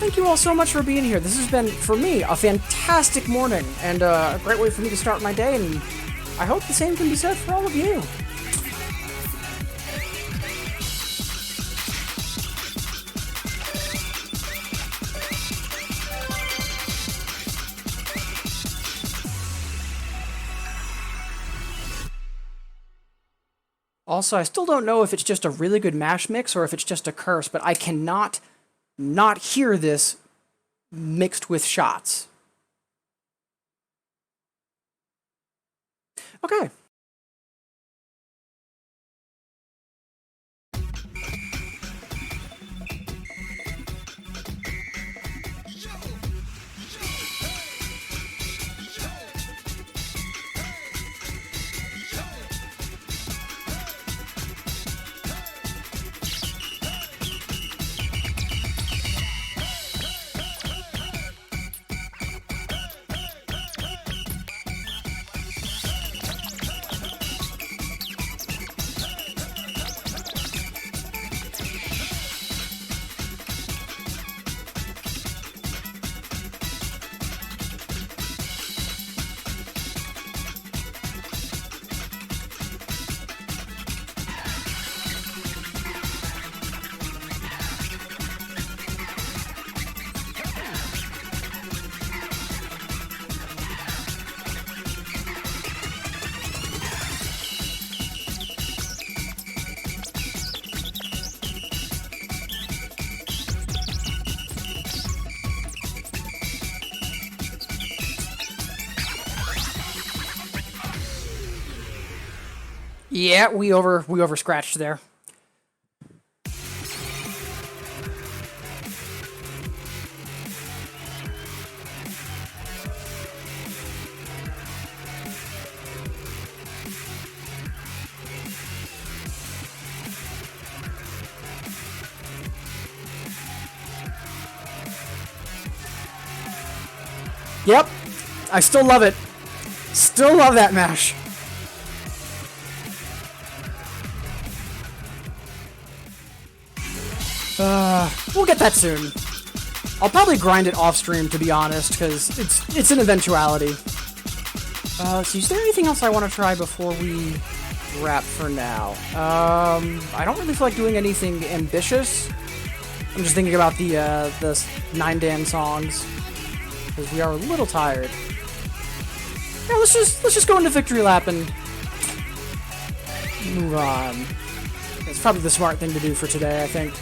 thank you all so much for being here. This has been, for me, a fantastic morning, and a great way for me to start my day, and I hope the same can be said for all of you. Also, I still don't know if it's just a really good mash mix or if it's just a curse, but I cannot not hear this mixed with shots. Okay. Yeah, we over scratched there. Yep, I still love it. Still love that mash. We'll get that soon. I'll probably grind it off stream, to be honest, because it's an eventuality. So is there anything else I want to try before we wrap for now? I don't really feel like doing anything ambitious. I'm just thinking about the 9 Dan songs, because we are a little tired. Yeah, let's just go into Victory Lap and move on. That's probably the smart thing to do for today, I think.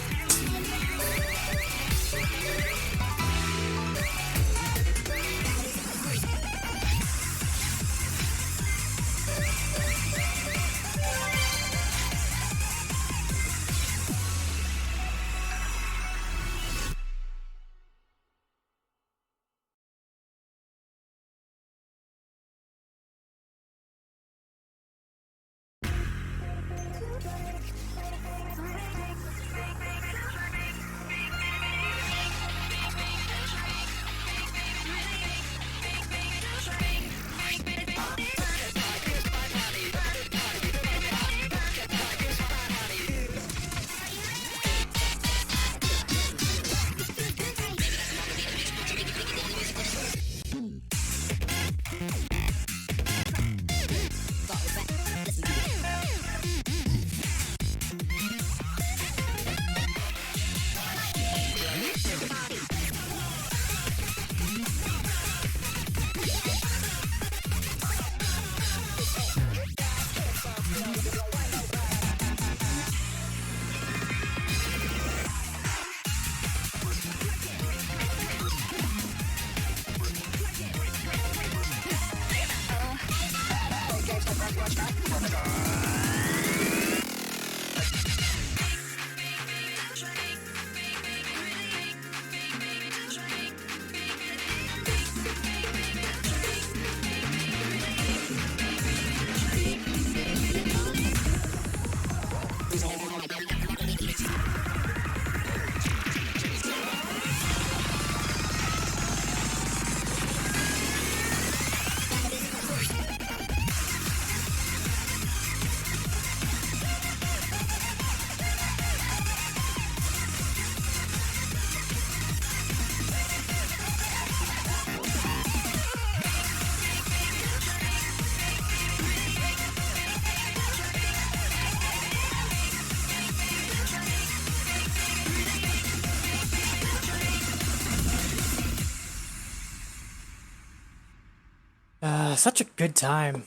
Such a good time.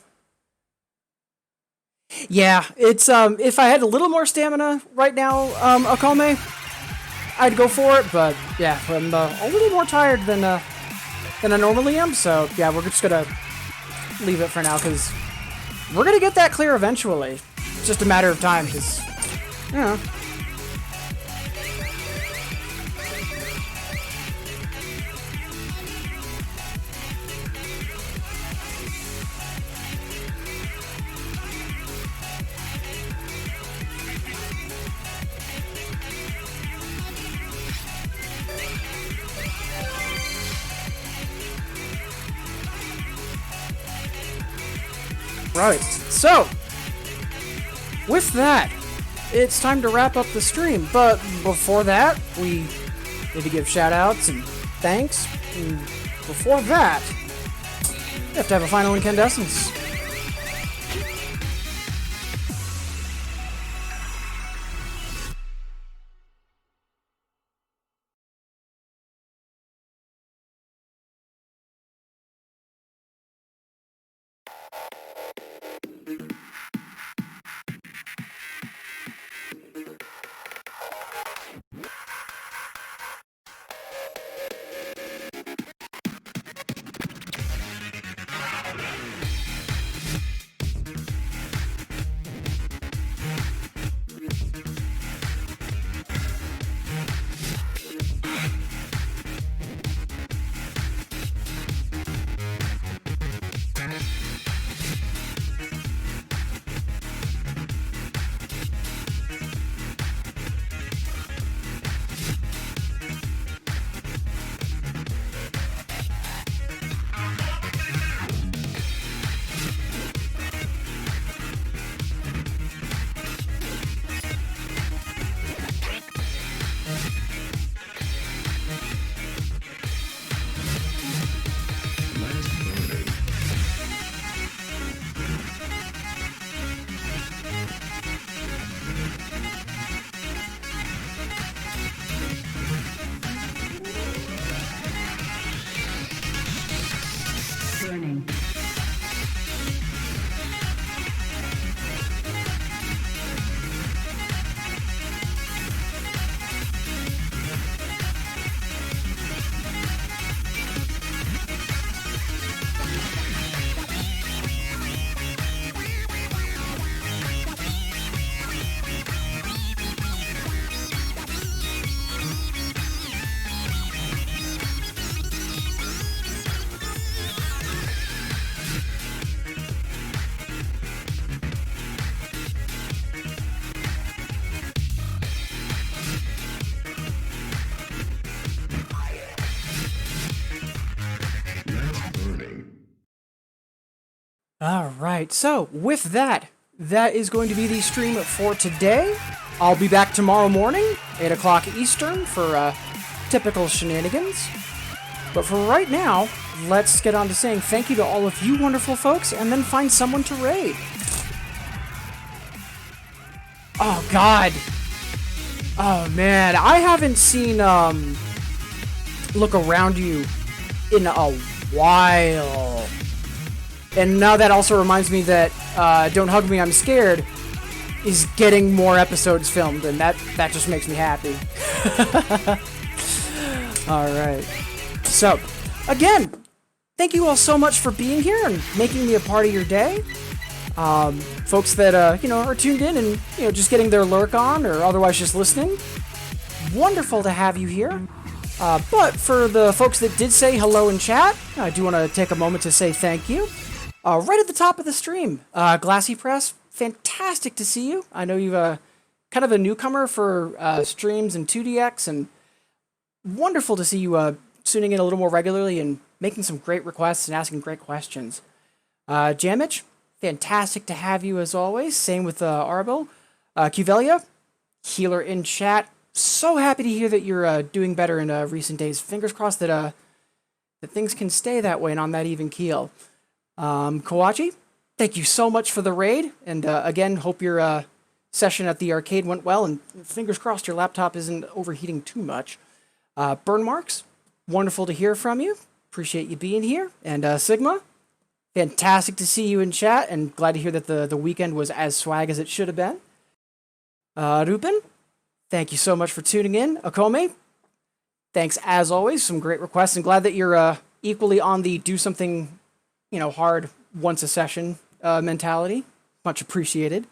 Yeah, it's if I had a little more stamina right now, Akame, I'd go for it, but yeah, I'm a little more tired than I normally am, so yeah, we're just gonna leave it for now, because we're gonna get that clear eventually. It's just a matter of time, because, you know. Right, so, with that, it's time to wrap up the stream, but before that, we need to give shout-outs and thanks, and before that, we have to have a final incandescence. Burning. Alright, so with that, that is going to be the stream for today. I'll be back tomorrow morning, 8 o'clock Eastern, for typical shenanigans. But for right now, let's get on to saying thank you to all of you wonderful folks, and then find someone to raid. Oh, God. Oh, man. I haven't seen, Look Around You in a while. And now that also reminds me that Don't Hug Me, I'm Scared is getting more episodes filmed, and that just makes me happy. Alright. So, again, thank you all so much for being here and making me a part of your day. Folks that, are tuned in and, just getting their lurk on or otherwise just listening. Wonderful to have you here. But for the folks that did say hello in chat, I do want to take a moment to say thank you. Right at the top of the stream, Glassy Press, fantastic to see you. I know you've kind of a newcomer for streams and 2DX, and wonderful to see you tuning in a little more regularly and making some great requests and asking great questions. Jamich, fantastic to have you as always. Same with Arbo. Cuvelia, healer in chat. So happy to hear that you're doing better in recent days. Fingers crossed that that things can stay that way and on that even keel. Kawachi, thank you so much for the raid, and again, hope your session at the arcade went well, and fingers crossed your laptop isn't overheating too much. Burn Marks, wonderful to hear from you. Appreciate you being here. And Sigma, fantastic to see you in chat, and glad to hear that the weekend was as swag as it should have been. Rupin, thank you so much for tuning in. Akome, thanks as always. Some great requests, and glad that you're equally on the do something, hard once a session mentality. Much appreciated.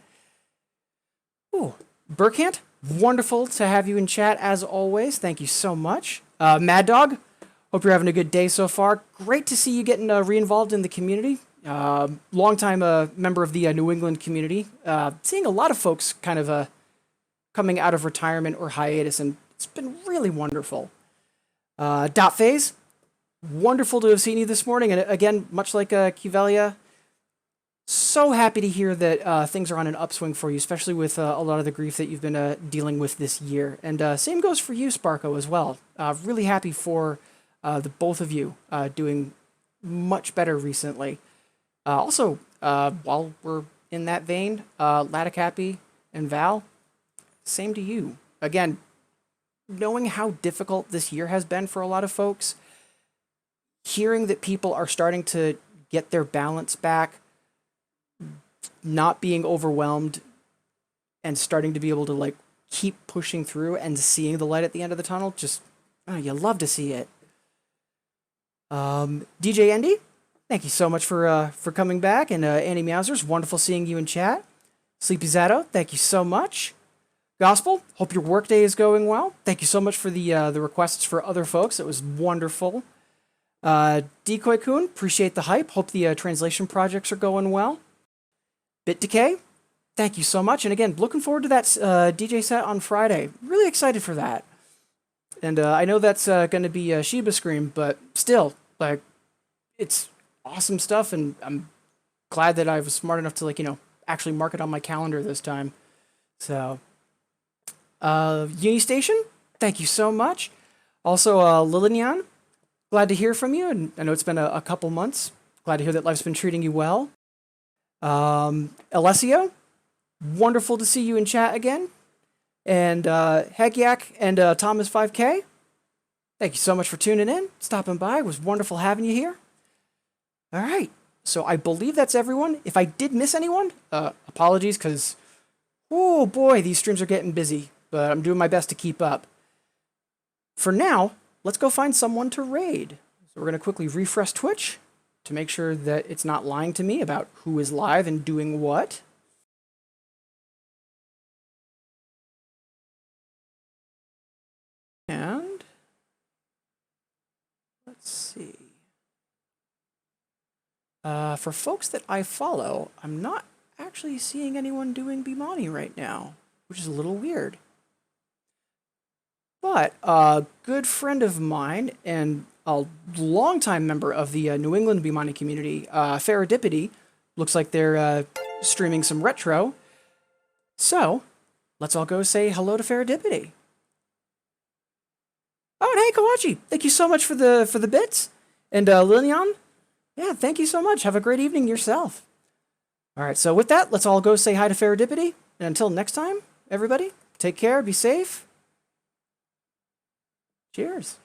Ooh, Burkant, wonderful to have you in chat as always. Thank you so much. Mad Dog, hope you're having a good day so far. Great to see you getting re-involved in the community. Longtime member of the New England community. Seeing a lot of folks kind of coming out of retirement or hiatus, and it's been really wonderful. Dot Phase, wonderful to have seen you this morning, and again, much like Cuvelia, so happy to hear that things are on an upswing for you, especially with a lot of the grief that you've been dealing with this year. And same goes for you, Sparko, as well. Really happy for the both of you doing much better recently. Also, while we're in that vein, Laticappy and Val, same to you. Again, knowing how difficult this year has been for a lot of folks, hearing that people are starting to get their balance back, not being overwhelmed, and starting to be able to keep pushing through and seeing the light at the end of the tunnel, just you love to see it. DJ Andy, thank you so much for coming back, and Annie Meowsers, wonderful seeing you in chat. Sleepy Zato, thank you so much. Gospel, hope your workday is going well. Thank you so much for the requests for other folks. It was wonderful. Decoy Kun, appreciate the hype. Hope the translation projects are going well. Bit Decay, thank you so much. And again, looking forward to that DJ set on Friday. Really excited for that. And I know that's going to be Sheba Scream, but still, it's awesome stuff. And I'm glad that I was smart enough to, actually mark it on my calendar this time. So, Unistation, thank you so much. Also, Lilinian, glad to hear from you. And I know it's been a couple months. Glad to hear that life's been treating you well. Alessio, wonderful to see you in chat again. And Hegyak and Thomas 5K, thank you so much for tuning in, stopping by. It was wonderful having you here. All right, so I believe that's everyone. If I did miss anyone, apologies, because, oh boy, these streams are getting busy, but I'm doing my best to keep up. For now, let's go find someone to raid. So we're going to quickly refresh Twitch to make sure that it's not lying to me about who is live and doing what. And let's see. For folks that I follow, I'm not actually seeing anyone doing Bimani right now, which is a little weird. But a good friend of mine and a longtime member of the New England Bimani community, Faradipity, looks like they're streaming some retro. So let's all go say hello to Faradipity. Oh, and hey, Kawachi, thank you so much for the bits. And Lilian, yeah, thank you so much. Have a great evening yourself. All right, so with that, let's all go say hi to Faradipity. And until next time, everybody, take care, be safe. Cheers.